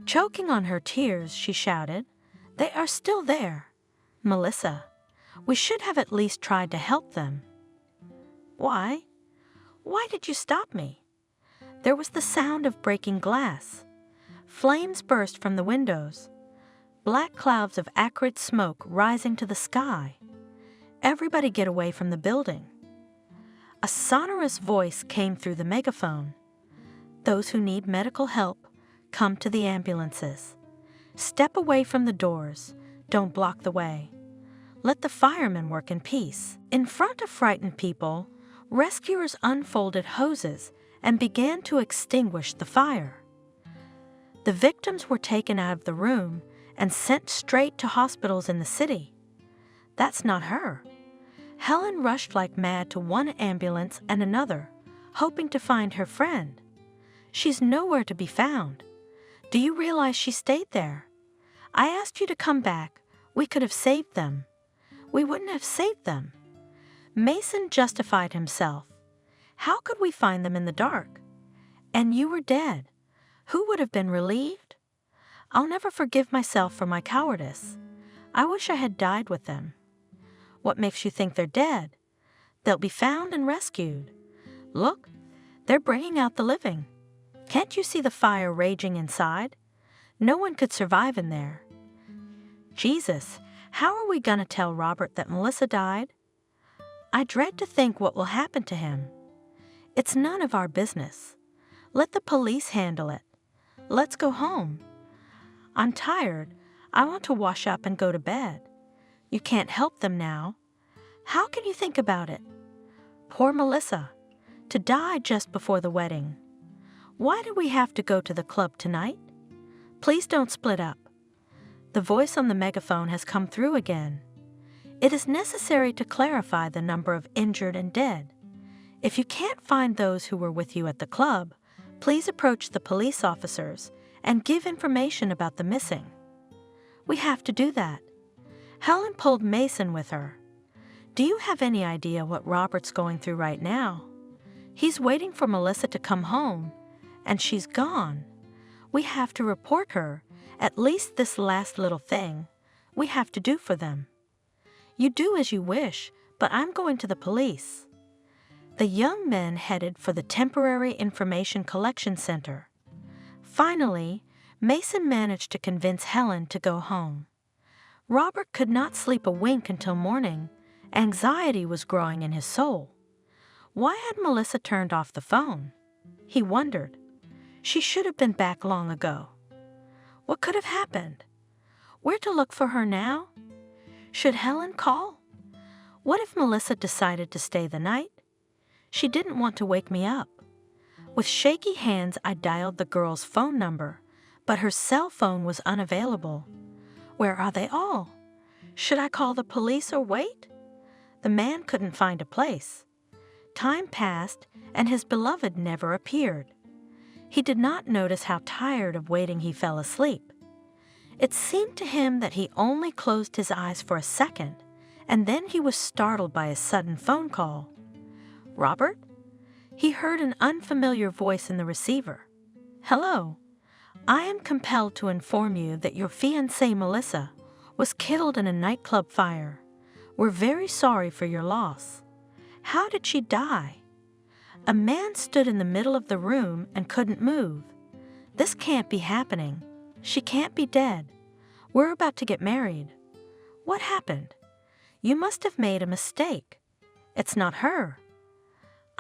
Choking on her tears, she shouted, "They are still there. Melissa, we should have at least tried to help them." "Why? Why did you stop me?" There was the sound of breaking glass. Flames burst from the windows. Black clouds of acrid smoke rising to the sky. "Everybody get away from the building." A sonorous voice came through the megaphone. "Those who need medical help, come to the ambulances. Step away from the doors. Don't block the way. Let the firemen work in peace." In front of frightened people, rescuers unfolded hoses and began to extinguish the fire. The victims were taken out of the room and sent straight to hospitals in the city. That's not her. Helen rushed like mad to one ambulance and another, hoping to find her friend. She's nowhere to be found. Do you realize she stayed there? I asked you to come back. We could have saved them. We wouldn't have saved them. Mason justified himself. How could we find them in the dark? And you were dead. Who would have been relieved? I'll never forgive myself for my cowardice. I wish I had died with them. What makes you think they're dead? They'll be found and rescued. Look, they're bringing out the living. Can't you see the fire raging inside? No one could survive in there. Jesus, how are we going to tell Robert that Melissa died? I dread to think what will happen to him. It's none of our business. Let the police handle it. Let's go home. I'm tired. I want to wash up and go to bed. You can't help them now. How can you think about it? Poor Melissa, to die just before the wedding. Why do we have to go to the club tonight? Please don't split up. The voice on the megaphone has come through again. It is necessary to clarify the number of injured and dead. If you can't find those who were with you at the club, please approach the police officers and give information about the missing. We have to do that. Helen pulled Mason with her. Do you have any idea what Robert's going through right now? He's waiting for Melissa to come home, and she's gone. We have to report her, at least this last little thing we have to do for them. You do as you wish, but I'm going to the police. The young men headed for the Temporary Information Collection Center. Finally, Mason managed to convince Helen to go home. Robert could not sleep a wink until morning. Anxiety was growing in his soul. Why had Melissa turned off the phone? He wondered. She should have been back long ago. What could have happened? Where to look for her now? Should Helen call? What if Melissa decided to stay the night? She didn't want to wake me up. With shaky hands, I dialed the girl's phone number, but her cell phone was unavailable. Where are they all? Should I call the police or wait? The man couldn't find a place. Time passed, and his beloved never appeared. He did not notice how tired of waiting he fell asleep. It seemed to him that he only closed his eyes for a second, and then he was startled by a sudden phone call. Robert? He heard an unfamiliar voice in the receiver. Hello. I am compelled to inform you that your fiancée Melissa was killed in a nightclub fire. We're very sorry for your loss. How did she die? A man stood in the middle of the room and couldn't move. This can't be happening. She can't be dead. We're about to get married. What happened? You must have made a mistake. It's not her.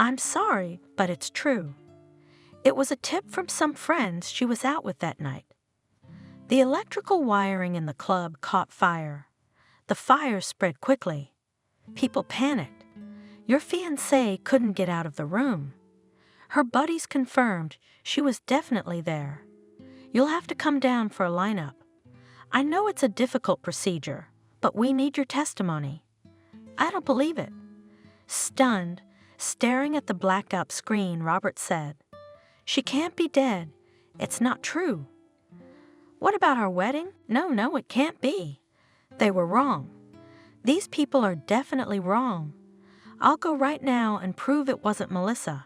I'm sorry, but it's true. It was a tip from some friends she was out with that night. The electrical wiring in the club caught fire. The fire spread quickly. People panicked. Your fiancée couldn't get out of the room. Her buddies confirmed she was definitely there. You'll have to come down for a lineup. I know it's a difficult procedure, but we need your testimony. I don't believe it. Stunned, staring at the blacked-out screen, Robert said, She can't be dead. It's not true. What about our wedding? No, it can't be. They were wrong. These people are definitely wrong. I'll go right now and prove it wasn't Melissa.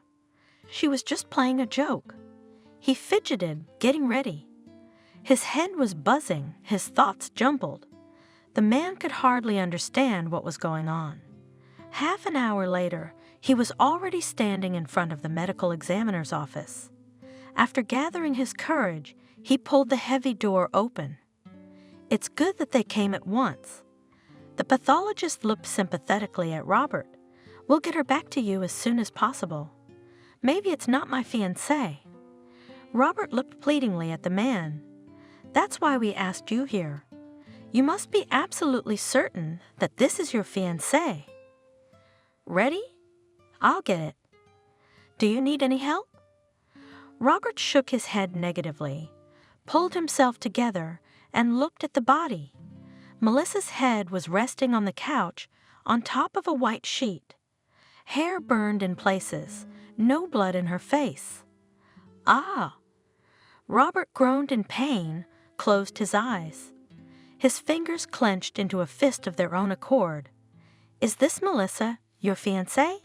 She was just playing a joke. He fidgeted, getting ready. His head was buzzing, his thoughts jumbled. The man could hardly understand what was going on. Half an hour later, he was already standing in front of the medical examiner's office. After gathering his courage, he pulled the heavy door open. It's good that they came at once. The pathologist looked sympathetically at Robert. We'll get her back to you as soon as possible. Maybe it's not my fiancée. Robert looked pleadingly at the man. That's why we asked you here. You must be absolutely certain that this is your fiancée. Ready? I'll get it. Do you need any help? Robert shook his head negatively, pulled himself together, and looked at the body. Melissa's head was resting on the couch on top of a white sheet. Hair burned in places, no blood in her face. Ah! Robert groaned in pain, closed his eyes. His fingers clenched into a fist of their own accord. Is this Melissa, your fiancée?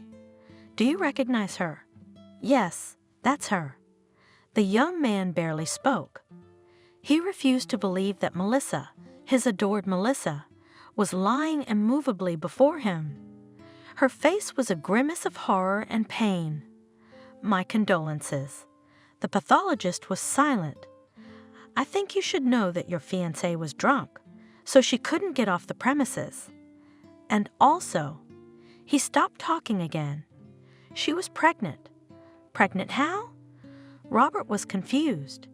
Do you recognize her? Yes, that's her. The young man barely spoke. He refused to believe that Melissa, his adored Melissa, was lying immovably before him. Her face was a grimace of horror and pain. My condolences. The pathologist was silent. I think you should know that your fiancée was drunk, so she couldn't get off the premises. And also, he stopped talking again. She was pregnant. Pregnant how? Robert was confused.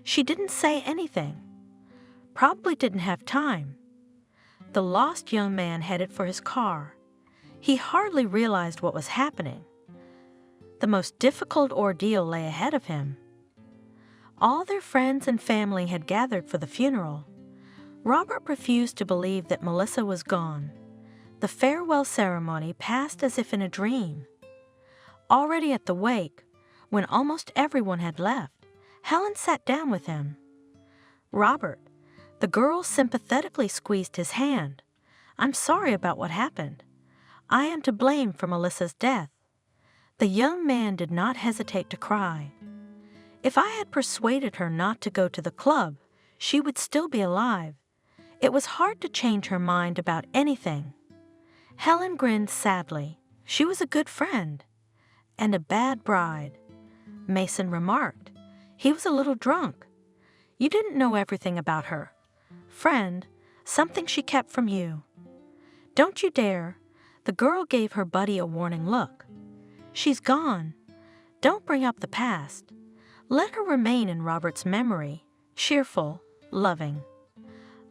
She didn't say anything. Probably didn't have time. The lost young man headed for his car. He hardly realized what was happening. The most difficult ordeal lay ahead of him. All their friends and family had gathered for the funeral. Robert refused to believe that Melissa was gone. The farewell ceremony passed as if in a dream. Already at the wake, when almost everyone had left, Helen sat down with him. "Robert," the girl sympathetically squeezed his hand. "I'm sorry about what happened. I am to blame for Melissa's death." The young man did not hesitate to cry. "If I had persuaded her not to go to the club, she would still be alive. It was hard to change her mind about anything." Helen grinned sadly. She was a good friend. And a bad bride. Mason remarked. He was a little drunk. "You didn't know everything about her. Friend, something she kept from you." "Don't you dare." The girl gave her buddy a warning look. "She's gone. Don't bring up the past. Let her remain in Robert's memory, cheerful, loving."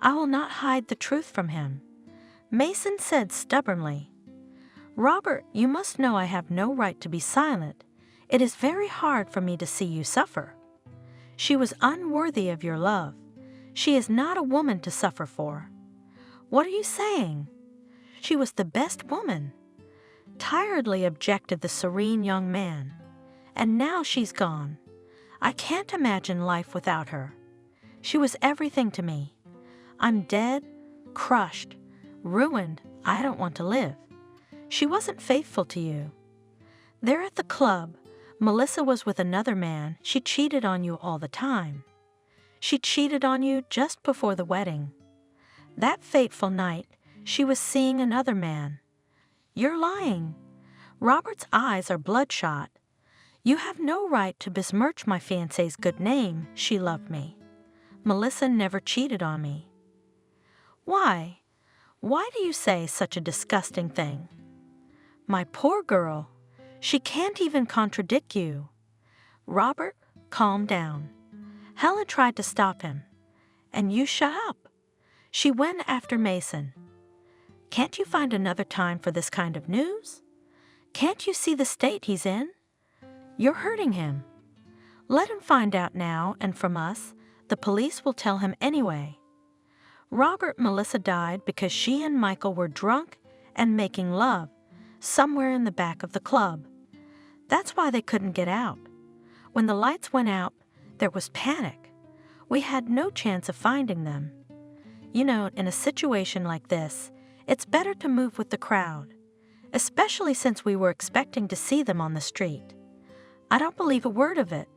"I will not hide the truth from him," Mason said stubbornly. "Robert, you must know I have no right to be silent. It is very hard for me to see you suffer. She was unworthy of your love. She is not a woman to suffer for." "What are you saying?" "She was the best woman," tiredly objected the serene young man. "And now she's gone. I can't imagine life without her. She was everything to me. I'm dead, crushed, ruined. I don't want to live. She wasn't faithful to you. There at the club, Melissa was with another man. She cheated on you all the time. She cheated on you just before the wedding. That fateful night, she was seeing another man. You're lying. Robert's eyes are bloodshot. You have no right to besmirch my fiancé's good name. She loved me. Melissa never cheated on me." "Why? Why do you say such a disgusting thing?" "My poor girl. She can't even contradict you." "Robert, calm down." Helen tried to stop him. "And you shut up." She went after Mason. "Can't you find another time for this kind of news? Can't you see the state he's in? You're hurting him. Let him find out now, and from us, the police will tell him anyway. Robert, Melissa died because she and Michael were drunk and making love somewhere in the back of the club. That's why they couldn't get out. When the lights went out, there was panic. We had no chance of finding them. You know, in a situation like this, it's better to move with the crowd, especially since we were expecting to see them on the street. I don't believe a word of it."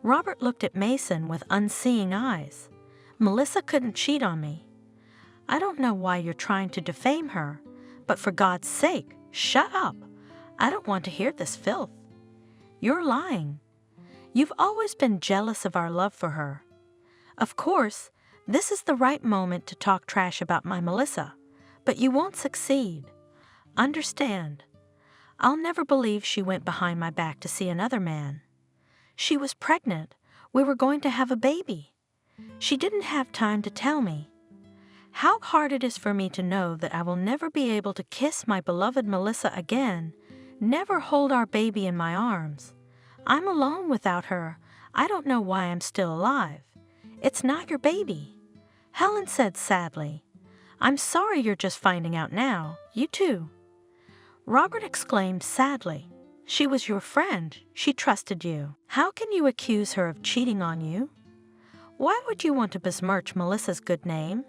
Robert looked at Mason with unseeing eyes. "Melissa couldn't cheat on me. I don't know why you're trying to defame her, but for God's sake, shut up. I don't want to hear this filth. You're lying. You've always been jealous of our love for her. Of course, this is the right moment to talk trash about my Melissa, but you won't succeed. Understand. I'll never believe she went behind my back to see another man. She was pregnant. We were going to have a baby. She didn't have time to tell me. How hard it is for me to know that I will never be able to kiss my beloved Melissa again, never hold our baby in my arms. I'm alone without her. I don't know why I'm still alive. It's not your baby." Helen said sadly. "I'm sorry you're just finding out now. You too." Robert exclaimed sadly. "She was your friend. She trusted you. How can you accuse her of cheating on you? Why would you want to besmirch Melissa's good name?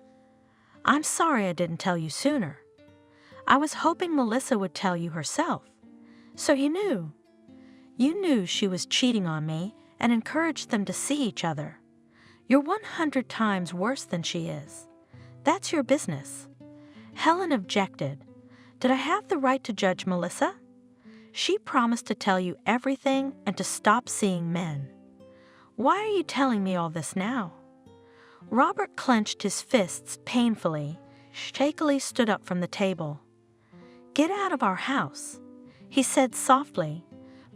I'm sorry I didn't tell you sooner. I was hoping Melissa would tell you herself. So you knew. You knew she was cheating on me and encouraged them to see each other. You're 100 times worse than she is. That's your business." Helen objected. "Did I have the right to judge Melissa? She promised to tell you everything and to stop seeing men. Why are you telling me all this now?" Robert clenched his fists painfully, shakily stood up from the table. "Get out of our house," he said softly,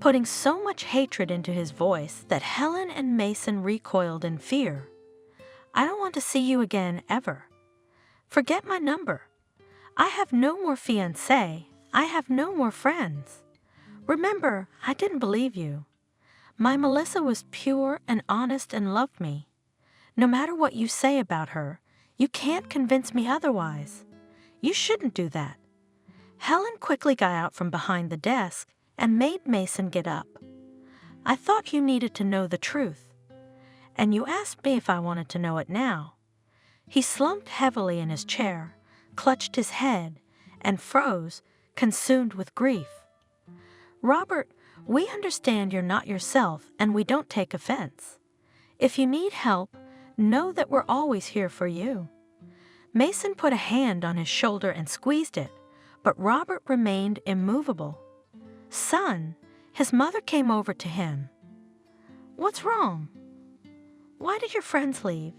putting so much hatred into his voice that Helen and Mason recoiled in fear. I don't want to see you again ever. Forget my number. I have no more fiancé. I have no more friends. Remember, I didn't believe you. My Melissa was pure and honest and loved me. No matter what you say about her, you can't convince me otherwise. You shouldn't do that. Helen quickly got out from behind the desk and made Mason get up. I thought you needed to know the truth. And you asked me if I wanted to know it now. He slumped heavily in his chair, clutched his head, and froze, consumed with grief. Robert, we understand you're not yourself and we don't take offense. If you need help, know that we're always here for you. Mason put a hand on his shoulder and squeezed it, but Robert remained immovable. Son, his mother came over to him. What's wrong? Why did your friends leave?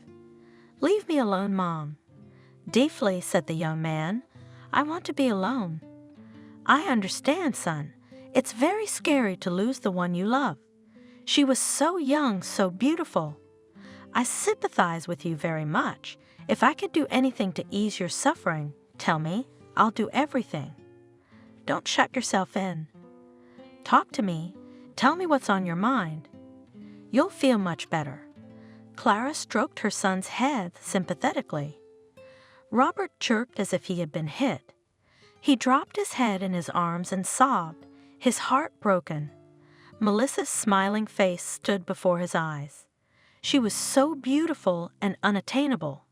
Leave me alone, Mom. Deeply, said the young man. I want to be alone. I understand, son. It's very scary to lose the one you love. She was so young, so beautiful. I sympathize with you very much. If I could do anything to ease your suffering, tell me. I'll do everything. Don't shut yourself in. Talk to me. Tell me what's on your mind. You'll feel much better. Clara stroked her son's head sympathetically. Robert jerked as if he had been hit. He dropped his head in his arms and sobbed, his heart broken. Melissa's smiling face stood before his eyes. She was so beautiful and unattainable.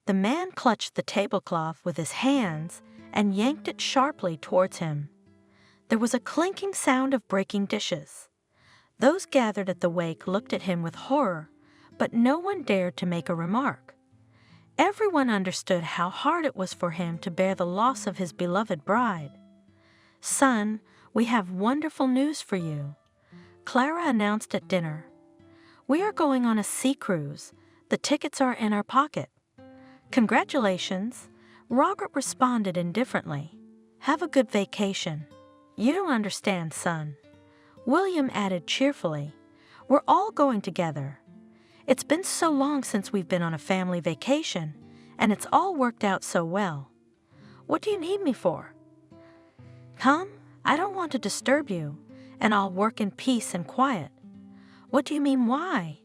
The man clutched the tablecloth with his hands and yanked it sharply towards him. There was a clinking sound of breaking dishes. Those gathered at the wake looked at him with horror, but no one dared to make a remark. Everyone understood how hard it was for him to bear the loss of his beloved bride. Son, we have wonderful news for you. Clara announced at dinner. We are going on a sea cruise. The tickets are in our pocket. Congratulations. Robert responded indifferently. Have a good vacation. You don't understand, son. William added cheerfully. We're all going together. It's been so long since we've been on a family vacation, and it's all worked out so well. What do you need me for? Come, I don't want to disturb you, and I'll work in peace and quiet. What do you mean, why?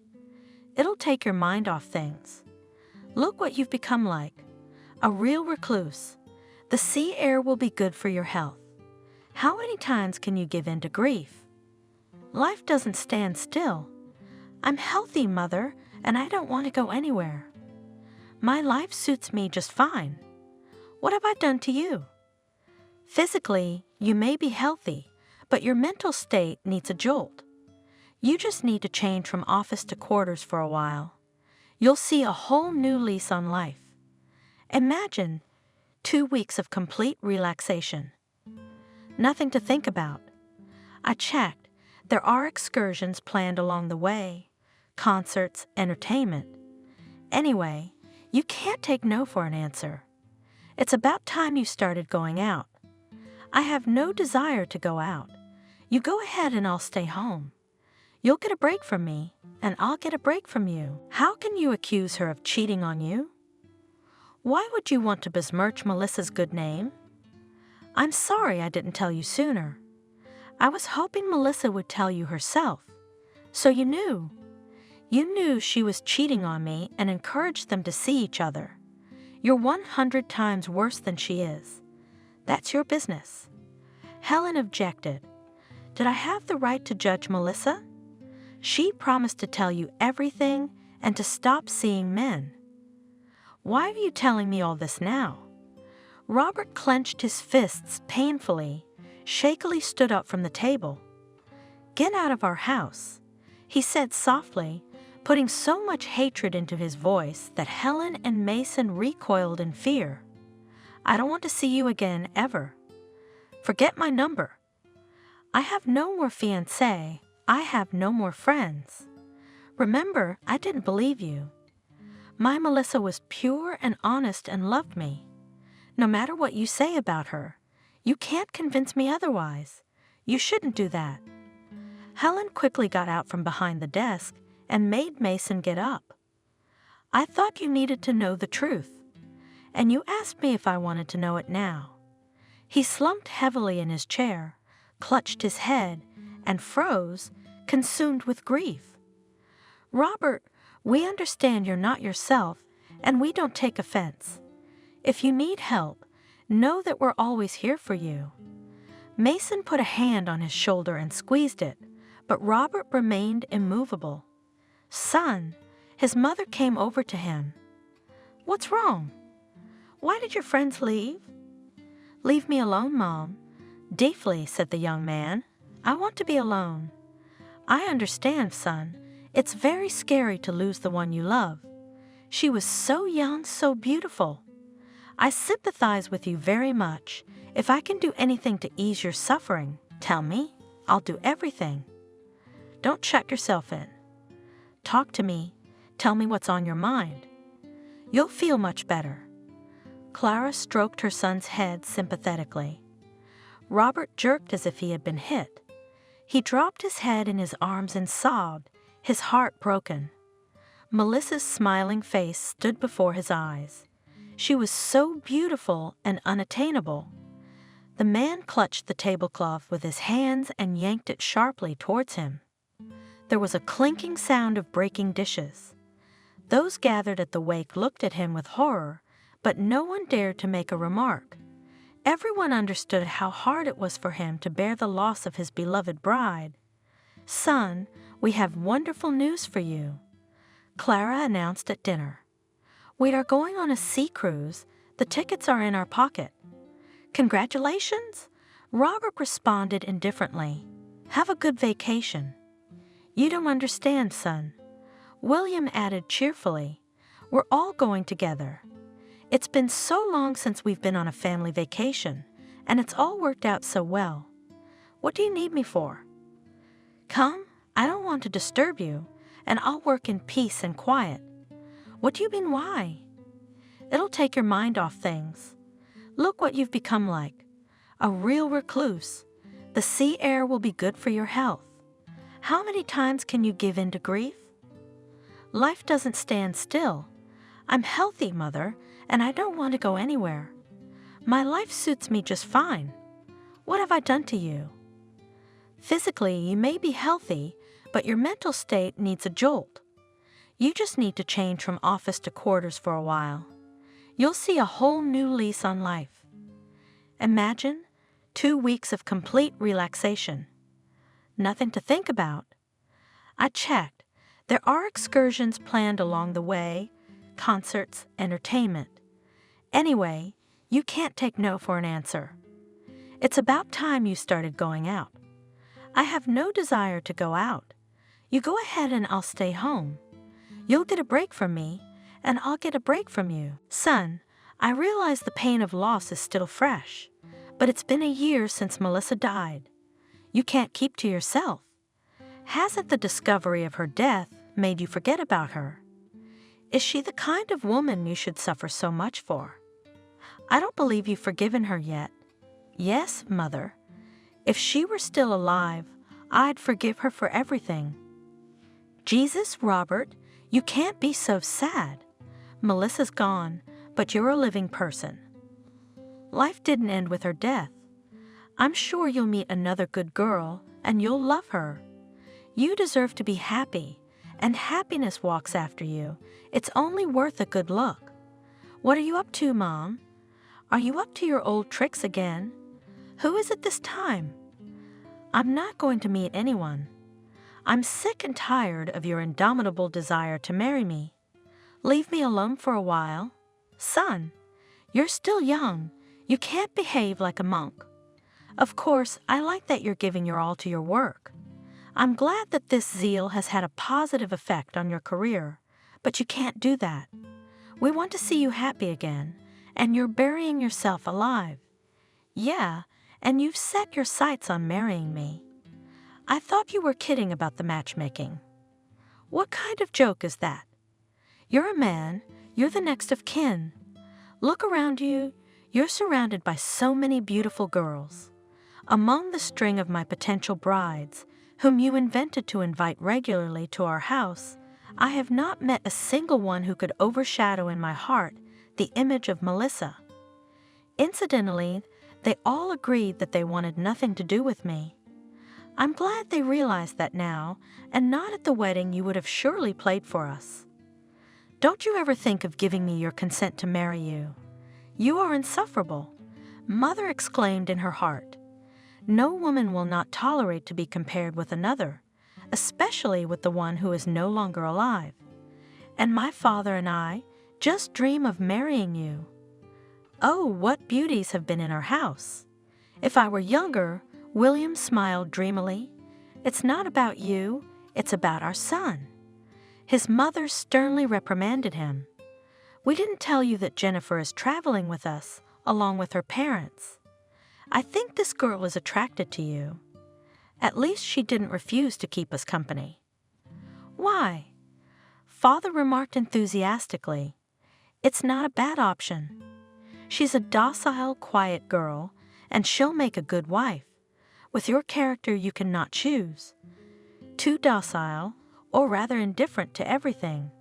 It'll take your mind off things. Look what you've become like. A real recluse. The sea air will be good for your health. How many times can you give in to grief? Life doesn't stand still. I'm healthy, Mother, and I don't want to go anywhere. My life suits me just fine. What have I done to you? Physically, you may be healthy, but your mental state needs a jolt. You just need to change from office to quarters for a while. You'll see a whole new lease on life. Imagine 2 weeks of complete relaxation. Nothing to think about. I checked. There are excursions planned along the way, concerts, entertainment. Anyway, you can't take no for an answer. It's about time you started going out. I have no desire to go out. You go ahead and I'll stay home. You'll get a break from me, and I'll get a break from you. How can you accuse her of cheating on you? Why would you want to besmirch Melissa's good name? I'm sorry I didn't tell you sooner. I was hoping Melissa would tell you herself. So you knew. You knew she was cheating on me and encouraged them to see each other. You're 100 times worse than she is. That's your business. Helen objected. Did I have the right to judge Melissa? She promised to tell you everything and to stop seeing men. Why are you telling me all this now? Robert clenched his fists painfully, shakily stood up from the table. Get out of our house, he said softly, putting so much hatred into his voice that Helen and Mason recoiled in fear. I don't want to see you again ever. Forget my number. I have no more fiancé. I have no more friends. Remember, I didn't believe you. My Melissa was pure and honest and loved me. No matter what you say about her, you can't convince me otherwise. You shouldn't do that. Helen quickly got out from behind the desk and made Mason get up. I thought you needed to know the truth, and you asked me if I wanted to know it now. He slumped heavily in his chair, clutched his head, and froze, consumed with grief. Robert, we understand you're not yourself, and we don't take offense. If you need help, know that we're always here for you. Mason put a hand on his shoulder and squeezed it, but Robert remained immovable. Son, his mother came over to him. What's wrong? Why did your friends leave? Leave me alone, Mom. Deeply, said the young man. I want to be alone. I understand, son. It's very scary to lose the one you love. She was so young, so beautiful. I sympathize with you very much. If I can do anything to ease your suffering, tell me. I'll do everything. Don't shut yourself in. Talk to me. Tell me what's on your mind. You'll feel much better. Clara stroked her son's head sympathetically. Robert jerked as if he had been hit. He dropped his head in his arms and sobbed, his heart broken. Melissa's smiling face stood before his eyes. She was so beautiful and unattainable. The man clutched the tablecloth with his hands and yanked it sharply towards him. There was a clinking sound of breaking dishes. Those gathered at the wake looked at him with horror, but no one dared to make a remark. Everyone understood how hard it was for him to bear the loss of his beloved bride. Son, we have wonderful news for you, Clara announced at dinner. We are going on a sea cruise. The tickets are in our pocket. Congratulations? Robert responded indifferently. Have a good vacation. You don't understand, son. William added cheerfully. We're all going together. It's been so long since we've been on a family vacation, and it's all worked out so well. What do you need me for? Come, I don't want to disturb you, and I'll work in peace and quiet. What do you mean, why? It'll take your mind off things. Look what you've become like. A real recluse. The sea air will be good for your health. How many times can you give in to grief? Life doesn't stand still. I'm healthy, Mother, and I don't want to go anywhere. My life suits me just fine. What have I done to you? Physically, you may be healthy, but your mental state needs a jolt. You just need to change from office to quarters for a while. You'll see a whole new lease on life. Imagine 2 weeks of complete relaxation. Nothing to think about. I checked. There are excursions planned along the way, concerts, entertainment. Anyway, you can't take no for an answer. It's about time you started going out. I have no desire to go out. You go ahead and I'll stay home. You'll get a break from me, and I'll get a break from you. Son, I realize the pain of loss is still fresh, but it's been a year since Melissa died. You can't keep to yourself. Hasn't the discovery of her death made you forget about her? Is she the kind of woman you should suffer so much for? I don't believe you've forgiven her yet. Yes, Mother. If she were still alive, I'd forgive her for everything. Jesus, Robert, you can't be so sad. Melissa's gone, but you're a living person. Life didn't end with her death. I'm sure you'll meet another good girl, and you'll love her. You deserve to be happy, and happiness walks after you. It's only worth a good look. What are you up to, Mom? Are you up to your old tricks again? Who is it this time? I'm not going to meet anyone. I'm sick and tired of your indomitable desire to marry me. Leave me alone for a while. Son, you're still young. You can't behave like a monk. Of course, I like that you're giving your all to your work. I'm glad that this zeal has had a positive effect on your career, but you can't do that. We want to see you happy again, and you're burying yourself alive. Yeah, and you've set your sights on marrying me. I thought you were kidding about the matchmaking. What kind of joke is that? You're a man, you're the next of kin. Look around you, you're surrounded by so many beautiful girls. Among the string of my potential brides, whom you invented to invite regularly to our house, I have not met a single one who could overshadow in my heart the image of Melissa. Incidentally, they all agreed that they wanted nothing to do with me. I'm glad they realize that now, and not at the wedding you would have surely played for us. Don't you ever think of giving me your consent to marry you. You are insufferable, Mother exclaimed in her heart. No woman will not tolerate to be compared with another, especially with the one who is no longer alive. And my father and I just dream of marrying you. Oh, what beauties have been in our house. If I were younger, William smiled dreamily. It's not about you, it's about our son. His mother sternly reprimanded him. We didn't tell you that Jennifer is traveling with us, along with her parents. I think this girl is attracted to you. At least she didn't refuse to keep us company. Why? Father remarked enthusiastically. It's not a bad option. She's a docile, quiet girl, and she'll make a good wife. With your character, you cannot choose. Too docile, or rather indifferent to everything.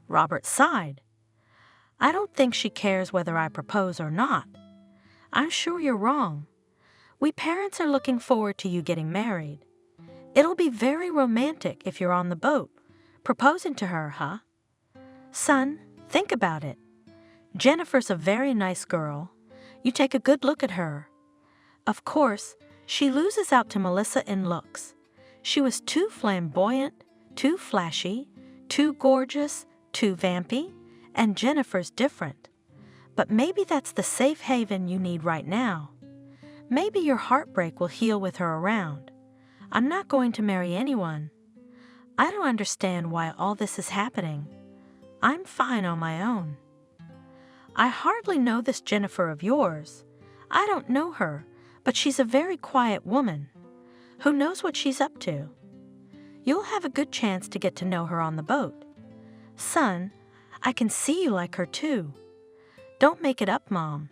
Robert sighed. I don't think she cares whether I propose or not. I'm sure you're wrong. We parents are looking forward to you getting married. It'll be very romantic if you're on the boat, proposing to her, huh? Son, think about it. Jennifer's a very nice girl. You take a good look at her. Of course, she loses out to Melissa in looks. She was too flamboyant, too flashy, too gorgeous, too vampy, and Jennifer's different. But maybe that's the safe haven you need right now. Maybe your heartbreak will heal with her around. I'm not going to marry anyone. I don't understand why all this is happening. I'm fine on my own. I hardly know this Jennifer of yours. I don't know her, but she's a very quiet woman. Who knows what she's up to? You'll have a good chance to get to know her on the boat. Son, I can see you like her too. Don't make it up, Mom.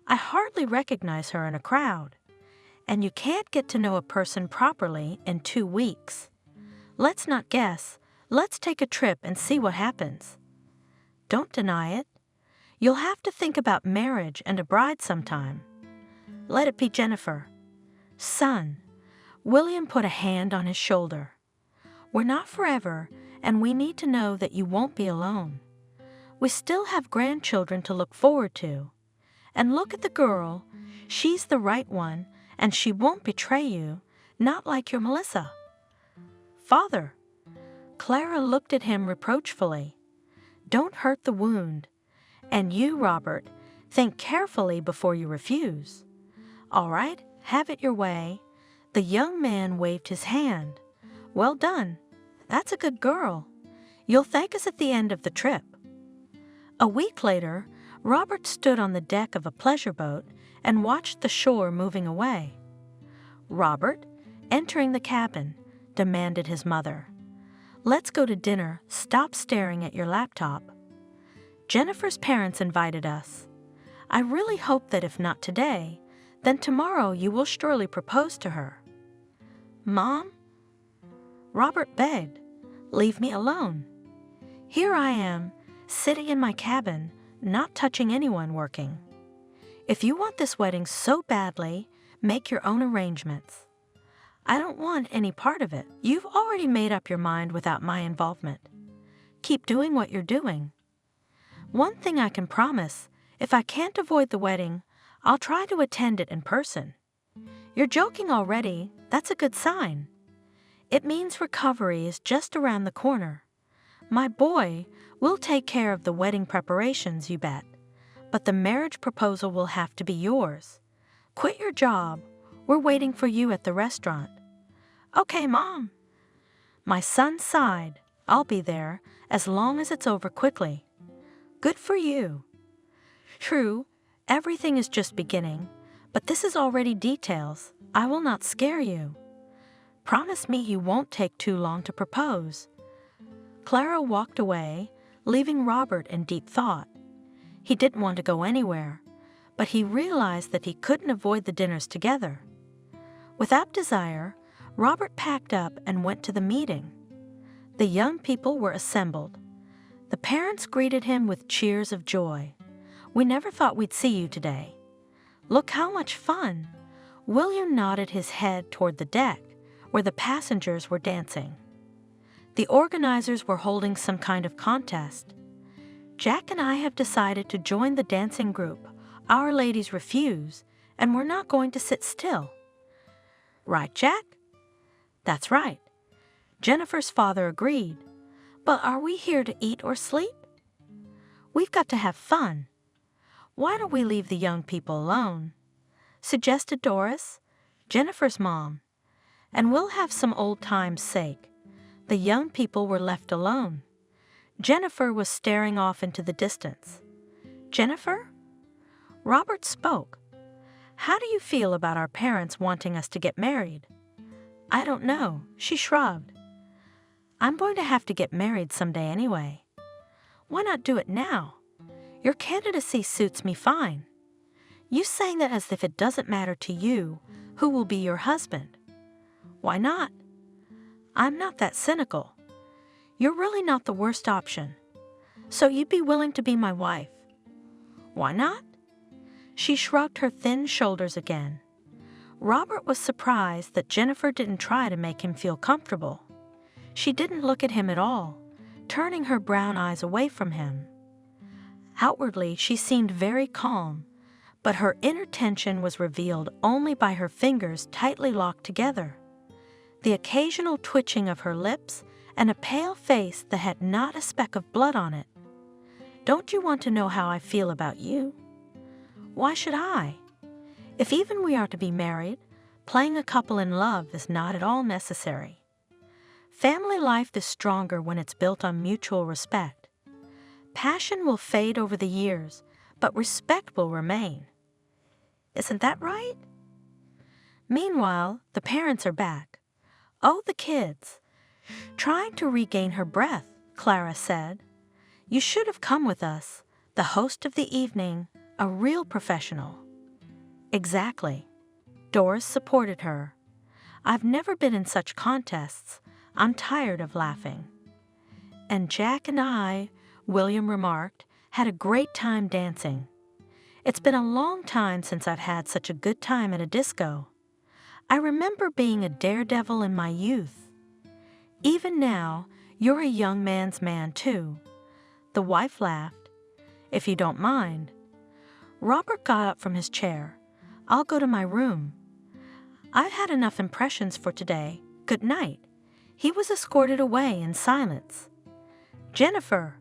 I hardly recognize her in a crowd. And you can't get to know a person properly in 2 weeks. Let's not guess. Let's take a trip and see what happens. Don't deny it. You'll have to think about marriage and a bride sometime. Let it be Jennifer. Son, William put a hand on his shoulder. We're not forever, and we need to know that you won't be alone. We still have grandchildren to look forward to. And look at the girl. She's the right one, and she won't betray you, not like your Melissa. Father, Clara looked at him reproachfully. Don't hurt the wound. And you, Robert, think carefully before you refuse. All right, have it your way. The young man waved his hand. Well done. That's a good girl. You'll thank us at the end of the trip. A week later, Robert stood on the deck of a pleasure boat and watched the shore moving away. Robert, entering the cabin, demanded his mother. Let's go to dinner. Stop staring at your laptop. Jennifer's parents invited us. I really hope that if not today, then tomorrow you will surely propose to her. Mom? Robert begged, leave me alone. Here I am, sitting in my cabin, not touching anyone working. If you want this wedding so badly, make your own arrangements. I don't want any part of it. You've already made up your mind without my involvement. Keep doing what you're doing. One thing I can promise, if I can't avoid the wedding, I'll try to attend it in person. You're joking already. That's a good sign. It means recovery is just around the corner. My boy, we'll take care of the wedding preparations, you bet. But the marriage proposal will have to be yours. Quit your job. We're waiting for you at the restaurant. Okay, Mom. My son sighed. I'll be there, as long as it's over quickly. Good for you. True, everything is just beginning, but this is already details. I will not scare you. Promise me you won't take too long to propose. Clara walked away, leaving Robert in deep thought. He didn't want to go anywhere, but he realized that he couldn't avoid the dinners together. Without desire, Robert packed up and went to the meeting. The young people were assembled. The parents greeted him with cheers of joy. "We never thought we'd see you today. Look how much fun!" William nodded his head toward the deck, where the passengers were dancing. The organizers were holding some kind of contest. "Jack and I have decided to join the dancing group. Our ladies refuse, and we're not going to sit still." "Right, Jack?" "That's right." Jennifer's father agreed. "But are we here to eat or sleep?" "We've got to have fun. Why don't we leave the young people alone?" suggested Doris, Jennifer's mom. "And we'll have some old times' sake." The young people were left alone. Jennifer was staring off into the distance. "Jennifer?" Robert spoke. "How do you feel about our parents wanting us to get married?" "I don't know," she shrugged. "I'm going to have to get married someday anyway." "Why not do it now? Your candidacy suits me fine." "You saying that as if it doesn't matter to you who will be your husband." "Why not?" "I'm not that cynical. You're really not the worst option. So you'd be willing to be my wife." "Why not?" She shrugged her thin shoulders again. Robert was surprised that Jennifer didn't try to make him feel comfortable. She didn't look at him at all, turning her brown eyes away from him. Outwardly, she seemed very calm, but her inner tension was revealed only by her fingers tightly locked together, the occasional twitching of her lips, and a pale face that had not a speck of blood on it. "Don't you want to know how I feel about you?" "Why should I? If even we are to be married, playing a couple in love is not at all necessary. Family life is stronger when it's built on mutual respect. Passion will fade over the years, but respect will remain. Isn't that right?" Meanwhile, the parents are back. "Oh, the kids." Trying to regain her breath, Clara said, "You should have come with us, the host of the evening, a real professional." "Exactly." Doris supported her. "I've never been in such contests. I'm tired of laughing." "And Jack and I," William remarked, "had a great time dancing. It's been a long time since I've had such a good time at a disco. I remember being a daredevil in my youth. Even now, you're a young man's man, too." The wife laughed. "If you don't mind." Robert got up from his chair. "I'll go to my room. I've had enough impressions for today. Good night." He was escorted away in silence. "Jennifer,"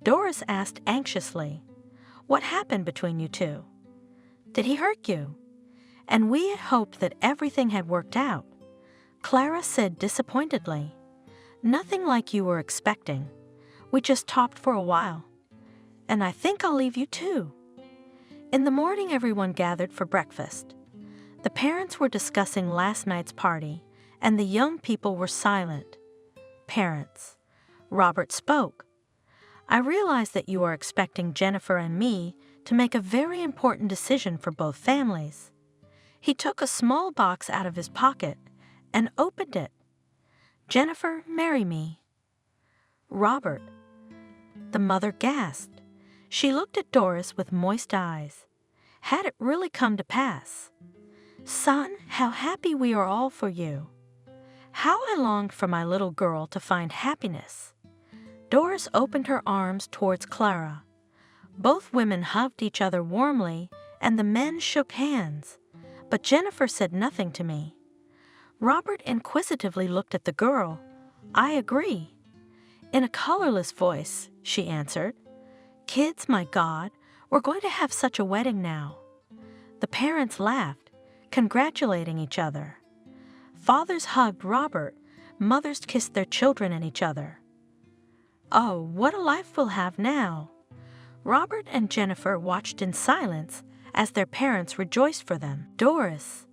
Doris asked anxiously, "what happened between you two? Did he hurt you?" "And we had hoped that everything had worked out," Clara said disappointedly. "Nothing like you were expecting. We just talked for a while. And I think I'll leave you too." In the morning, everyone gathered for breakfast. The parents were discussing last night's party, and the young people were silent. "Parents," Robert spoke, "I realize that you are expecting Jennifer and me to make a very important decision for both families." He took a small box out of his pocket and opened it. "Jennifer, marry me." "Robert." The mother gasped. She looked at Doris with moist eyes. Had it really come to pass? "Son, how happy we are all for you." How I longed for my little girl to find happiness. Doris opened her arms towards Clara. Both women hugged each other warmly, and the men shook hands. But Jennifer said nothing to me. Robert inquisitively looked at the girl. "I agree." In a colorless voice, she answered, "Kids, my God, we're going to have such a wedding now." The parents laughed, congratulating each other. Fathers hugged Robert, mothers kissed their children and each other. "Oh, what a life we'll have now." Robert and Jennifer watched in silence as their parents rejoiced for them. "Doris."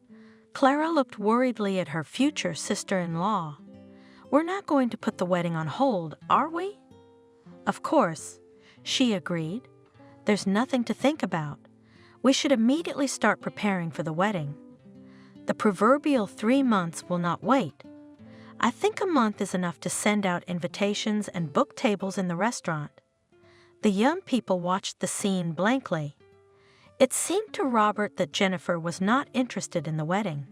Clara looked worriedly at her future sister-in-law. "We're not going to put the wedding on hold, are we?" "Of course," she agreed. "There's nothing to think about. We should immediately start preparing for the wedding." The proverbial 3 months will not wait. I think a month is enough to send out invitations and book tables in the restaurant. The young people watched the scene blankly. It seemed to Robert that Jennifer was not interested in the wedding.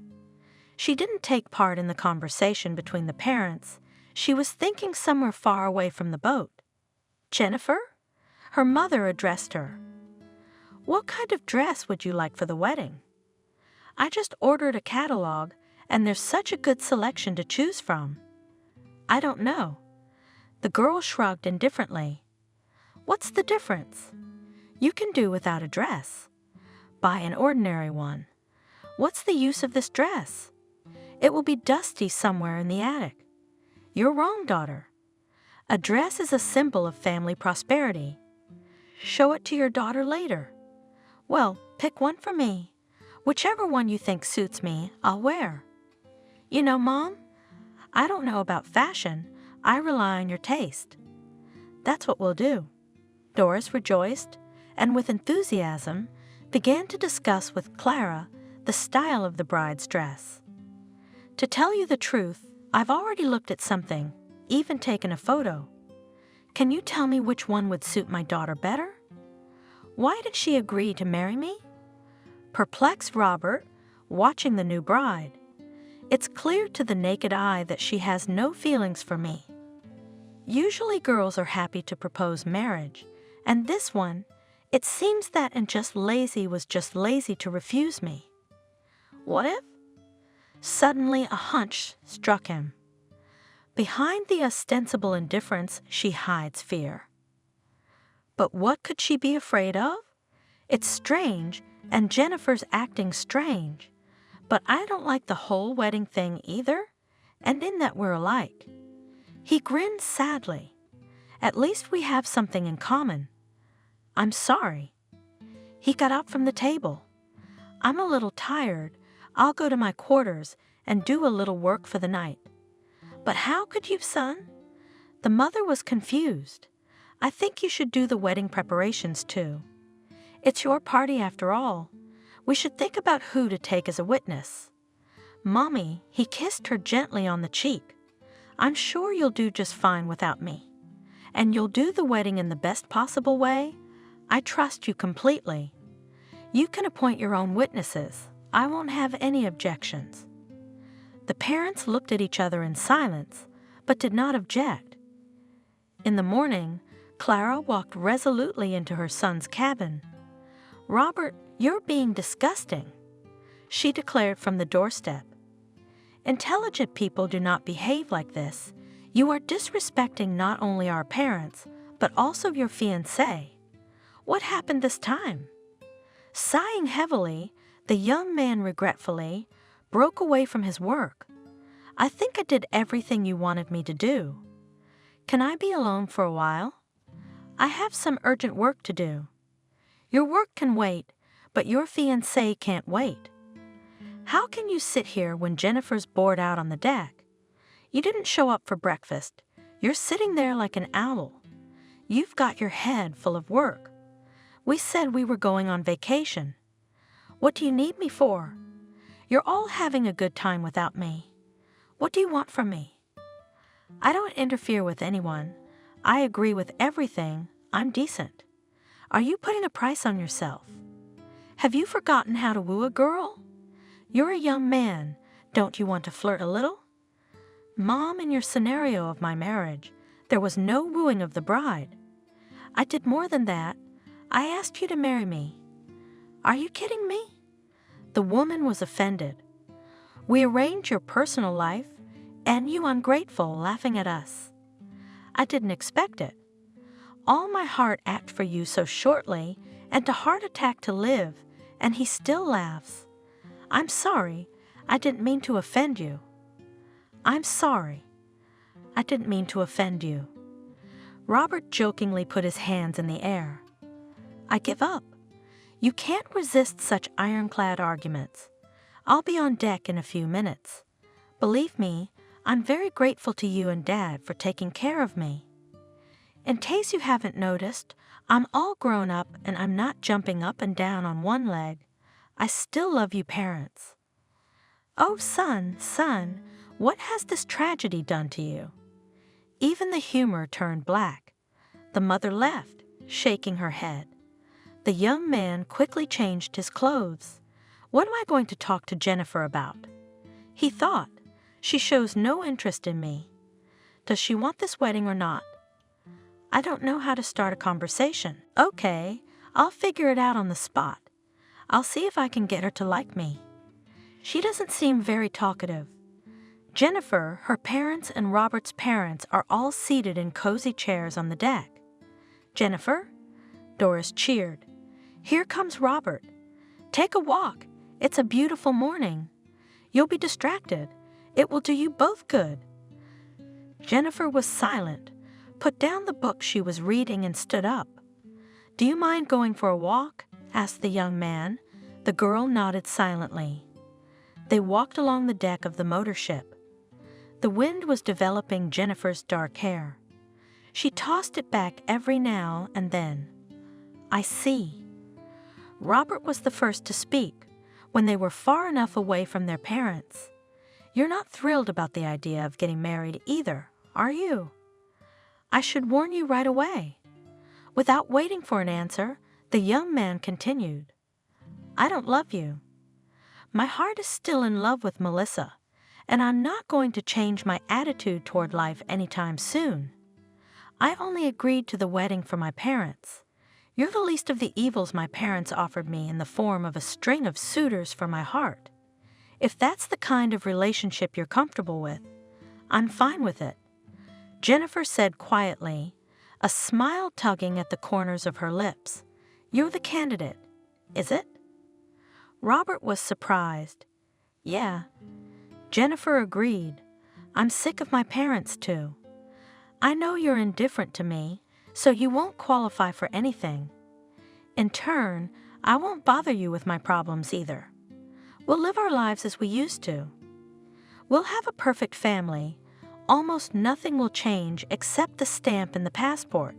She didn't take part in the conversation between the parents. She was thinking somewhere far away from the boat. "Jennifer?" Her mother addressed her. "What kind of dress would you like for the wedding?" "I just ordered a catalog, and there's such a good selection to choose from." "I don't know." The girl shrugged indifferently. "What's the difference? You can do without a dress. Buy an ordinary one. What's the use of this dress? It will be dusty somewhere in the attic." "You're wrong, daughter. A dress is a symbol of family prosperity. Show it to your daughter later." "Well, pick one for me. Whichever one you think suits me, I'll wear." "You know, Mom, I don't know about fashion. I rely on your taste." "That's what we'll do." Doris rejoiced, and with enthusiasm began to discuss with Clara the style of the bride's dress. "To tell you the truth, I've already looked at something, even taken a photo. Can you tell me which one would suit my daughter better?" "Why did she agree to marry me?" Perplexed Robert, watching the new bride. "It's clear to the naked eye that she has no feelings for me. Usually girls are happy to propose marriage, and this one, it seems that and just lazy was just lazy to refuse me. What if?" Suddenly a hunch struck him. Behind the ostensible indifference she hides fear. But what could she be afraid of? It's strange, and Jennifer's acting strange. But I don't like the whole wedding thing either, and in that we're alike. He grinned sadly. At least we have something in common. "I'm sorry." He got up from the table. "I'm a little tired. I'll go to my quarters and do a little work for the night." "But how could you, son?" The mother was confused. "I think you should do the wedding preparations too. It's your party after all. We should think about who to take as a witness." "Mommy," he kissed her gently on the cheek, "I'm sure you'll do just fine without me. And you'll do the wedding in the best possible way. I trust you completely. You can appoint your own witnesses. I won't have any objections." The parents looked at each other in silence, but did not object. In the morning, Clara walked resolutely into her son's cabin. "Robert, you're being disgusting," she declared from the doorstep. "Intelligent people do not behave like this. You are disrespecting not only our parents, but also your fiancé. What happened this time?" Sighing heavily, the young man regretfully broke away from his work. "I think I did everything you wanted me to do. Can I be alone for a while? I have some urgent work to do." "Your work can wait, but your fiancé can't wait. How can you sit here when Jennifer's bored out on the deck? You didn't show up for breakfast. You're sitting there like an owl. You've got your head full of work. We said we were going on vacation. What do you need me for? You're all having a good time without me. What do you want from me?" "I don't interfere with anyone. I agree with everything. I'm decent. Are you putting a price on yourself? Have you forgotten how to woo a girl? You're a young man. Don't you want to flirt a little?" "Mom, in your scenario of my marriage, there was no wooing of the bride. I did more than that. I asked you to marry me." "Are you kidding me?" The woman was offended. "We arranged your personal life, and you ungrateful, laughing at us. I didn't expect it. All my heart ached for you so shortly, and to heart attack to live, and he still laughs. I'm sorry. I didn't mean to offend you." "I'm sorry. I didn't mean to offend you." Robert jokingly put his hands in the air. "I give up. You can't resist such ironclad arguments. I'll be on deck in a few minutes. Believe me, I'm very grateful to you and Dad for taking care of me. In case you haven't noticed, I'm all grown up and I'm not jumping up and down on one leg. I still love you parents." "Oh, son, son, what has this tragedy done to you?" Even the humor turned black. The mother left, shaking her head. The young man quickly changed his clothes. "What am I going to talk to Jennifer about?" He thought. "She shows no interest in me. Does she want this wedding or not? I don't know how to start a conversation. Okay, I'll figure it out on the spot. I'll see if I can get her to like me. She doesn't seem very talkative." Jennifer, her parents, and Robert's parents are all seated in cozy chairs on the deck. "Jennifer?" Doris cheered. "Here comes Robert. Take a walk. It's a beautiful morning. You'll be distracted. It will do you both good." Jennifer was silent, put down the book she was reading, and stood up. "Do you mind going for a walk?" asked the young man. The girl nodded silently. They walked along the deck of the motor ship. The wind was developing Jennifer's dark hair. She tossed it back every now and then. "I see." Robert was the first to speak, when they were far enough away from their parents. "You're not thrilled about the idea of getting married either, are you?" "I should warn you right away." Without waiting for an answer, the young man continued. "I don't love you. My heart is still in love with Melissa, and I'm not going to change my attitude toward life anytime soon. I only agreed to the wedding for my parents. You're the least of the evils my parents offered me in the form of a string of suitors for my heart. If that's the kind of relationship you're comfortable with, I'm fine with it." Jennifer said quietly, a smile tugging at the corners of her lips. "You're the candidate, is it?" Robert was surprised. "Yeah." Jennifer agreed. "I'm sick of my parents, too. I know you're indifferent to me, so you won't qualify for anything. In turn, I won't bother you with my problems either. We'll live our lives as we used to. We'll have a perfect family. Almost nothing will change except the stamp in the passport.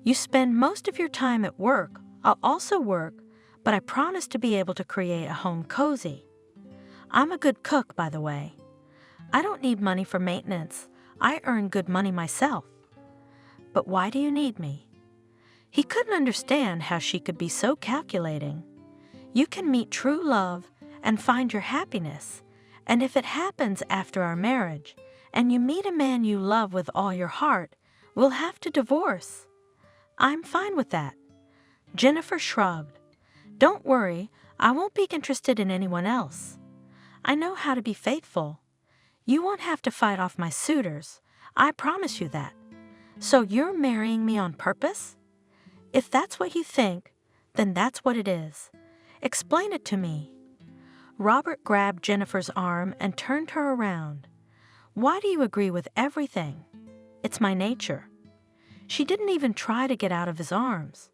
You spend most of your time at work. I'll also work, but I promise to be able to create a home cozy. I'm a good cook, by the way. I don't need money for maintenance. I earn good money myself. But why do you need me?" He couldn't understand how she could be so calculating. You can meet true love and find your happiness, and if it happens after our marriage, and you meet a man you love with all your heart, we'll have to divorce. I'm fine with that. Jennifer shrugged. "Don't worry, I won't be interested in anyone else. I know how to be faithful. You won't have to fight off my suitors, I promise you that. So you're marrying me on purpose? If that's what you think, then that's what it is. Explain it to me." Robert grabbed Jennifer's arm and turned her around. "Why do you agree with everything? It's my nature." She didn't even try to get out of his arms.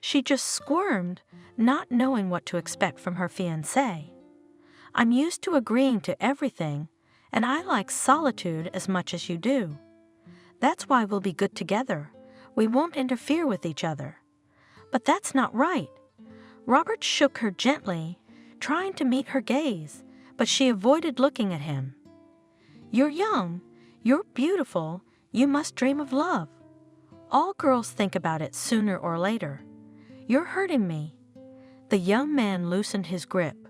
She just squirmed, not knowing what to expect from her fiancé. "I'm used to agreeing to everything, and I like solitude as much as you do. That's why we'll be good together. We won't interfere with each other." "But that's not right." Robert shook her gently, trying to meet her gaze, but she avoided looking at him. "You're young, you're beautiful, you must dream of love. All girls think about it sooner or later. You're hurting me." The young man loosened his grip.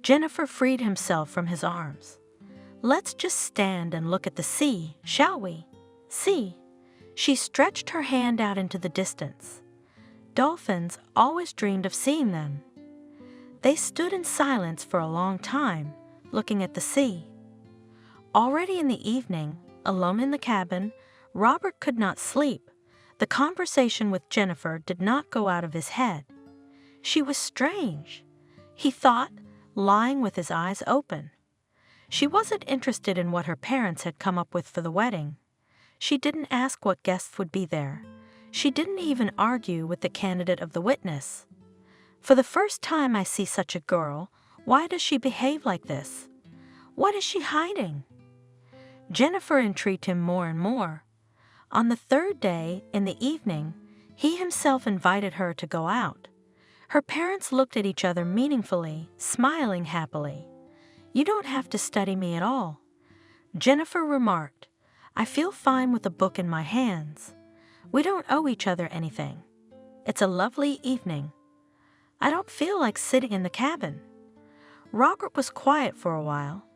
Jennifer freed himself from his arms. "Let's just stand and look at the sea, shall we? See." She stretched her hand out into the distance. Dolphins always dreamed of seeing them. They stood in silence for a long time, looking at the sea. Already in the evening, alone in the cabin, Robert could not sleep. The conversation with Jennifer did not go out of his head. She was strange, he thought, lying with his eyes open. She wasn't interested in what her parents had come up with for the wedding. She didn't ask what guests would be there. She didn't even argue with the candidate of the witness. "For the first time I see such a girl. Why does she behave like this? What is she hiding?" Jennifer intrigued him more and more. On the third day, in the evening, he himself invited her to go out. Her parents looked at each other meaningfully, smiling happily. You don't have to study me at all. Jennifer remarked, I feel fine with a book in my hands. We don't owe each other anything. It's a lovely evening. I don't feel like sitting in the cabin. Robert was quiet for a while.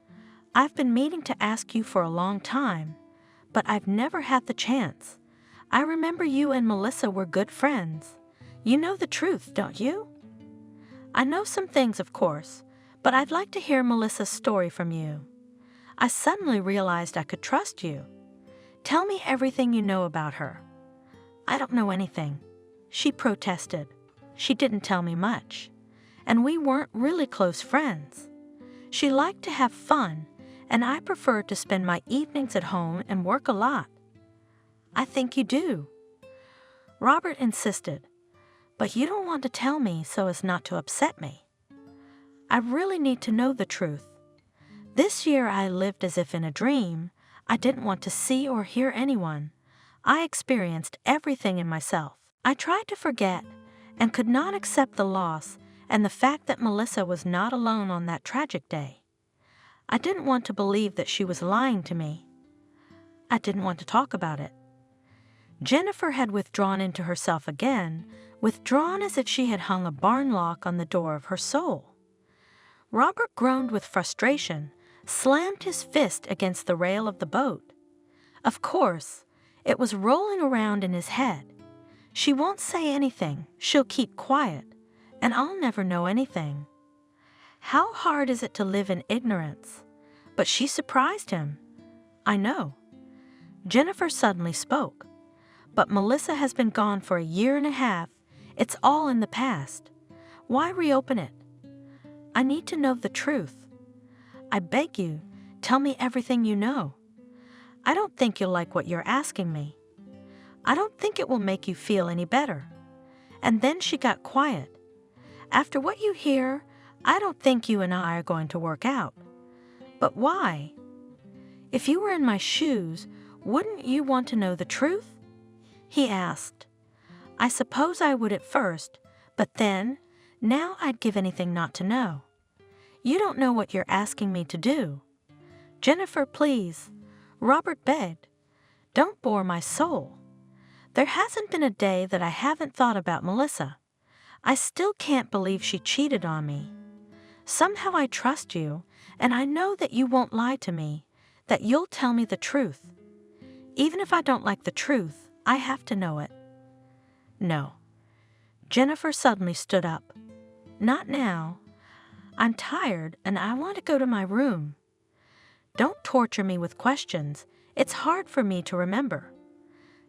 I've been meaning to ask you for a long time, but I've never had the chance. I remember you and Melissa were good friends. You know the truth, don't you? I know some things, of course, but I'd like to hear Melissa's story from you. I suddenly realized I could trust you. Tell me everything you know about her. I don't know anything. She protested. She didn't tell me much. And we weren't really close friends. She liked to have fun, and I preferred to spend my evenings at home and work a lot. I think you do. Robert insisted, but you don't want to tell me so as not to upset me. I really need to know the truth. This year I lived as if in a dream. I didn't want to see or hear anyone. I experienced everything in myself. I tried to forget and could not accept the loss and the fact that Melissa was not alone on that tragic day. I didn't want to believe that she was lying to me. I didn't want to talk about it. Jennifer had withdrawn into herself again, withdrawn as if she had hung a barn lock on the door of her soul. Robert groaned with frustration, slammed his fist against the rail of the boat. Of course, it was rolling around in his head. She won't say anything, she'll keep quiet, and I'll never know anything. How hard is it to live in ignorance? But she surprised him. I know. Jennifer suddenly spoke. But Melissa has been gone for a year and a half. It's all in the past. Why reopen it? I need to know the truth. I beg you, tell me everything you know. I don't think you'll like what you're asking me. I don't think it will make you feel any better. And then she got quiet. After what you hear, I don't think you and I are going to work out. But why? If you were in my shoes, wouldn't you want to know the truth? He asked. I suppose I would at first, but then, now I'd give anything not to know. You don't know what you're asking me to do. Jennifer, please. Robert begged. Don't bore my soul. There hasn't been a day that I haven't thought about Melissa. I still can't believe she cheated on me. Somehow I trust you, and I know that you won't lie to me, that you'll tell me the truth. Even if I don't like the truth, I have to know it. No. Jennifer suddenly stood up. Not now. I'm tired and I want to go to my room. Don't torture me with questions. It's hard for me to remember.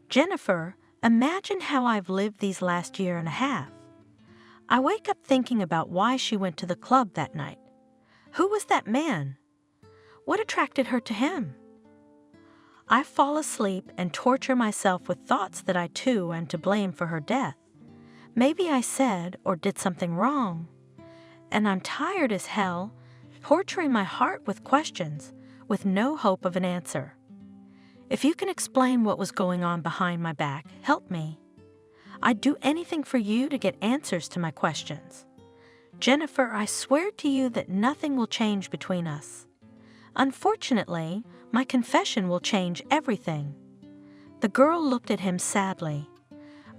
Jennifer, imagine how I've lived these last year and a half. I wake up thinking about why she went to the club that night. Who was that man? What attracted her to him? I fall asleep and torture myself with thoughts that I too am to blame for her death. Maybe I said or did something wrong. And I'm tired as hell, torturing my heart with questions, with no hope of an answer. If you can explain what was going on behind my back, help me. I'd do anything for you to get answers to my questions. Jennifer, I swear to you that nothing will change between us. Unfortunately, my confession will change everything. The girl looked at him sadly.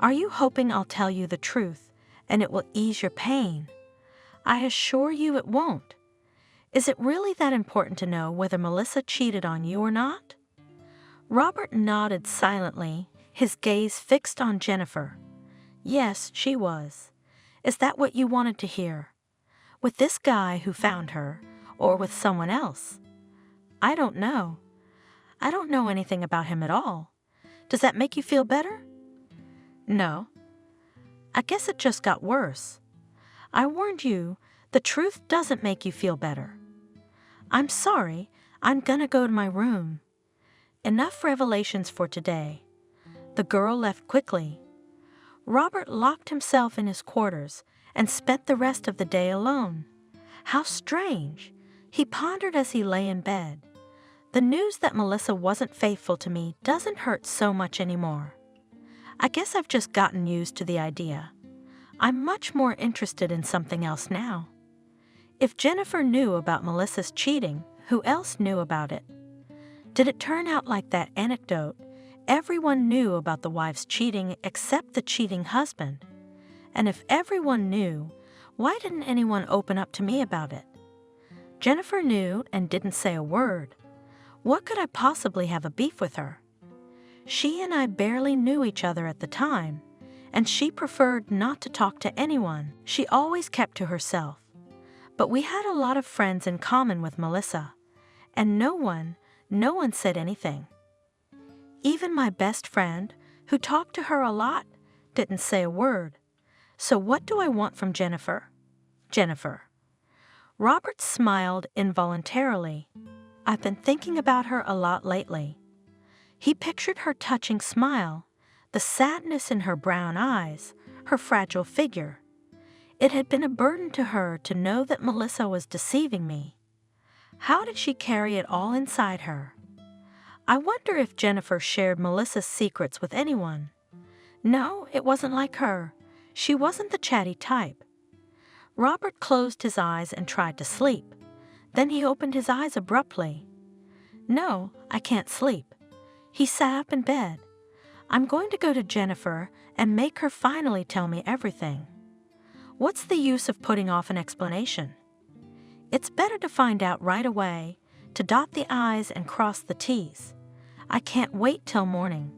Are you hoping I'll tell you the truth and it will ease your pain? I assure you it won't. Is it really that important to know whether Melissa cheated on you or not? Robert nodded silently, his gaze fixed on Jennifer. Yes, she was. Is that what you wanted to hear? With this guy who found her, or with someone else? I don't know. I don't know anything about him at all. Does that make you feel better? No. I guess it just got worse. I warned you, the truth doesn't make you feel better. I'm sorry, I'm gonna go to my room. Enough revelations for today. The girl left quickly. Robert locked himself in his quarters and spent the rest of the day alone. How strange, he pondered as he lay in bed. The news that Melissa wasn't faithful to me doesn't hurt so much anymore. I guess I've just gotten used to the idea. I'm much more interested in something else now. If Jennifer knew about Melissa's cheating, who else knew about it? Did it turn out like that anecdote? Everyone knew about the wife's cheating except the cheating husband. And if everyone knew, why didn't anyone open up to me about it? Jennifer knew and didn't say a word. What could I possibly have a beef with her? She and I barely knew each other at the time, and she preferred not to talk to anyone. She always kept to herself. But we had a lot of friends in common with Melissa, and no one said anything. Even my best friend, who talked to her a lot, didn't say a word. So what do I want from Jennifer? Jennifer. Robert smiled involuntarily. I've been thinking about her a lot lately. He pictured her touching smile, the sadness in her brown eyes, her fragile figure. It had been a burden to her to know that Melissa was deceiving me. How did she carry it all inside her? I wonder if Jennifer shared Melissa's secrets with anyone. No, it wasn't like her. She wasn't the chatty type. Robert closed his eyes and tried to sleep. Then he opened his eyes abruptly. No, I can't sleep. He sat up in bed. I'm going to go to Jennifer and make her finally tell me everything. What's the use of putting off an explanation? It's better to find out right away, to dot the I's and cross the T's. I can't wait till morning.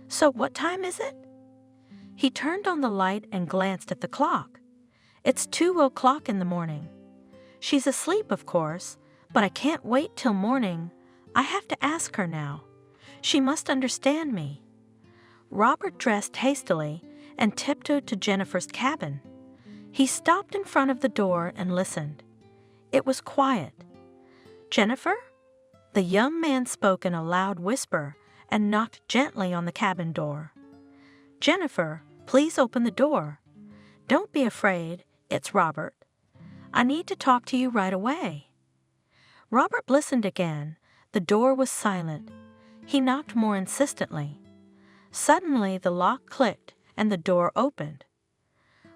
So what time is it? He turned on the light and glanced at the clock. It's 2:00 in the morning. She's asleep, of course, but I can't wait till morning. I have to ask her now. She must understand me. Robert dressed hastily and tiptoed to Jennifer's cabin. He stopped in front of the door and listened. It was quiet. Jennifer? The young man spoke in a loud whisper and knocked gently on the cabin door. Jennifer, please open the door. Don't be afraid, it's Robert. I need to talk to you right away. Robert listened again. The door was silent. He knocked more insistently. Suddenly the lock clicked and the door opened.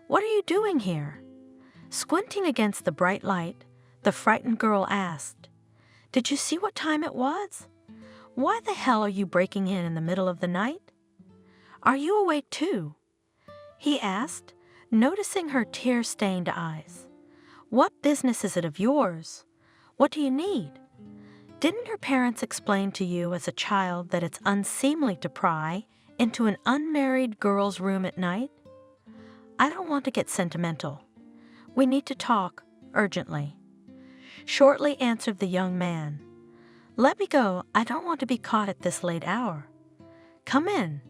What are you doing here? Squinting against the bright light, the frightened girl asked, Did you see what time it was? Why the hell are you breaking in the middle of the night? Are you awake too? He asked, noticing her tear-stained eyes. What business is it of yours? What do you need? Didn't your parents explain to you as a child that it's unseemly to pry into an unmarried girl's room at night? I don't want to get sentimental. We need to talk urgently. Shortly answered the young man. Let me go. I don't want to be caught at this late hour. Come in.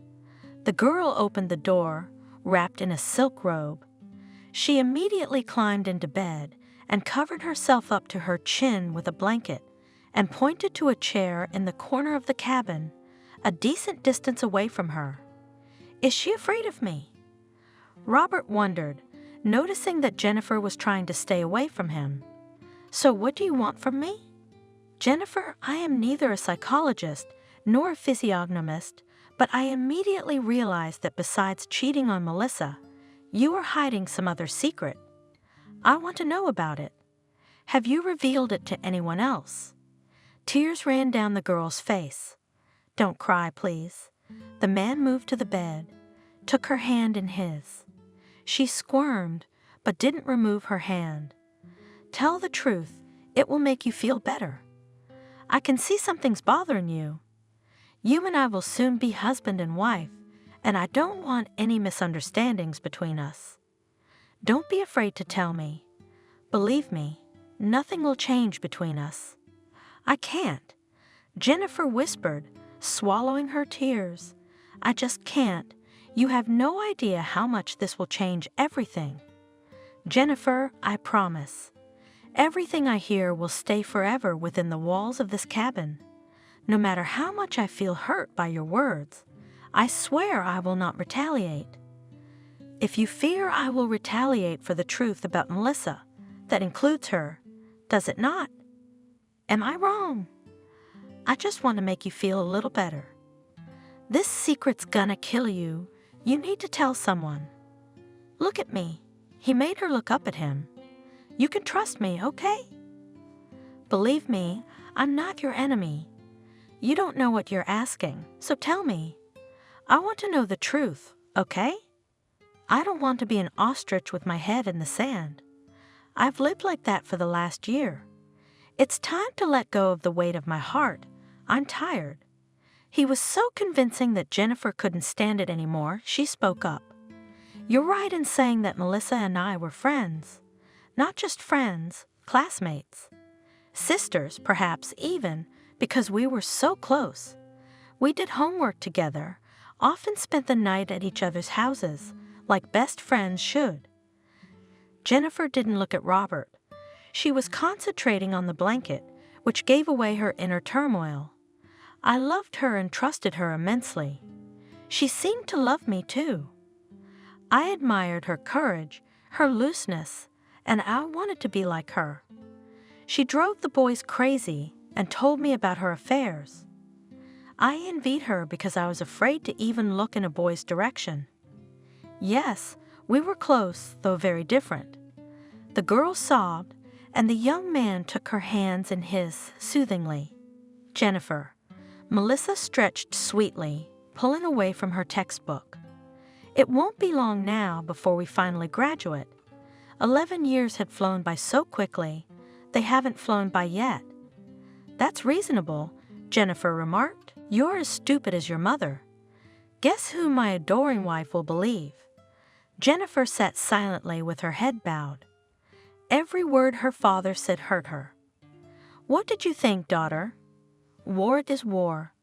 The girl opened the door, wrapped in a silk robe. She immediately climbed into bed and covered herself up to her chin with a blanket and pointed to a chair in the corner of the cabin, a decent distance away from her. Is she afraid of me? Robert wondered, noticing that Jennifer was trying to stay away from him. So what do you want from me? Jennifer, I am neither a psychologist nor a physiognomist, but I immediately realized that besides cheating on Melissa, you are hiding some other secret. I want to know about it. Have you revealed it to anyone else? Tears ran down the girl's face. Don't cry, please. The man moved to the bed, took her hand in his. She squirmed, but didn't remove her hand. Tell the truth. It will make you feel better. I can see something's bothering you. You and I will soon be husband and wife, and I don't want any misunderstandings between us. Don't be afraid to tell me. Believe me, nothing will change between us. I can't. Jennifer whispered, swallowing her tears. I just can't. You have no idea how much this will change everything. Jennifer, I promise. Everything I hear will stay forever within the walls of this cabin. No matter how much I feel hurt by your words, I swear I will not retaliate. If you fear I will retaliate for the truth about Melissa, that includes her, does it not? Am I wrong? I just want to make you feel a little better. This secret's gonna kill you. You need to tell someone. Look at me. He made her look up at him. You can trust me, okay? Believe me, I'm not your enemy. You don't know what you're asking, so tell me. I want to know the truth, okay? I don't want to be an ostrich with my head in the sand. I've lived like that for the last year. It's time to let go of the weight of my heart. I'm tired. He was so convincing that Jennifer couldn't stand it anymore, she spoke up. You're right in saying that Melissa and I were friends. Not just friends, classmates. Sisters, perhaps even, because we were so close. We did homework together, often spent the night at each other's houses, like best friends should. Jennifer didn't look at Robert. She was concentrating on the blanket, which gave away her inner turmoil. I loved her and trusted her immensely. She seemed to love me too. I admired her courage, her looseness, and I wanted to be like her. She drove the boys crazy and told me about her affairs. I envied her because I was afraid to even look in a boy's direction. Yes, we were close, though very different. The girl sobbed, and the young man took her hands in his soothingly. Jennifer. Melissa stretched sweetly, pulling away from her textbook. It won't be long now before we finally graduate. 11 years had flown by so quickly, they haven't flown by yet. That's reasonable, Jennifer remarked. You're as stupid as your mother. Guess who my adoring wife will believe? Jennifer sat silently with her head bowed. Every word her father said hurt her. What did you think, daughter? War is war.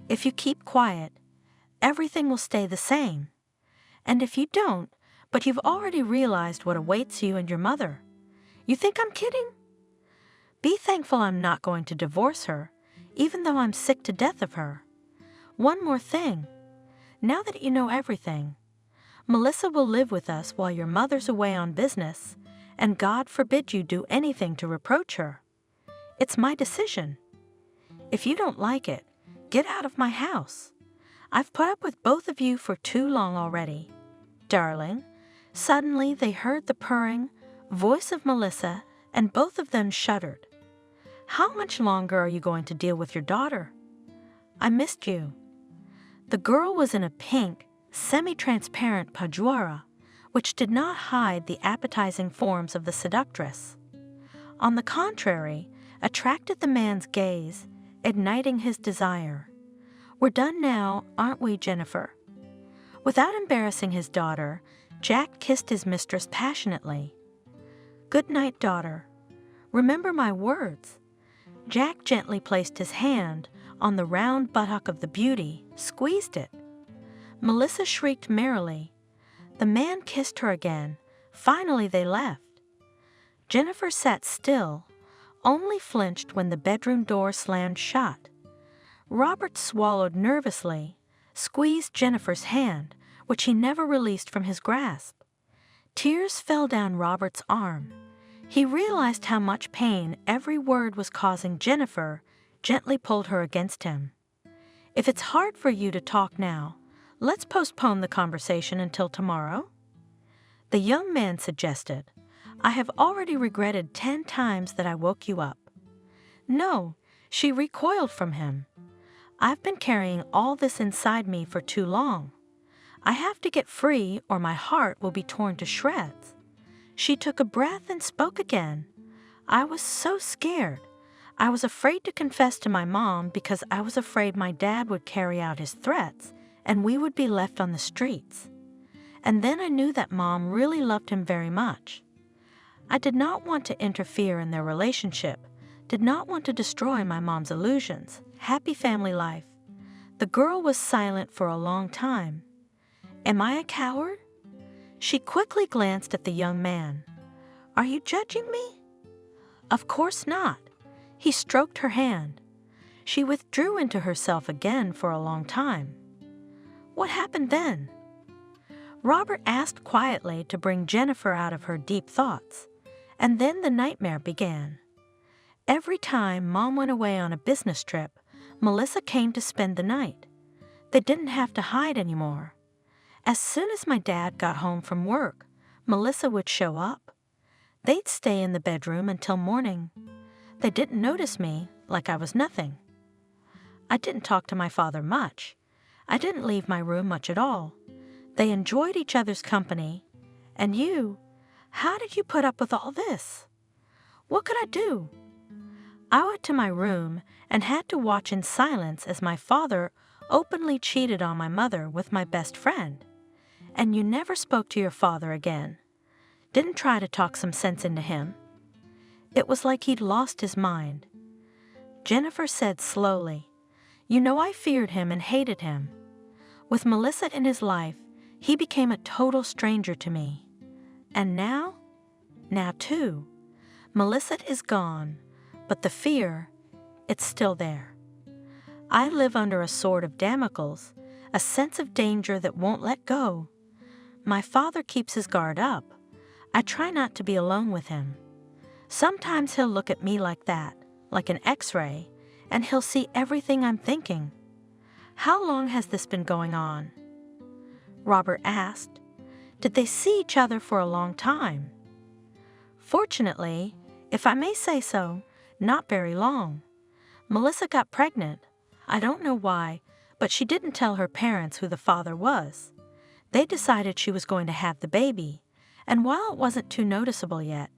If you keep quiet, everything will stay the same. And if you don't, but you've already realized what awaits you and your mother, you think I'm kidding? Be thankful I'm not going to divorce her, even though I'm sick to death of her. One more thing. Now that you know everything, Melissa will live with us while your mother's away on business, and God forbid you do anything to reproach her. It's my decision. If you don't like it, get out of my house. I've put up with both of you for too long already. Darling, suddenly they heard the purring voice of Melissa, and both of them shuddered. How much longer are you going to deal with your daughter? I missed you. The girl was in a pink, semi-transparent pajuara, which did not hide the appetizing forms of the seductress. On the contrary, attracted the man's gaze, igniting his desire. We're done now, aren't we, Jennifer? Without embarrassing his daughter, Jack kissed his mistress passionately. Good night, daughter. Remember my words. Jack gently placed his hand on the round buttock of the beauty, squeezed it. Melissa shrieked merrily. The man kissed her again. Finally they left. Jennifer sat still, only flinched when the bedroom door slammed shut. Robert swallowed nervously, squeezed Jennifer's hand, which he never released from his grasp. Tears fell down Robert's arm. He realized how much pain every word was causing Jennifer, gently pulled her against him. If it's hard for you to talk now, let's postpone the conversation until tomorrow. The young man suggested, I have already regretted 10 times that I woke you up. No, she recoiled from him. I've been carrying all this inside me for too long. I have to get free or my heart will be torn to shreds. She took a breath and spoke again. I was so scared. I was afraid to confess to my mom because I was afraid my dad would carry out his threats and we would be left on the streets. And then I knew that Mom really loved him very much. I did not want to interfere in their relationship, did not want to destroy my mom's illusions, happy family life. The girl was silent for a long time. Am I a coward? She quickly glanced at the young man. Are you judging me? Of course not. He stroked her hand. She withdrew into herself again for a long time. What happened then? Robert asked quietly to bring Jennifer out of her deep thoughts, and then the nightmare began. Every time Mom went away on a business trip, Melissa came to spend the night. They didn't have to hide anymore. As soon as my dad got home from work, Melissa would show up. They'd stay in the bedroom until morning. They didn't notice me like I was nothing. I didn't talk to my father much. I didn't leave my room much at all. They enjoyed each other's company. And you, how did you put up with all this? What could I do? I went to my room and had to watch in silence as my father openly cheated on my mother with my best friend. And you never spoke to your father again. Didn't try to talk some sense into him. It was like he'd lost his mind. Jennifer said slowly, "You know, I feared him and hated him. With Melissa in his life, he became a total stranger to me. And now too, Melissa is gone, but the fear, it's still there. I live under a sword of Damocles, a sense of danger that won't let go. My father keeps his guard up. I try not to be alone with him. Sometimes he'll look at me like that, like an X-ray, and he'll see everything I'm thinking. How long has this been going on?" Robert asked. "Did they see each other for a long time?" "Fortunately, if I may say so, not very long. Melissa got pregnant. I don't know why, but she didn't tell her parents who the father was. They decided she was going to have the baby, and while it wasn't too noticeable yet,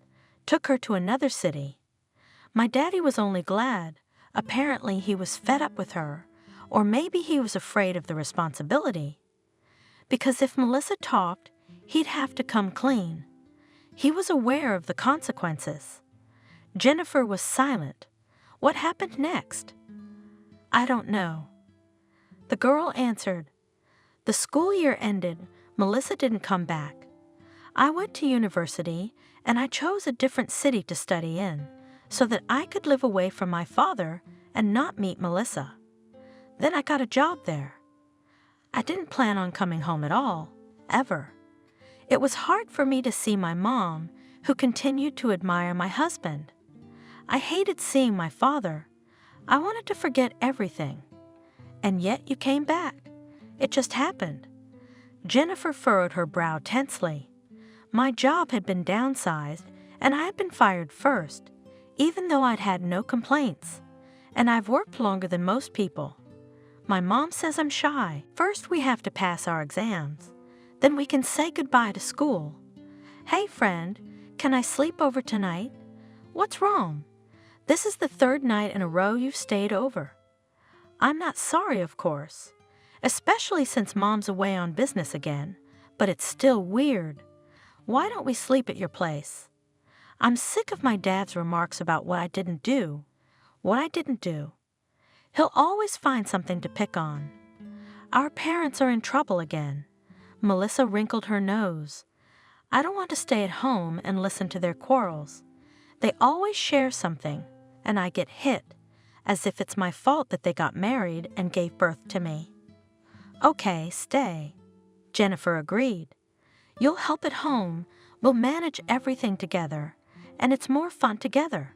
took her to another city. My daddy was only glad. Apparently he was fed up with her, or maybe he was afraid of the responsibility. Because if Melissa talked, he'd have to come clean. He was aware of the consequences." Jennifer was silent. What happened next? "I don't know." The girl answered, "The school year ended. Melissa didn't come back. I went to university, and I chose a different city to study in, so that I could live away from my father and not meet Melissa. Then I got a job there. I didn't plan on coming home at all, ever. It was hard for me to see my mom, who continued to admire my husband. I hated seeing my father. I wanted to forget everything. And yet you came back. It just happened." Jennifer furrowed her brow tensely. "My job had been downsized, and I had been fired first, even though I'd had no complaints. And I've worked longer than most people. My mom says I'm shy. First we have to pass our exams. Then we can say goodbye to school. Hey friend, can I sleep over tonight? What's wrong? This is the third night in a row you've stayed over. I'm not sorry, of course, especially since Mom's away on business again, but it's still weird. Why don't we sleep at your place? I'm sick of my dad's remarks about what I didn't do. He'll always find something to pick on. Our parents are in trouble again." Melissa wrinkled her nose. "I don't want to stay at home and listen to their quarrels. They always share something, and I get hit, as if it's my fault that they got married and gave birth to me." "Okay, stay," Jennifer agreed. "You'll help at home. We'll manage everything together, and it's more fun together."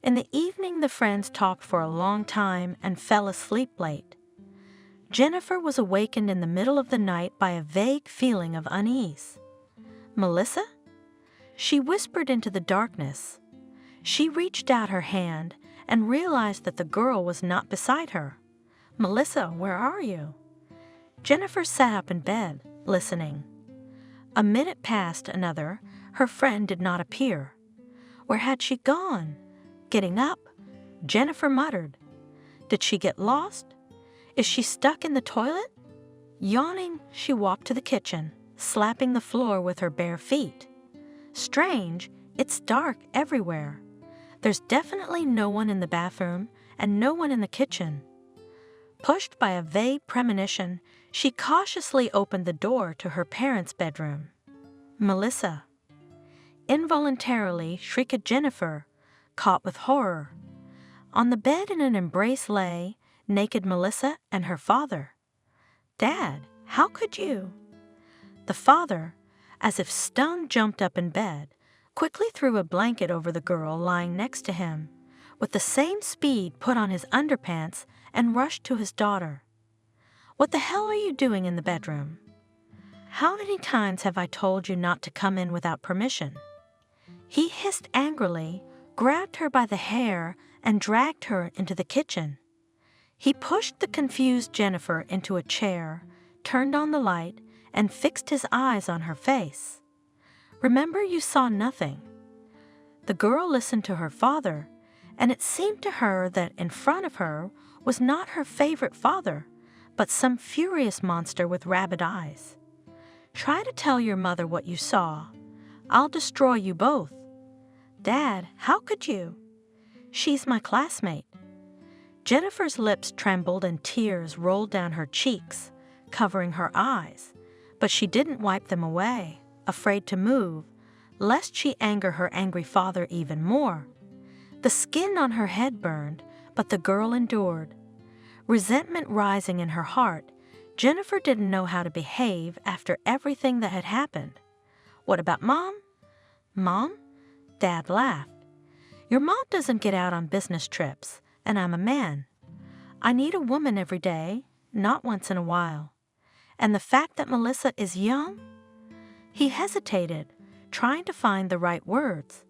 In the evening, the friends talked for a long time and fell asleep late. Jennifer was awakened in the middle of the night by a vague feeling of unease. "Melissa?" She whispered into the darkness. She reached out her hand and realized that the girl was not beside her. "Melissa, where are you?" Jennifer sat up in bed, listening. A minute passed, another. Her friend did not appear. Where had she gone? Getting up, Jennifer muttered. Did she get lost? Is she stuck in the toilet? Yawning, she walked to the kitchen, slapping the floor with her bare feet. Strange, it's dark everywhere. There's definitely no one in the bathroom and no one in the kitchen. Pushed by a vague premonition, she cautiously opened the door to her parents' bedroom. Melissa. Involuntarily shrieked Jennifer, caught with horror. On the bed in an embrace lay naked Melissa and her father. "Dad, how could you?" The father, as if stung, jumped up in bed, quickly threw a blanket over the girl lying next to him, with the same speed put on his underpants and rushed to his daughter. "What the hell are you doing in the bedroom? How many times have I told you not to come in without permission? He hissed angrily, grabbed her by the hair, and dragged her into the kitchen. He pushed the confused Jennifer into a chair, turned on the light, and fixed his eyes on her face. "Remember, you saw nothing." The girl listened to her father, and it seemed to her that in front of her was not her favorite father, but some furious monster with rabid eyes. "Try to tell your mother what you saw. I'll destroy you both." "Dad, how could you?" "She's my classmate." Jennifer's lips trembled and tears rolled down her cheeks, covering her eyes, but she didn't wipe them away, afraid to move, lest she anger her angry father even more. The skin on her head burned, but the girl endured. Resentment rising in her heart, Jennifer didn't know how to behave after everything that had happened. "What about Mom?" "Mom?" Dad laughed. "Your mom doesn't get out on business trips, and I'm a man. I need a woman every day, not once in a while. And the fact that Melissa is young?" He hesitated, trying to find the right words.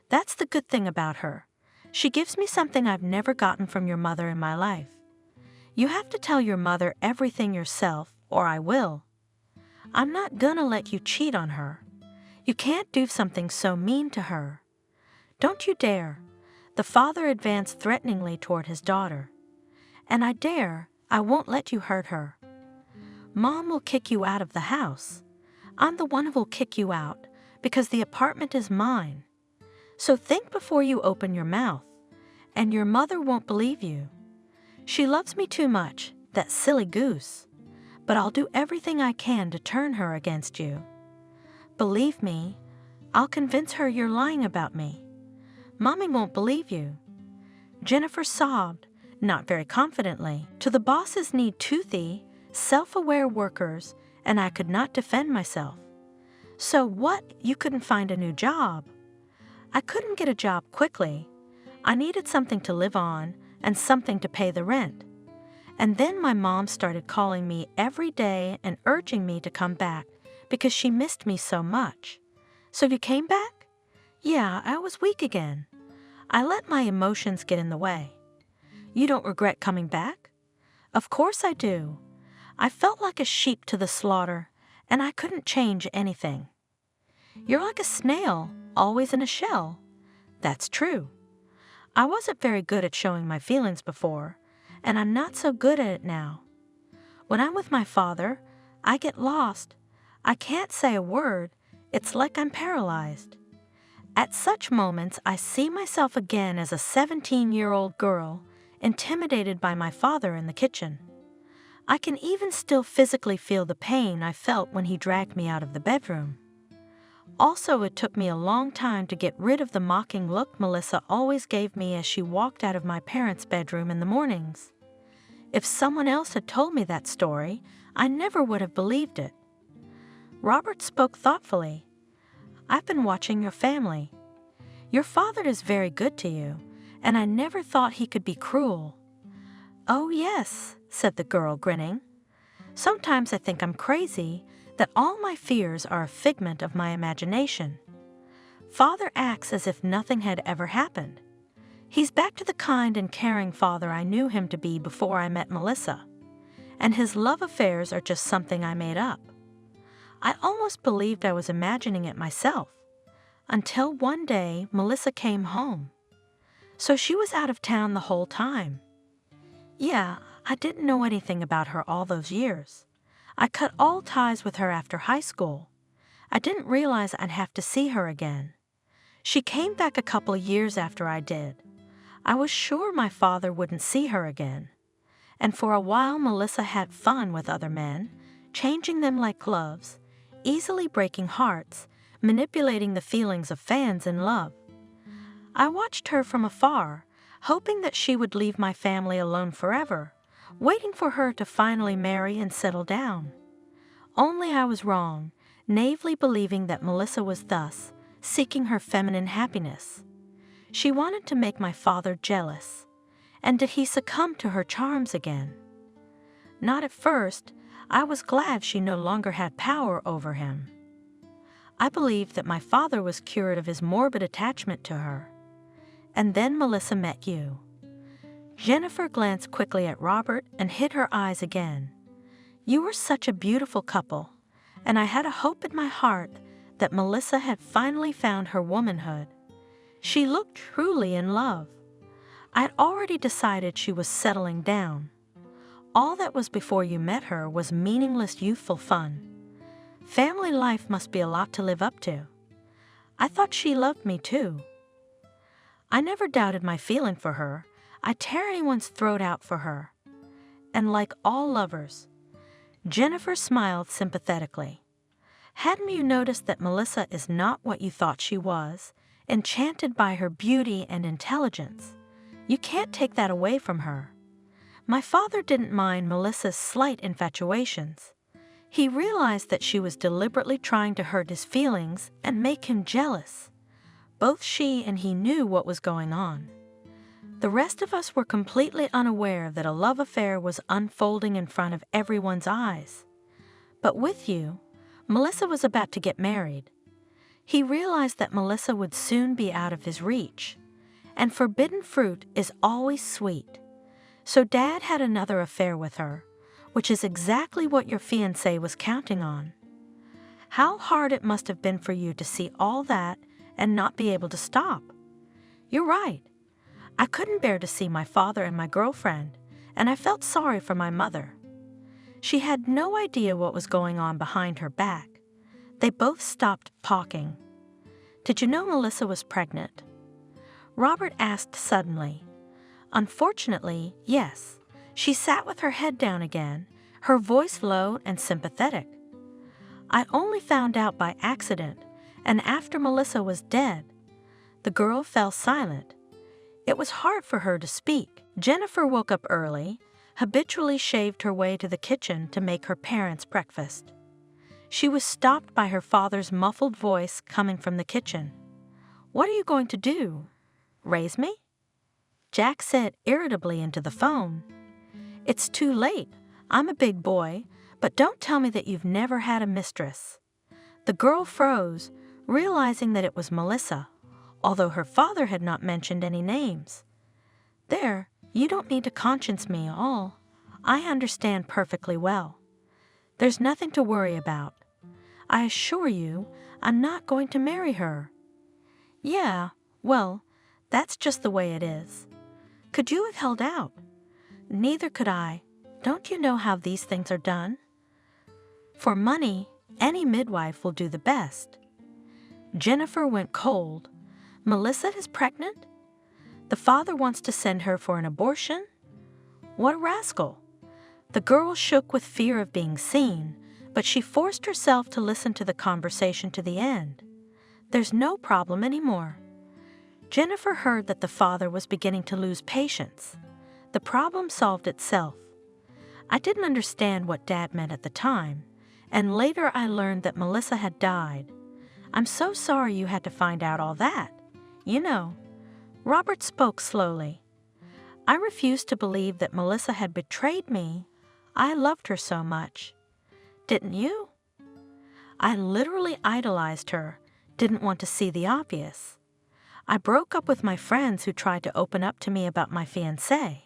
"That's the good thing about her. She gives me something I've never gotten from your mother in my life. You have to tell your mother everything yourself, or I will. I'm not gonna let you cheat on her. You can't do something so mean to her. Don't you dare." The father advanced threateningly toward his daughter. "And I won't let you hurt her. Mom will kick you out of the house. I'm the one who will kick you out, because the apartment is mine. So think before you open your mouth, and your mother won't believe you. She loves me too much, that silly goose, but I'll do everything I can to turn her against you. Believe me, I'll convince her you're lying about me. Mommy won't believe you." Jennifer sobbed, not very confidently. "To the bosses need toothy, self-aware workers, and I could not defend myself." "So what? You couldn't find a new job?" "I couldn't get a job quickly. I needed something to live on and something to pay the rent. And then my mom started calling me every day and urging me to come back because she missed me so much." "So you came back?" "Yeah, I was weak again. I let my emotions get in the way." "You don't regret coming back?" "Of course I do. I felt like a sheep to the slaughter, and I couldn't change anything." "You're like a snail, always in a shell." "That's true. I wasn't very good at showing my feelings before, and I'm not so good at it now. When I'm with my father, I get lost. I can't say a word. It's like I'm paralyzed. At such moments, I see myself again as a 17-year-old girl, intimidated by my father in the kitchen. I can even still physically feel the pain I felt when he dragged me out of the bedroom. Also, it took me a long time to get rid of the mocking look Melissa always gave me as she walked out of my parents' bedroom in the mornings. If someone else had told me that story, I never would have believed it. Robert spoke thoughtfully. "I've been watching your family. Your father is very good to you, and I never thought he could be cruel." "Oh, yes," said the girl, grinning. "Sometimes I think I'm crazy, that all my fears are a figment of my imagination. Father acts as if nothing had ever happened. He's back to the kind and caring father I knew him to be before I met Melissa, and his love affairs are just something I made up. I almost believed I was imagining it myself, until one day Melissa came home. So she was out of town the whole time. Yeah, I didn't know anything about her all those years. I cut all ties with her after high school. I didn't realize I'd have to see her again. She came back a couple of years after I did. I was sure my father wouldn't see her again. And for a while Melissa had fun with other men, changing them like gloves, easily breaking hearts, manipulating the feelings of fans in love. I watched her from afar, hoping that she would leave my family alone forever, waiting for her to finally marry and settle down. Only I was wrong, naively believing that Melissa was thus seeking her feminine happiness. She wanted to make my father jealous. And did he succumb to her charms again? Not at first. I was glad she no longer had power over him. I believed that my father was cured of his morbid attachment to her. And then Melissa met you. Jennifer glanced quickly at Robert and hid her eyes again. You were such a beautiful couple, and I had a hope in my heart that Melissa had finally found her womanhood. She looked truly in love. I had already decided she was settling down. All that was before you met her was meaningless youthful fun. Family life must be a lot to live up to. I thought she loved me too. I never doubted my feeling for her. I'd tear anyone's throat out for her. And like all lovers, Jennifer smiled sympathetically. Hadn't you noticed that Melissa is not what you thought she was, enchanted by her beauty and intelligence? You can't take that away from her. My father didn't mind Melissa's slight infatuations. He realized that she was deliberately trying to hurt his feelings and make him jealous. Both she and he knew what was going on. The rest of us were completely unaware that a love affair was unfolding in front of everyone's eyes. But with you, Melissa was about to get married. He realized that Melissa would soon be out of his reach, and forbidden fruit is always sweet. So Dad had another affair with her, which is exactly what your fiancé was counting on. How hard it must have been for you to see all that and not be able to stop. You're right. I couldn't bear to see my father and my girlfriend, and I felt sorry for my mother. She had no idea what was going on behind her back. They both stopped talking. Did you know Melissa was pregnant? Robert asked suddenly. Unfortunately, yes. She sat with her head down again, her voice low and sympathetic. I only found out by accident, and after Melissa was dead. The girl fell silent. It was hard for her to speak. Jennifer woke up early, habitually shaved her way to the kitchen to make her parents' breakfast. She was stopped by her father's muffled voice coming from the kitchen. What are you going to do? Raise me? Jack said irritably into the phone. It's too late. I'm a big boy, but don't tell me that you've never had a mistress. The girl froze, realizing that it was Melissa, although her father had not mentioned any names. There, you don't need to conscience me at all. I understand perfectly well. There's nothing to worry about. I assure you, I'm not going to marry her. Yeah, well, that's just the way it is. Could you have held out? Neither could I. Don't you know how these things are done? For money, any midwife will do the best. Jennifer went cold. Melissa is pregnant? The father wants to send her for an abortion? What a rascal! The girl shook with fear of being seen, but she forced herself to listen to the conversation to the end. There's no problem anymore. Jennifer heard that the father was beginning to lose patience. The problem solved itself. I didn't understand what Dad meant at the time, and later I learned that Melissa had died. I'm so sorry you had to find out all that. You know, Robert spoke slowly. I refused to believe that Melissa had betrayed me. I loved her so much. Didn't you? I literally idolized her, didn't want to see the obvious. I broke up with my friends who tried to open up to me about my fiancé.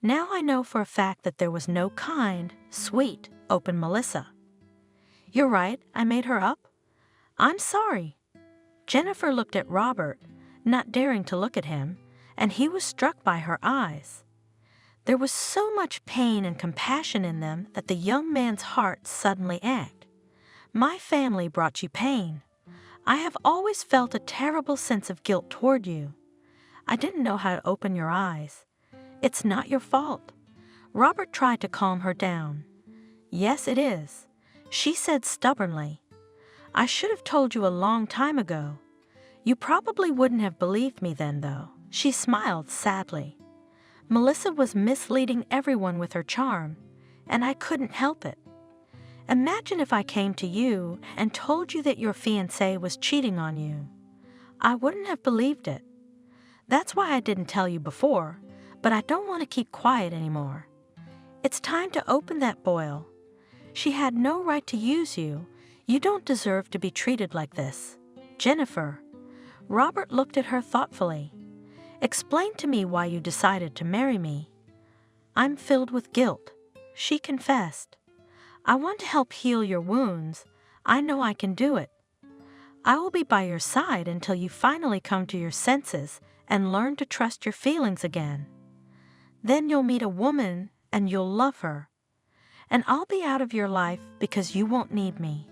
Now I know for a fact that there was no kind, sweet, open Melissa. You're right, I made her up. I'm sorry. Jennifer looked at Robert, not daring to look at him, and he was struck by her eyes. There was so much pain and compassion in them that the young man's heart suddenly ached. My family brought you pain. I have always felt a terrible sense of guilt toward you. I didn't know how to open your eyes. It's not your fault. Robert tried to calm her down. Yes, it is. She said stubbornly. I should have told you a long time ago. You probably wouldn't have believed me then, though. She smiled sadly. Melissa was misleading everyone with her charm, and I couldn't help it. Imagine if I came to you and told you that your fiancé was cheating on you. I wouldn't have believed it. That's why I didn't tell you before, but I don't want to keep quiet anymore. It's time to open that boil. She had no right to use you. You don't deserve to be treated like this. Jennifer. Robert looked at her thoughtfully. Explain to me why you decided to marry me. I'm filled with guilt, she confessed. I want to help heal your wounds. I know I can do it. I will be by your side until you finally come to your senses and learn to trust your feelings again. Then you'll meet a woman and you'll love her. And I'll be out of your life because you won't need me.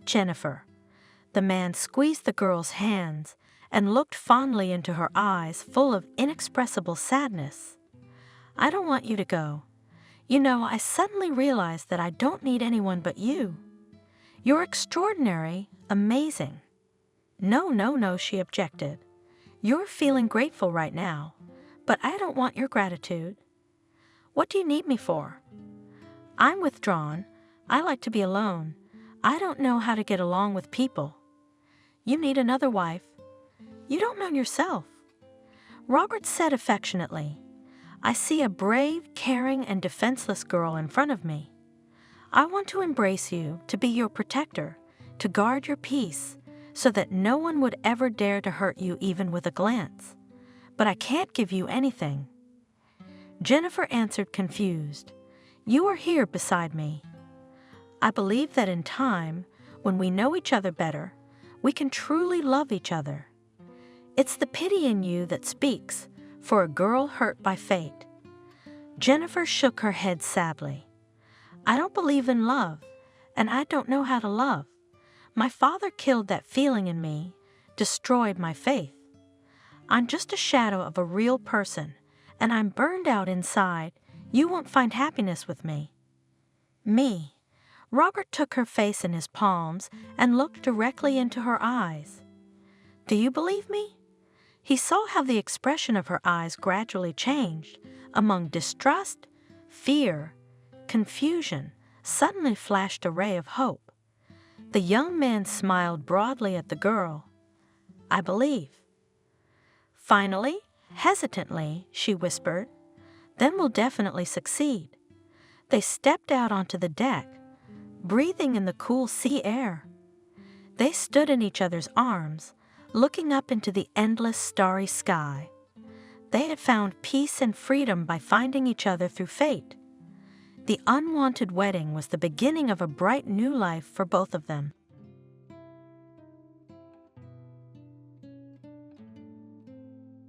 Jennifer. The man squeezed the girl's hands and looked fondly into her eyes full of inexpressible sadness. I don't want you to go. You know, I suddenly realized that I don't need anyone but you. You're extraordinary, amazing. No, she objected. You're feeling grateful right now, but I don't want your gratitude. What do you need me for? I'm withdrawn. I like to be alone. I don't know how to get along with people. You need another wife. You don't know yourself. Robert said affectionately, I see a brave, caring, and defenseless girl in front of me. I want to embrace you, to be your protector, to guard your peace, so that no one would ever dare to hurt you even with a glance. But I can't give you anything. Jennifer answered confused, You are here beside me. I believe that in time, when we know each other better, we can truly love each other. It's the pity in you that speaks for a girl hurt by fate. Jennifer shook her head sadly. I don't believe in love, and I don't know how to love. My father killed that feeling in me, destroyed my faith. I'm just a shadow of a real person, and I'm burned out inside. You won't find happiness with me. Me. Robert took her face in his palms and looked directly into her eyes. Do you believe me? He saw how the expression of her eyes gradually changed. Among distrust, fear, confusion, suddenly flashed a ray of hope. The young man smiled broadly at the girl. I believe. Finally, hesitantly, she whispered, Then we'll definitely succeed. They stepped out onto the deck, breathing in the cool sea air. They stood in each other's arms, looking up into the endless starry sky. They had found peace and freedom by finding each other through fate. The unwanted wedding was the beginning of a bright new life for both of them.